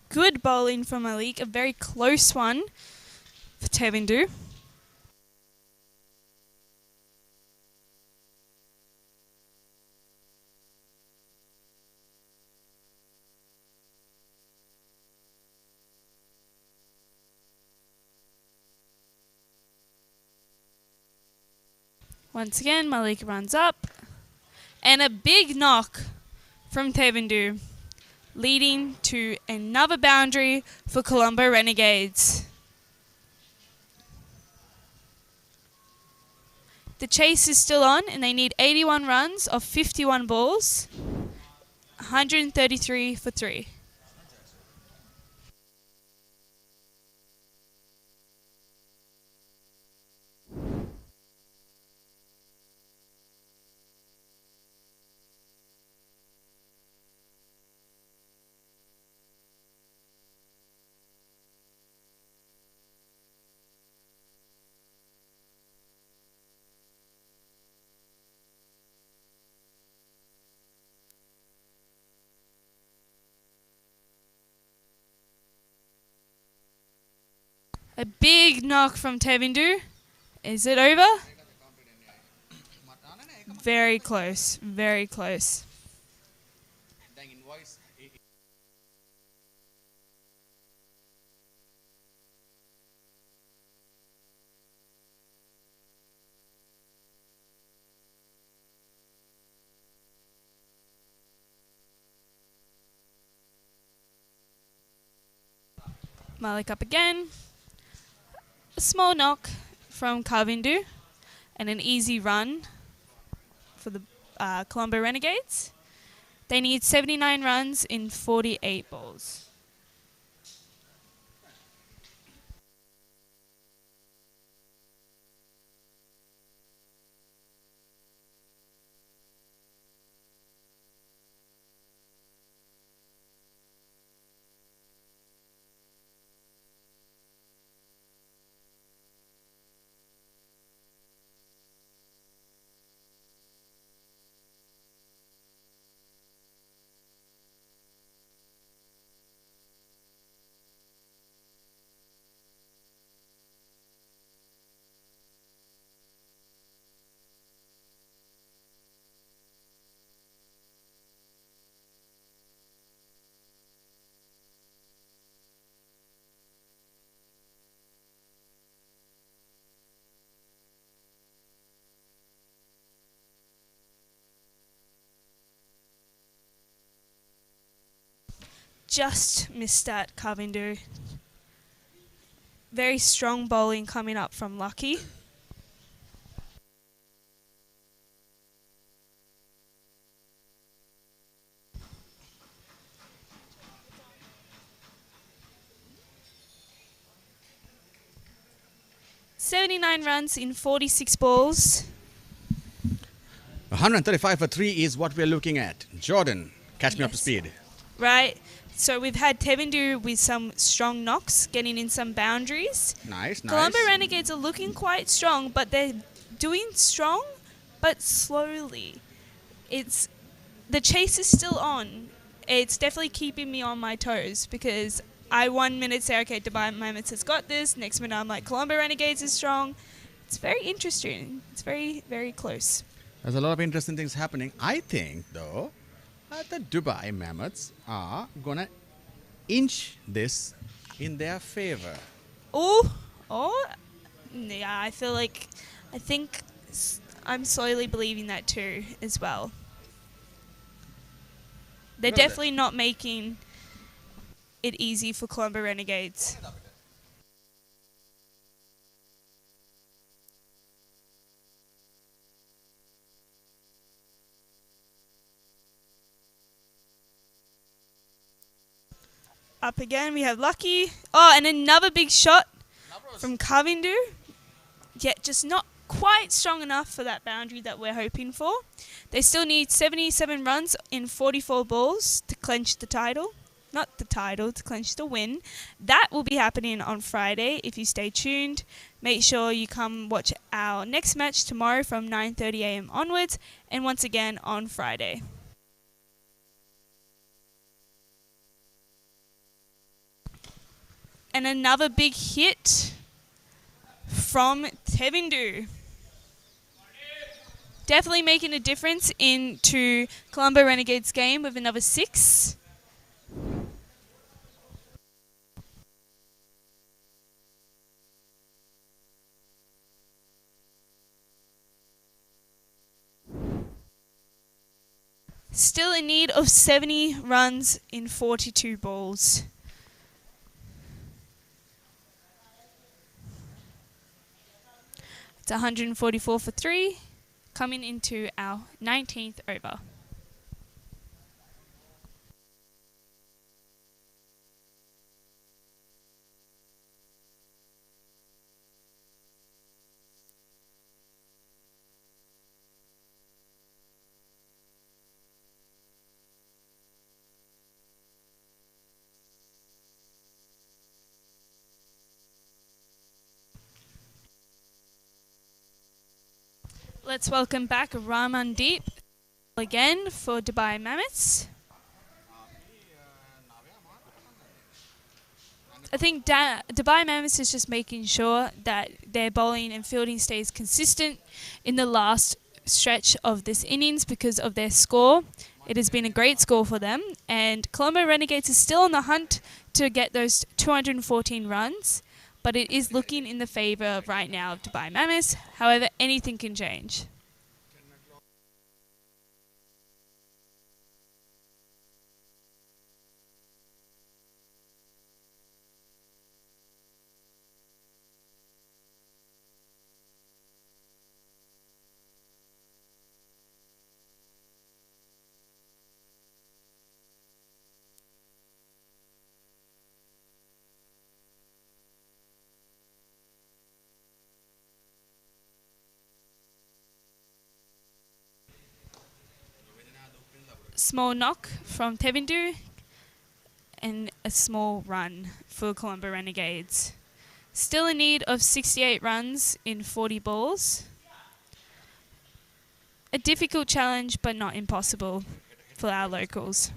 Good bowling from Malik, a very close one for Tevindu. Once again, Malik runs up. And a big knock from Tevindu, leading to another boundary for Colombo Renegades. The chase is still on and they need 81 runs of 51 balls, 133 for 3. A big knock from Tevindu. Is it over? Very close, very close. Malik up again. A small knock from Kavindu and an easy run for the Colombo Renegades. They need 79 runs in 48 balls. Just missed that, Kavindu. Very strong bowling coming up from Lucky. .79 runs in 46 balls. 135 for 3 is what we're looking at. Jordan, catch me up to Yes. speed. Right. So we've had Tevindu with some strong knocks, getting in some boundaries. Nice, nice. Colombo Renegades are looking quite strong, but they're doing strong, but slowly. It's the chase is still on. It's definitely keeping me on my toes because I 1 minute say, okay, Dubai Mammoths has got this. Next minute I'm like, Colombo Renegades is strong. It's very interesting. It's very, very close. There's a lot of interesting things happening. I think, though, the Dubai Mammoths are going to inch this in their favor. Oh, yeah, I think I'm slowly believing that too as well. They're Well, definitely not making it easy for Colombo Renegades. Up again, we have Lucky. Oh, and another big shot from Kavindu. Yet just not quite strong enough for that boundary that we're hoping for. They still need 77 runs in 44 balls to clinch the title. Not the title, to clinch the win. That will be happening on Friday. If you stay tuned, make sure you come watch our next match tomorrow from 9:30 a.m. onwards, and once again on Friday. And another big hit from Tevindu. Definitely making a difference into Colombo Renegades game with another 6. Still in need of 70 runs in 42 balls. It's 144 for 3, coming into our 19th over. Let's welcome back Ramandeep again for Dubai Mammoths. I think Dubai Mammoths is just making sure that their bowling and fielding stays consistent in the last stretch of this innings because of their score. It has been a great score for them, and Colombo Renegades is still on the hunt to get those 214 runs, but it is looking in the favour right now of Dubai Mammoths. However, anything can change. Small knock from Tevindu and a small run for Colombo Renegades. Still in need of 68 runs in 40 balls. A difficult challenge, but not impossible for our locals.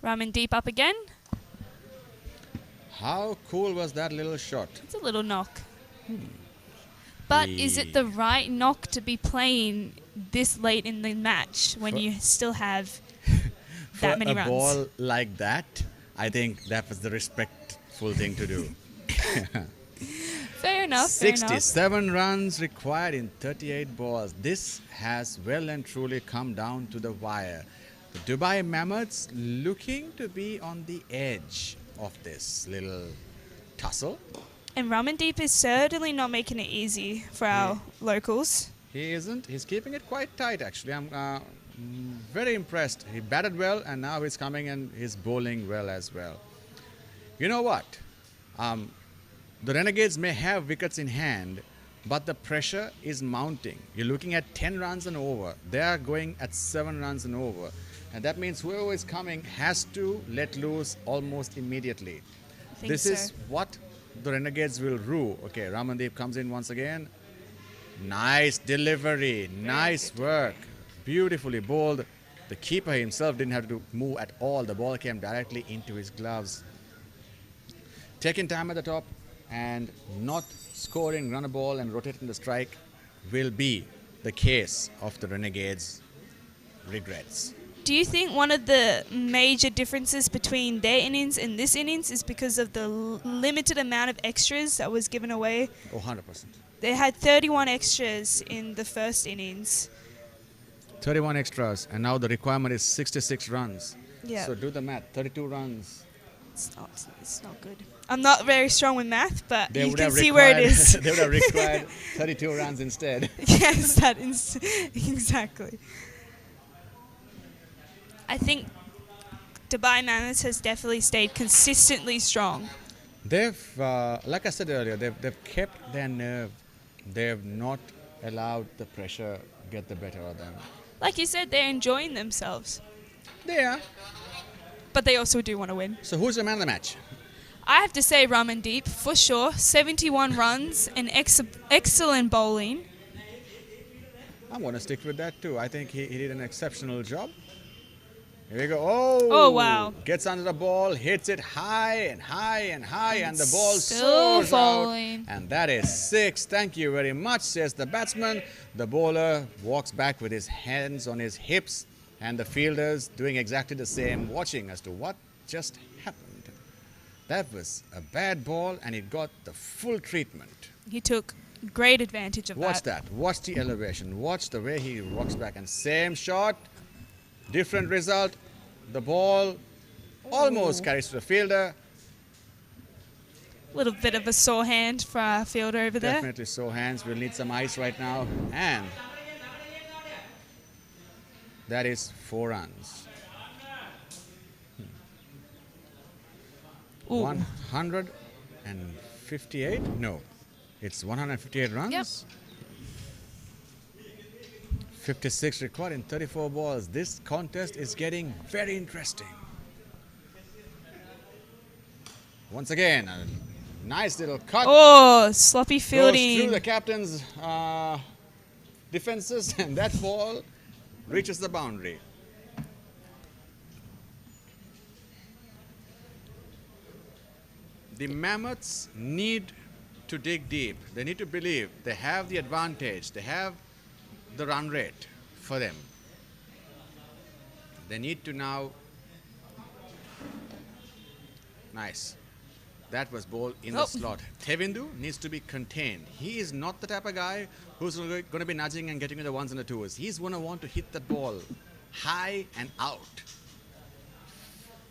Ramandeep up again. How cool was that little shot? It's a little knock. But is it the right knock to be playing this late in the match when you still have that many runs? For a ball like that, I think that was the respectful thing to do. Fair enough. 67 runs required in 38 balls. This has well and truly come down to the wire. The Dubai Mammoths looking to be on the edge of this little tussle. And Ramandeep is certainly not making it easy for our locals. He isn't. He's keeping it quite tight, actually. I'm very impressed. He batted well, and now he's coming and he's bowling well as well. You know what? The Renegades may have wickets in hand, but the pressure is mounting. You're looking at 10 runs and over. They are going at 7 runs and over. And that means whoever is coming has to let loose almost immediately. This is what the Renegades will rue. Okay, Ramandeep comes in once again. Nice delivery, nice work, beautifully bowled. The keeper himself didn't have to move at all. The ball came directly into his gloves. Taking time at the top and not scoring run a ball and rotating the strike will be the case of the Renegades' regrets. Do you think one of the major differences between their innings and this innings is because of the limited amount of extras that was given away? Oh, 100%. They had 31 extras in the first innings. 31 extras, and now the requirement is 66 runs. Yeah. So do the math, 32 runs. It's not good. I'm not very strong with math, but They you would can have see where it required- is. They would have required 32 runs instead. Yes, that is exactly. I think Dubai Mammoths has definitely stayed consistently strong. They've, like I said earlier, they've kept their nerve. They've not allowed the pressure get the better of them. Like you said, they're enjoying themselves. They are. but they also do want to win. So who's the man of the match? I have to say Ramandeep, for sure. 71 runs and excellent bowling. I'm going to stick with that too. I think he did an exceptional job. Here we go. Oh, wow. Gets under the ball, hits it high and high and high, and the ball still soars out. bowling. And that is 6. Thank you very much, says the batsman. The bowler walks back with his hands on his hips, and the fielders doing exactly the same, watching as to what just happened. That was a bad ball, and it got the full treatment. He took great advantage of Watch that. that. Watch the elevation. Watch the way he walks back. And same shot, different result. The ball almost carries to the fielder. Little bit of a sore hand for our fielder over there. Definitely sore hands. We'll need some ice right now. And that is 4 runs. Ooh. 158? No. It's 158 runs. Yep. 56 required in 34 balls. This contest is getting very interesting. Once again, a nice little cut. Oh, sloppy Goes through fielding. the captain's defenses, and that ball reaches the boundary. The Mammoths need to dig deep. They need to believe they have the advantage. They have the run rate for them. They need to now. Nice. That was ball in the Oh. slot. Tevindu needs to be contained. He is not the type of guy who's going to be nudging and getting you the ones and the twos. He's going to want to hit that ball high and out.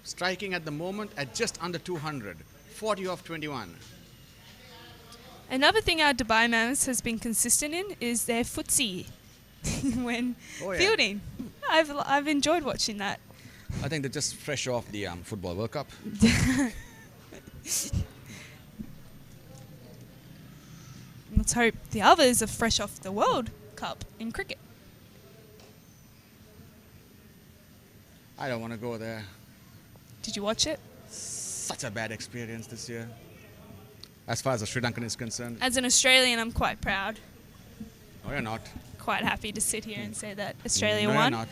Striking at the moment at just under 200. 40 off 21. Another thing our Dubai Mammoths has been consistent in is their footsie when Oh, yeah. fielding. I've enjoyed watching that. I think they're just fresh off the Football World Cup. Let's hope the others are fresh off the World Cup in cricket. I don't want to go there. Did you watch it? Such a bad experience this year. As far as the Sri Lankan is concerned. As an Australian, I'm quite proud. No, you're not. Quite happy to sit here and say that Australia No, won. you're not.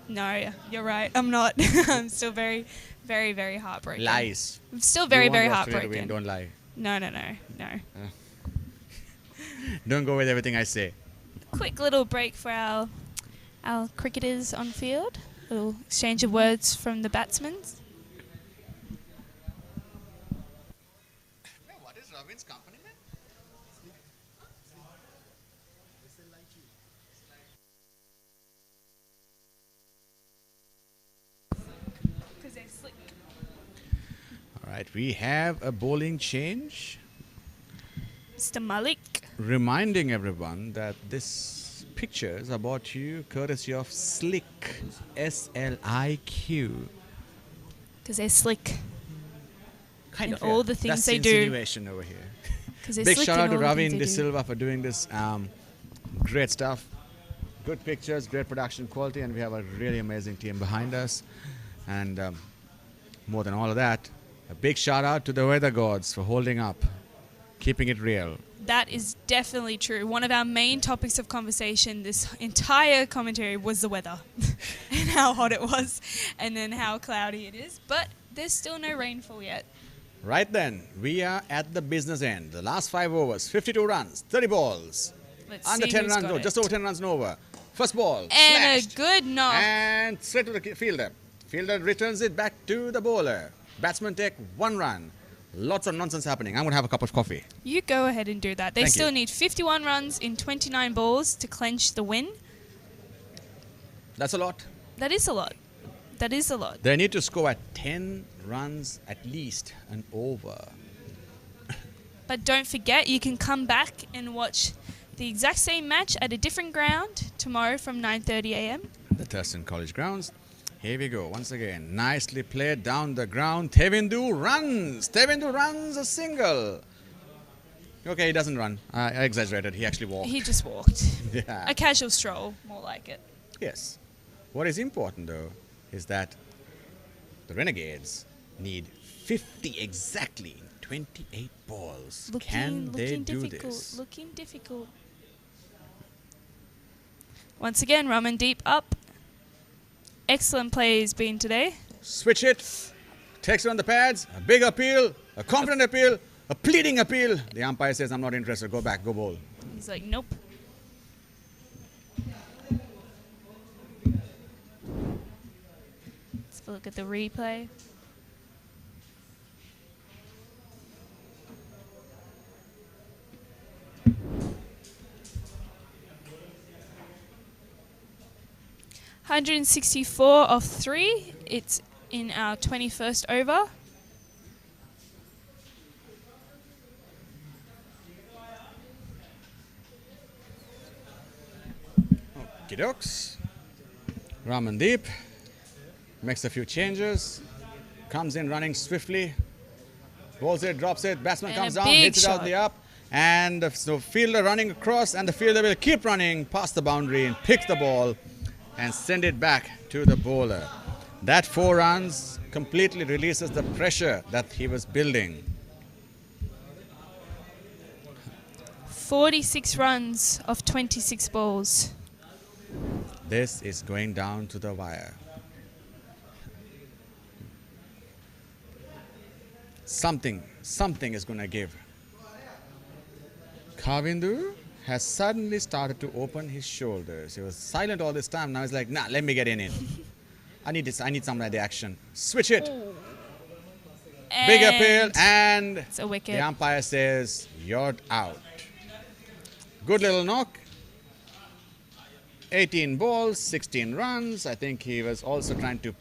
No, you're right. I'm not. I'm still very, very, very heartbroken. Lies. I'm still very, You want very Australia to win, heartbroken. don't lie. No. Don't go with everything I say. Quick little break for our cricketers on field. Little exchange of words from the batsmen. What is Robin's company, man? Because they're slick. All right, we have a bowling change. Mr. Malik. Reminding everyone that this pictures are brought to you courtesy of Slick. S-L-I-Q. Because they're slick. Kind In of. all the things That's they do. insinuation over here. 'Cause they're Big slick shout in out to all the Ravin things De they do. Silva for doing this. Great stuff. Good pictures, great production quality, and we have a really amazing team behind us. And more than all of that, a big shout out to the weather gods for holding up, keeping it real. That is definitely true. One of our main topics of conversation this entire commentary was the weather and how hot it was and then how cloudy it is. But there's still no rainfall yet. Right then, we are at the business end. The last 5 overs, 52 runs, 30 balls. Let's Under see 10 who's runs, got no, it. just over 10 runs and over. First ball, And slashed. a good knock. And straight to the fielder. Fielder returns it back to the bowler. Batsman take 1 run. Lots of nonsense happening. I'm going to have a cup of coffee. You go ahead and do that. They Thank still you. need 51 runs in 29 balls to clench the win. That's a lot. That is a lot. That is a lot. They need to score at 10 runs at least and over. But don't forget, you can come back and watch the exact same match at a different ground tomorrow from 9:30 a.m. The Thurston College grounds. Here we go. Once again, nicely played down the ground. Tevindu runs. Tevindu runs a single. Okay, he doesn't run. I exaggerated. He actually walked. He just walked. Yeah. A casual stroll, more like it. Yes. What is important, though, is that the Renegades need 50 exactly in 28 balls. Can they do difficult, this? Looking difficult. Once again, Ramandeep up. Excellent play he's been today. Switch it. Takes it on the pads. A big appeal. A confident appeal. A pleading appeal. The umpire says, I'm not interested. Go back. Go bowl. He's like, nope. Let's have a look at the replay. $164 off 3. It's in our 21st over. Okey-dokes. Ramandeep makes a few changes. Comes in running swiftly. Rolls it, drops it. Batsman And comes a down, big hits it out shot. the up. And the fielder running across, and the fielder will keep running past the boundary and pick the ball and send it back to the bowler. That 4 runs completely releases the pressure that he was building. 46 runs off 26 balls. This is going down to the wire. Something is going to give. Kavindu has suddenly started to open his shoulders. He was silent all this time. Now he's like, nah, let me get in. I need this. I need some of the action. Switch it. Big appeal, and it's a wicket. the umpire says, you're out. Good little knock. 18 balls, 16 runs. I think he was also trying to,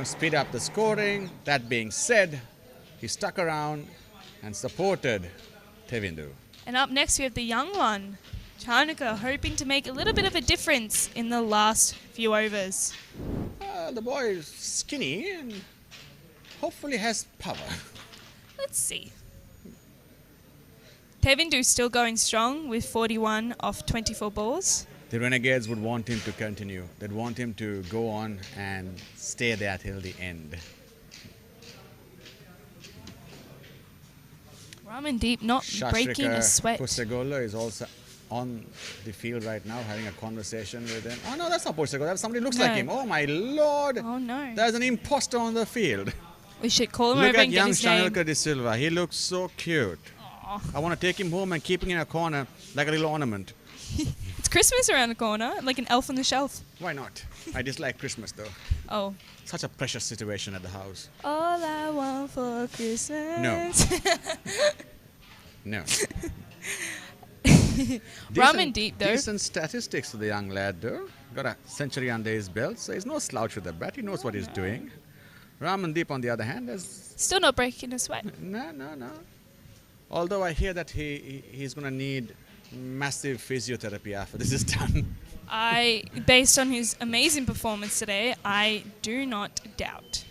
speed up the scoring. That being said, he stuck around and supported Tevindu. And up next we have the young one, Chanaka, hoping to make a little bit of a difference in the last few overs. The boy is skinny and hopefully has power. Let's see. Tevindu still going strong with 41 off 24 balls. The Renegades would want him to continue. They'd want him to go on and stay there till the end. Ramandeep not breaking a sweat. Pusegola is also on the field right now having a conversation with him. Oh no, that's not Pusegola. That's somebody who looks like No. him. Oh my lord. Oh no. There's an imposter on the field. We should call him Look over at and get young his name. Shanilka de Silva. He looks so cute. Aw. I want to take him home and keep him in a corner like a little ornament. It's Christmas around the corner, like an elf on the shelf. Why not? I dislike Christmas though. Oh. Such a precious situation at the house. All I want for Christmas. No. No. Ramandeep though. Decent statistics for the young lad though. Got a century under his belt, so he's no slouch with the bat. He knows what he's doing. Ramandeep, on the other hand, is Still not breaking a sweat. no. Although I hear that he's going to need massive physiotherapy after this is done. Based on his amazing performance today, I do not doubt.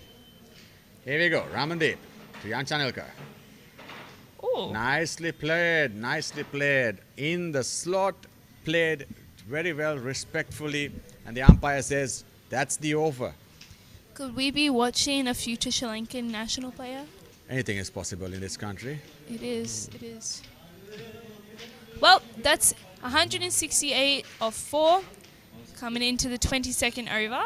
Here we go. Ramandeep to Jan Chanilka. Oh. Nicely played. In the slot, played very well, respectfully. And the umpire says, that's the over. Could we be watching a future Sri Lankan national player? Anything is possible in this country. It is. Well, that's 168 of 4 coming into the 22nd over.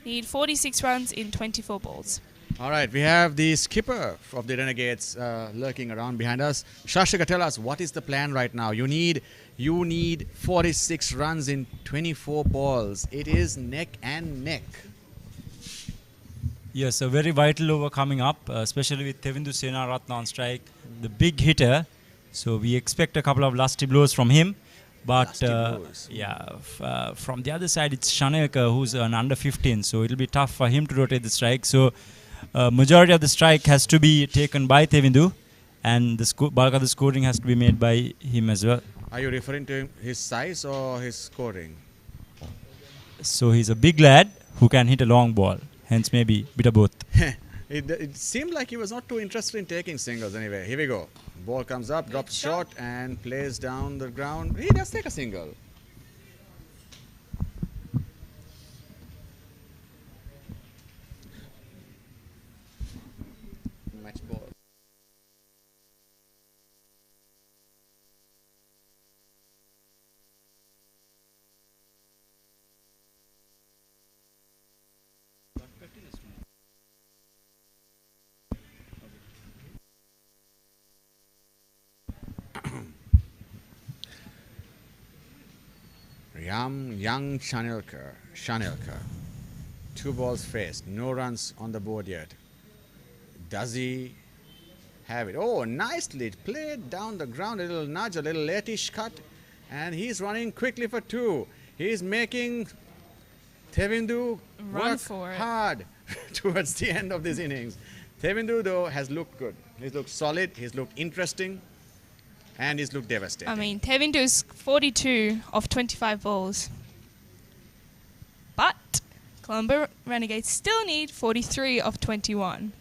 Need 46 runs in 24 balls. All right, we have the skipper of the Renegades lurking around behind us. Shashika, tell us, what is the plan right now? You need 46 runs in 24 balls. It is neck and neck. Yes, a very vital over coming up, especially with Tevindu Senaratne on strike, the big hitter. So we expect a couple of lusty blows from him. But from the other side, it's Shanilka, who's an under 15. So it'll be tough for him to rotate the strike. So majority of the strike has to be taken by Tevindu, and the bulk of the scoring has to be made by him as well. Are you referring to his size or his scoring? So he's a big lad who can hit a long ball. Hence maybe a bit of both. It seemed like he was not too interested in taking singles anyway. Here we go. Ball comes up, drops short, and plays down the ground. He does take a single. Match ball. Young Shanelka. 2 balls faced. No runs on the board yet. Does he have it? Oh, nicely played down the ground. A little nudge, a little latish cut. And he's running quickly for 2. He's making Tevindu Run work for it. hard towards the end of this innings. Tevindu, though, has looked good. He's looked solid. He's looked interesting. And he's looked devastating. I mean, Tevindu's 42 off 25 balls. But Colombo Renegades still need 43 off 21.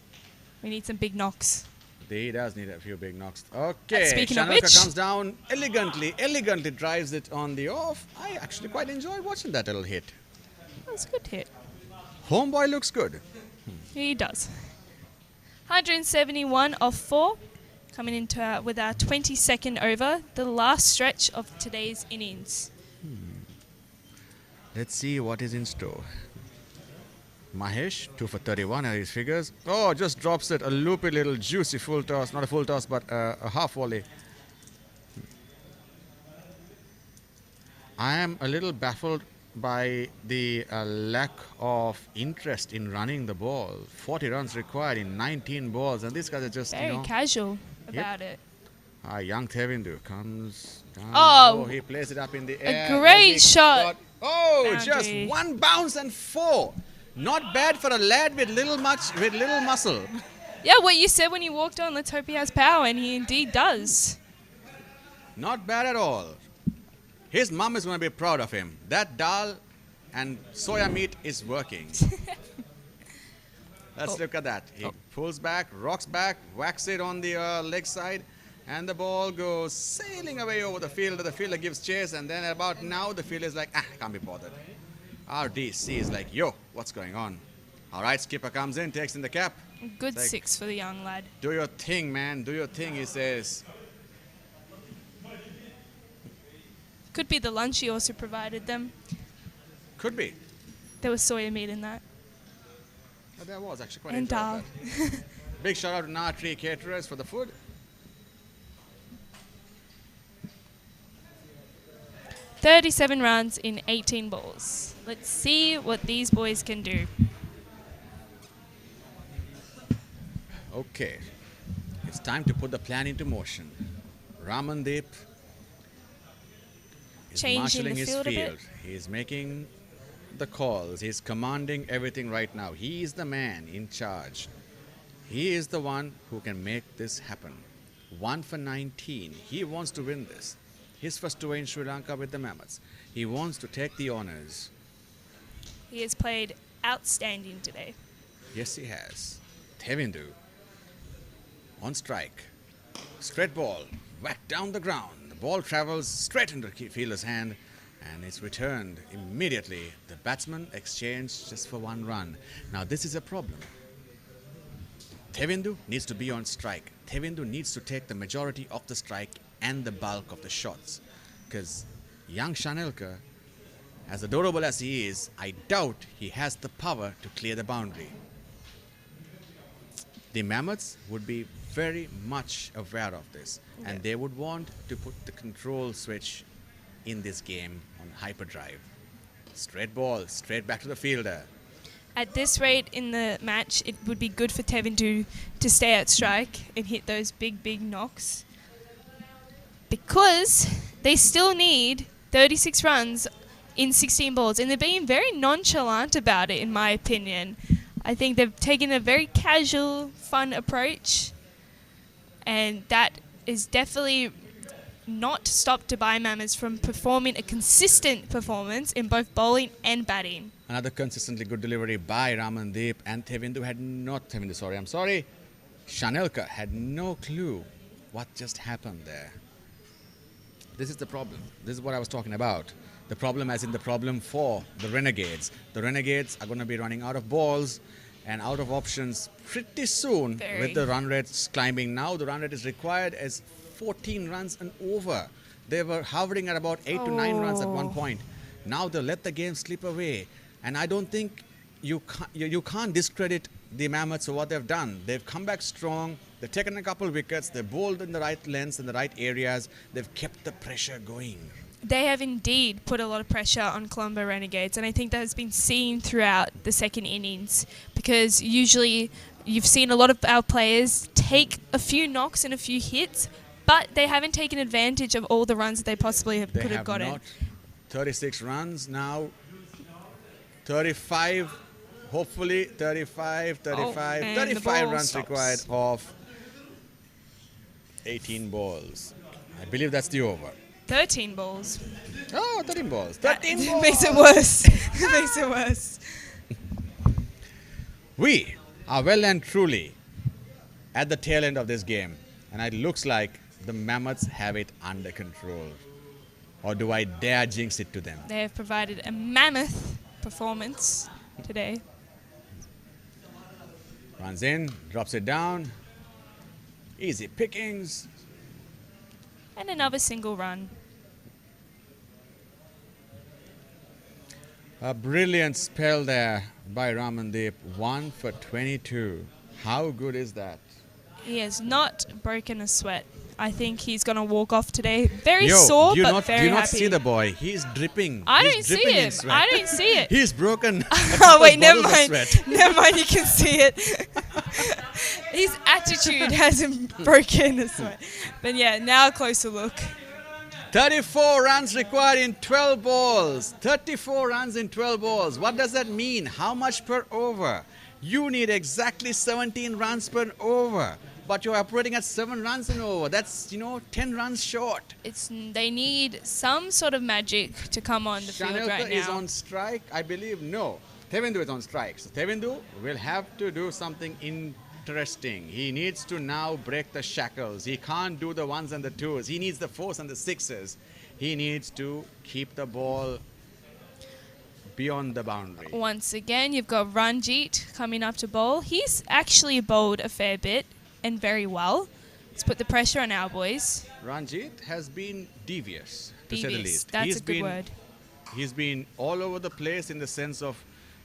We need some big knocks. He does need a few big knocks. Okay, Speaking of Shanelka which- comes down elegantly drives it on the off. I actually quite enjoyed watching that little hit. That was a good hit. Homeboy looks good. He does. 171 off 4. Coming into with our 22nd over, the last stretch of today's innings. Let's see what is in store. Mahesh, 2 for 31 are his figures. Oh, just drops it. A loopy little juicy full toss. Not a full toss, but a half volley. I am a little baffled by the lack of interest in running the ball. 40 runs required in 19 balls, and these guys are just, Very casual about it. young Tevindu comes down. Oh. He plays it up in the air. great He shot. just Boundary. 1 bounce and 4. Not bad for a lad with little muscle. Yeah, what you said when you walked on, let's hope he has power, and he indeed does. Not bad at all. His mum is going to be proud of him. That dal and soya meat is working. Let's look at that. He pulls back, rocks back, whacks it on the leg side, and the ball goes sailing away over the fielder. The fielder gives chase, and then about now the fielder is like, can't be bothered. RDC is like, yo, what's going on? All right, skipper comes in, takes in the cap. Good Like- 6 for the young lad. Do your thing, man. Do your thing, he says. Could be the lunch he also provided them. Could be. There was soya meat in that. But there was actually quite And enjoyed dal. that. Big shout out to Natri Caterers for the food. $37 runs in 18 balls. Let's see what these boys can do. Okay. It's time to put the plan into motion. Ramandeep is Changing marshalling the his field a bit. field. He's making the calls. He's commanding everything right now. He is the man in charge. He is the one who can make this happen. 1 for 19. He wants to win this. His first away in Sri Lanka with the Mammoths. He wants to take the honours. He has played outstanding today. Yes, he has. Tevindu on strike. Straight ball, whacked down the ground. The ball travels straight into the fielder's hand and it's returned immediately. The batsman exchanged just for 1 run. Now, this is a problem. Tevindu needs to be on strike. Tevindu needs to take the majority of the strike and the bulk of the shots. Because young Shanelka, as adorable as he is, I doubt he has the power to clear the boundary. The Mammoths would be very much aware of this, and they would want to put the control switch in this game on hyperdrive. Straight ball, straight back to the fielder. At this rate in the match, it would be good for Tevindu to stay at strike and hit those big knocks. Because they still need 36 runs in 16 balls, and they're being very nonchalant about it, in my opinion. I think they've taken a very casual, fun approach, and that is definitely not stop Dubai Mammoths from performing a consistent performance in both bowling and batting. Another consistently good delivery by Ramandeep, and Shanelka had no clue what just happened there. This is the problem. This is what I was talking about. The problem as in the problem for the Renegades. The Renegades are going to be running out of balls and out of options pretty soon. Very. With the run rates climbing. Now the run rate is required as 14 runs and over. They were hovering at about 8 to 9 runs at one point. Now they let the game slip away. And I don't think you can't discredit the Mammoths for what they've done. They've come back strong. They've taken a couple wickets. They've bowled in the right lengths, in the right areas. They've kept the pressure going. They have indeed put a lot of pressure on Colombo Renegades, and I think that has been seen throughout the second innings, because usually you've seen a lot of our players take a few knocks and a few hits, but they haven't taken advantage of all the runs that they possibly could have gotten. Not. 36 runs now. 35, hopefully 35 runs required of 18 balls. I believe that's the over. 13 balls. Oh, 13 balls. 13 balls. Makes it worse. It makes it worse. We are well and truly at the tail end of this game, and it looks like the Mammoths have it under control. Or do I dare jinx it to them? They have provided a mammoth performance today. Runs in, drops it down. Easy pickings. And another single run. A brilliant spell there by Ramandeep. 1 for 22. How good is that? He has not broken a sweat. I think he's going to walk off today very sore, but very happy. Do you not see the boy? He's dripping. I He's don't see dripping in it. sweat. I don't see it. He's broken. Oh, wait, never bottles of mind. sweat. Never mind, you can see it. His attitude hasn't broken a sweat. But yeah, now a closer look. 34 runs required in 12 balls. 34 runs in 12 balls. What does that mean? How much per over? You need exactly 17 runs per over. But you're operating at 7 runs an over. That's, 10 runs short. They need some sort of magic to come on the field right Shanelka now. is on strike, I believe. No, Tevindu is on strike. So Tevindu will have to do something interesting. He needs to now break the shackles. He can't do the ones and the twos. He needs the fours and the sixes. He needs to keep the ball beyond the boundary. Once again, you've got Ranjit coming up to bowl. He's actually bowled a fair bit and very well. Let's put the pressure on our boys. Ranjit has been devious, to say the Devious, least. that's a good word. He's been all over the place in the sense of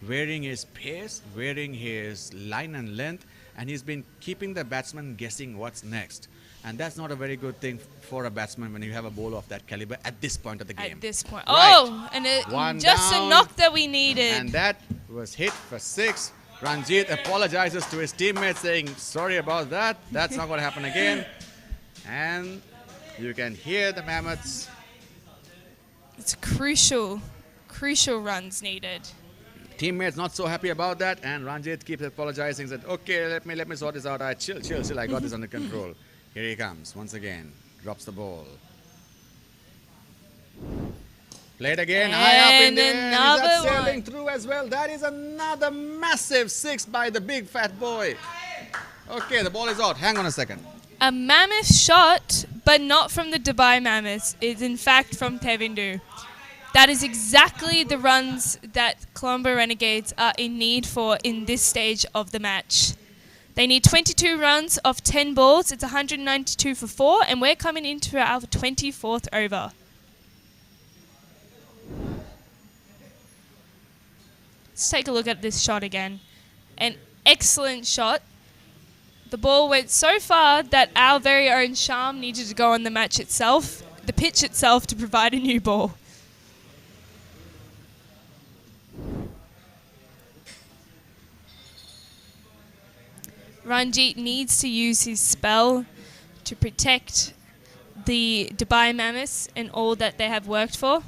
varying his pace, varying his line and length, and he's been keeping the batsman guessing what's next. And that's not a very good thing for a batsman when you have a bowler of that caliber at this point of the game. At this point. Right. Oh, and One just down. a knock that we needed. And that was hit for 6. Ranjit apologizes to his teammates saying, sorry about that. That's not going to happen again. And you can hear the Mammoths. It's crucial runs needed. Teammates not so happy about that. And Ranjit keeps apologizing. Said, okay, let me sort this out. Chill. I got this under control. Here he comes once again. Drops the ball. Played again, high up in And there, and another that's sailing one. through as well. That is another massive 6 by the big fat boy. Okay, the ball is out. Hang on a second. A mammoth shot, but not from the Dubai Mammoths. It's in fact from Tevindu. That is exactly the runs that Colombo Renegades are in need for in this stage of the match. They need 22 runs off 10 balls. It's 192 for 4, and we're coming into our 24th over. Let's take a look at this shot again. An excellent shot. The ball went so far that our very own Sham needed to go on the match itself, the pitch itself, to provide a new ball. Ranjit needs to use his spell to protect the Dubai Mammoths and all that they have worked for.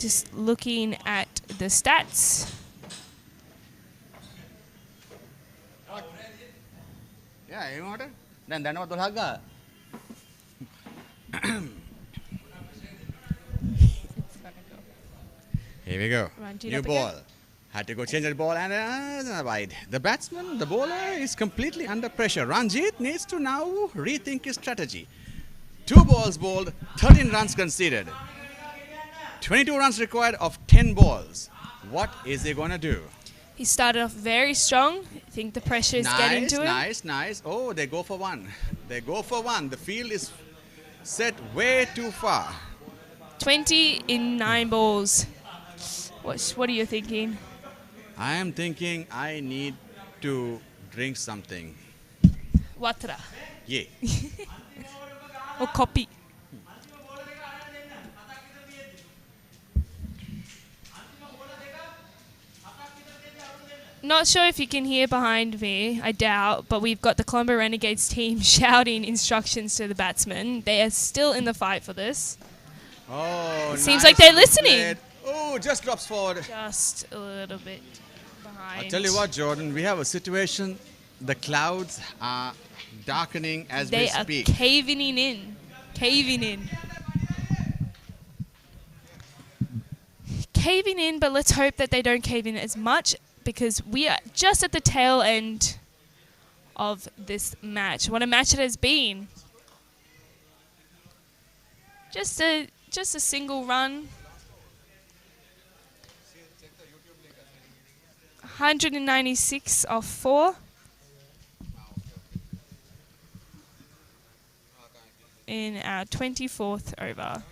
Just looking at the stats. Yeah, you want it? Then what will Here we go. Run to it New up ball. again. Had to go change the ball and wide. The batsman, the bowler is completely under pressure. Ranjit needs to now rethink his strategy. 2 balls bowled, 13 runs conceded. 22 runs required of 10 balls. What is he going to do? He started off very strong. I think the pressure is getting to him. Nice. Oh, they go for one. They go for one. The field is set way too far. 20 in 9 balls. What are you thinking? I am thinking I need to drink something. Watra Yeah. or copy. Not sure if you can hear behind me, I doubt, but we've got the Colombo Renegades team shouting instructions to the batsmen. They are still in the fight for this. Oh, Seems like they're listening. played. Oh, just drops forward. Just a little bit behind. I'll tell you what, Jordan, we have a situation. The clouds are darkening as They we are speak. caving in. Caving in, but let's hope that they don't cave in as much because we are just at the tail end of this match. What a match it has been. Just a single run. 196 off 4. In our 24th over.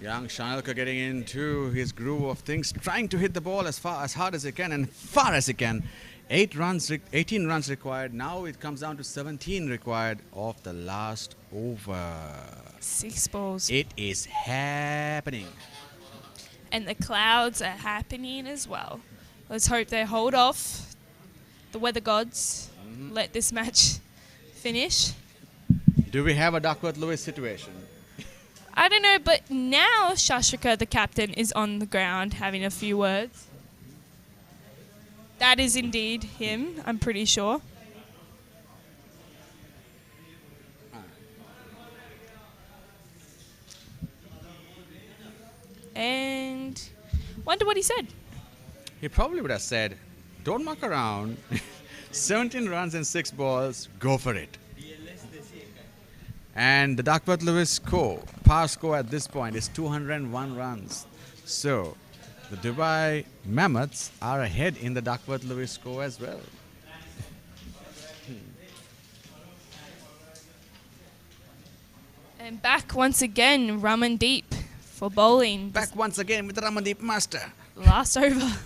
Young Shanalka getting into his groove of things, trying to hit the ball as hard as he can and far as he can. 18 runs required. Now it comes down to 17 required of the last over. 6 balls. It is happening. And the clouds are happening as well. Let's hope they hold off the weather gods. Let this match finish. Do we have a Duckworth-Lewis situation? I don't know, but now Shashika, the captain, is on the ground having a few words. That is indeed him, I'm pretty sure. And wonder what he said. He probably would have said, don't muck around. 17 runs and 6 balls, go for it. And the Duckworth-Lewis par score at this point is 201 runs. So the Dubai Mammoths are ahead in the Duckworth-Lewis score as well. And back once again, Ramandeep for bowling. Back once again with the Ramandeep master. Last over.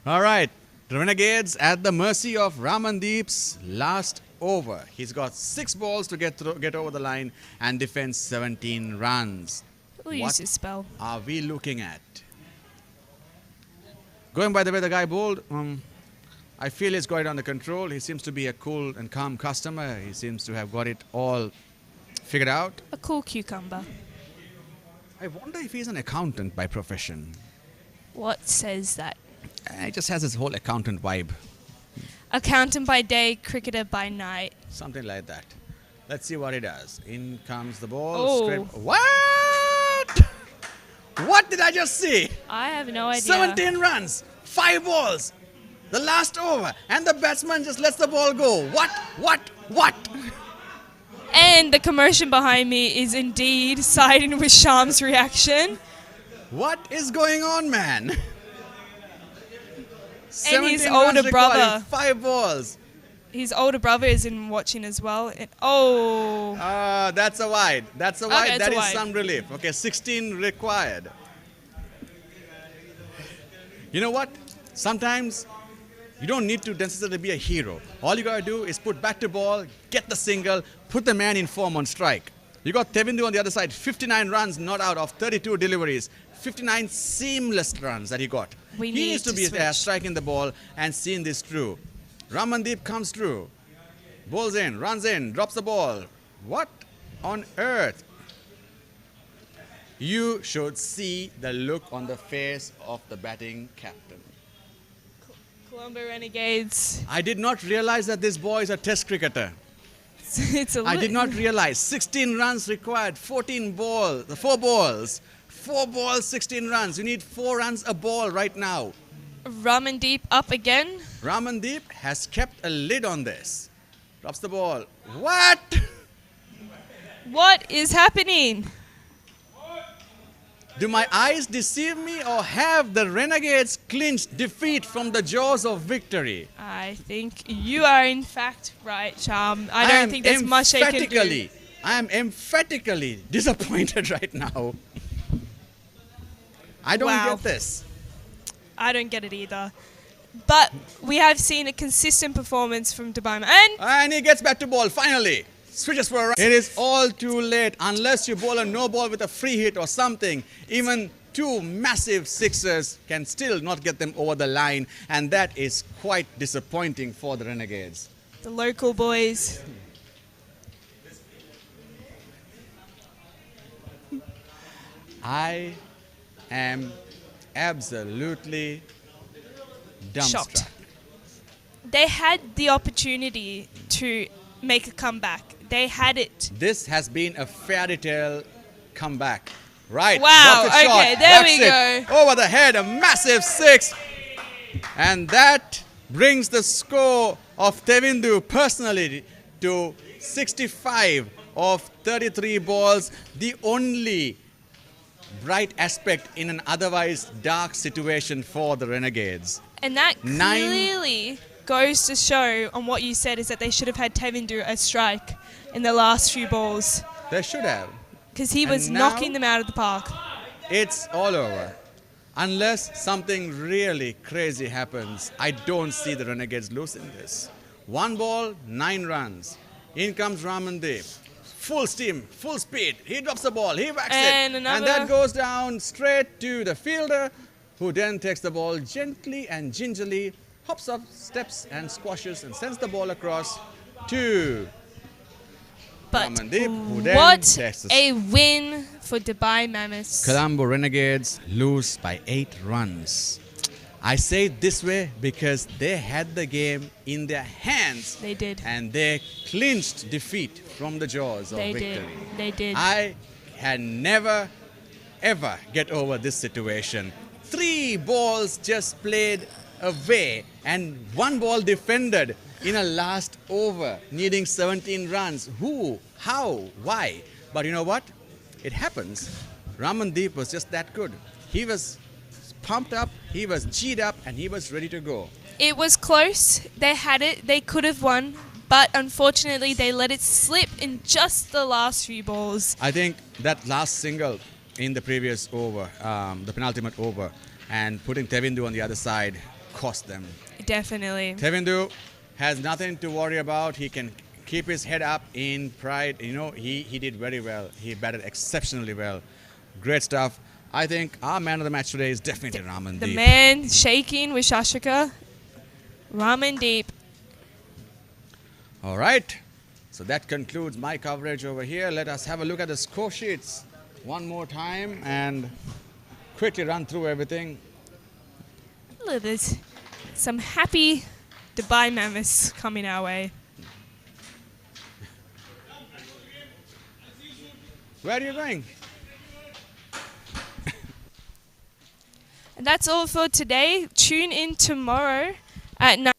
All right, the Renegades at the mercy of Ramandeep's last over. He's got 6 balls to get over the line and defend 17 runs. We'll use his spell. Are we looking at? Going by the way the guy bowled, I feel he's got it under control. He seems to be a cool and calm customer. He seems to have got it all figured out. A cool cucumber. I wonder if he's an accountant by profession. What says that? He just has his whole accountant vibe. Accountant by day, cricketer by night. Something like that. Let's see what he does. In comes the ball. Oh. What? What did I just see? I have no idea. 17 runs, 5 balls. The last over. And the batsman just lets the ball go. What? And the commotion behind me is indeed siding with Sham's reaction. What is going on, man? And his 17 older runs required, brother. 5 balls. His older brother is in watching as well. And, oh. That's a wide. That's a wide. Okay, That it's a is wide. some relief. Okay, 16 required. You know what? Sometimes You don't need to necessarily be a hero. All you gotta do is put bat to ball, get the single, put the man in form on strike. You got Tevindu on the other side, 59 runs not out of 32 deliveries, 59 seamless runs that he got. We He need needs to to be there switch. striking the ball and seeing this through. Ramandeep comes through, bowls in, runs in, drops the ball. What on earth? You should see the look on the face of the batting captain. Colombo Renegades. I did not realize that this boy is a test cricketer. It's a I did not realize 16 runs required, 4 balls, 16 runs. You need 4 runs a ball right now. Ramandeep up again. Ramandeep has kept a lid on this. Drops the ball. What? What is happening? Do my eyes deceive me, or have the Renegades clinched defeat from the jaws of victory? I think you are in fact right, Charm. I don't think there's much they can do. I am emphatically disappointed right now. I don't Wow. get this. I don't get it either. But we have seen a consistent performance from Dubai. And he gets back to ball finally. Switches for a run. It is all too late unless you bowl a no ball with a free hit or something. Even 2 massive sixers can still not get them over the line, and that is quite disappointing for the Renegades. The local boys. I am absolutely dumbstruck. Shocked. They had the opportunity to make a comeback. They had it. This has been a fairy tale comeback. Right. Wow, rocket shot, okay, there we whacks it over the head, a massive 6. And that brings the score of Tevindu personally to 65 of 33 balls. The only bright aspect in an otherwise dark situation for the Renegades. And that 9 clearly goes to show on what you said is that they should have had Tevindu a strike in the last few balls. They should have. Because he And was now- knocking them out of the park. It's all over. Unless something really crazy happens, I don't see the Renegades losing this. 1 ball, 9 runs. In comes Ramandeep. Full steam, full speed. He drops the ball, he whacks And it. another- And that goes down straight to the fielder, who then takes the ball gently and gingerly, hops up, steps and squashes and sends the ball across to But Ramandeep, who then what takes the a win for Dubai Mammoths. Colombo Renegades lose by 8 runs. I say it this way because they had the game in their hands. They did. And they clinched defeat from the jaws of They victory. did. They did. I can never, ever get over this situation. 3 balls just played away and 1 ball defended in a last over, needing 17 runs. Who? How? Why? But you know what? It happens. Ramandeep was just that good. He was pumped up, he was G'd up, and he was ready to go. It was close. They had it. They could have won. But unfortunately, they let it slip in just the last few balls. I think that last single in the previous over, the penultimate over, and putting Tevindu on the other side cost them. Definitely. Tevindu has nothing to worry about. He can keep his head up in pride. You know, he did very well. He batted exceptionally well. Great stuff. I think our man of the match today is definitely Ramandeep. The man shaking with Shashika. Ramandeep. All right. So that concludes my coverage over here. Let us have a look at the score sheets one more time and quickly run through everything. Look, there's some happy Dubai Mammoths coming our way. Where are you going? And that's all for today. Tune in tomorrow at 9.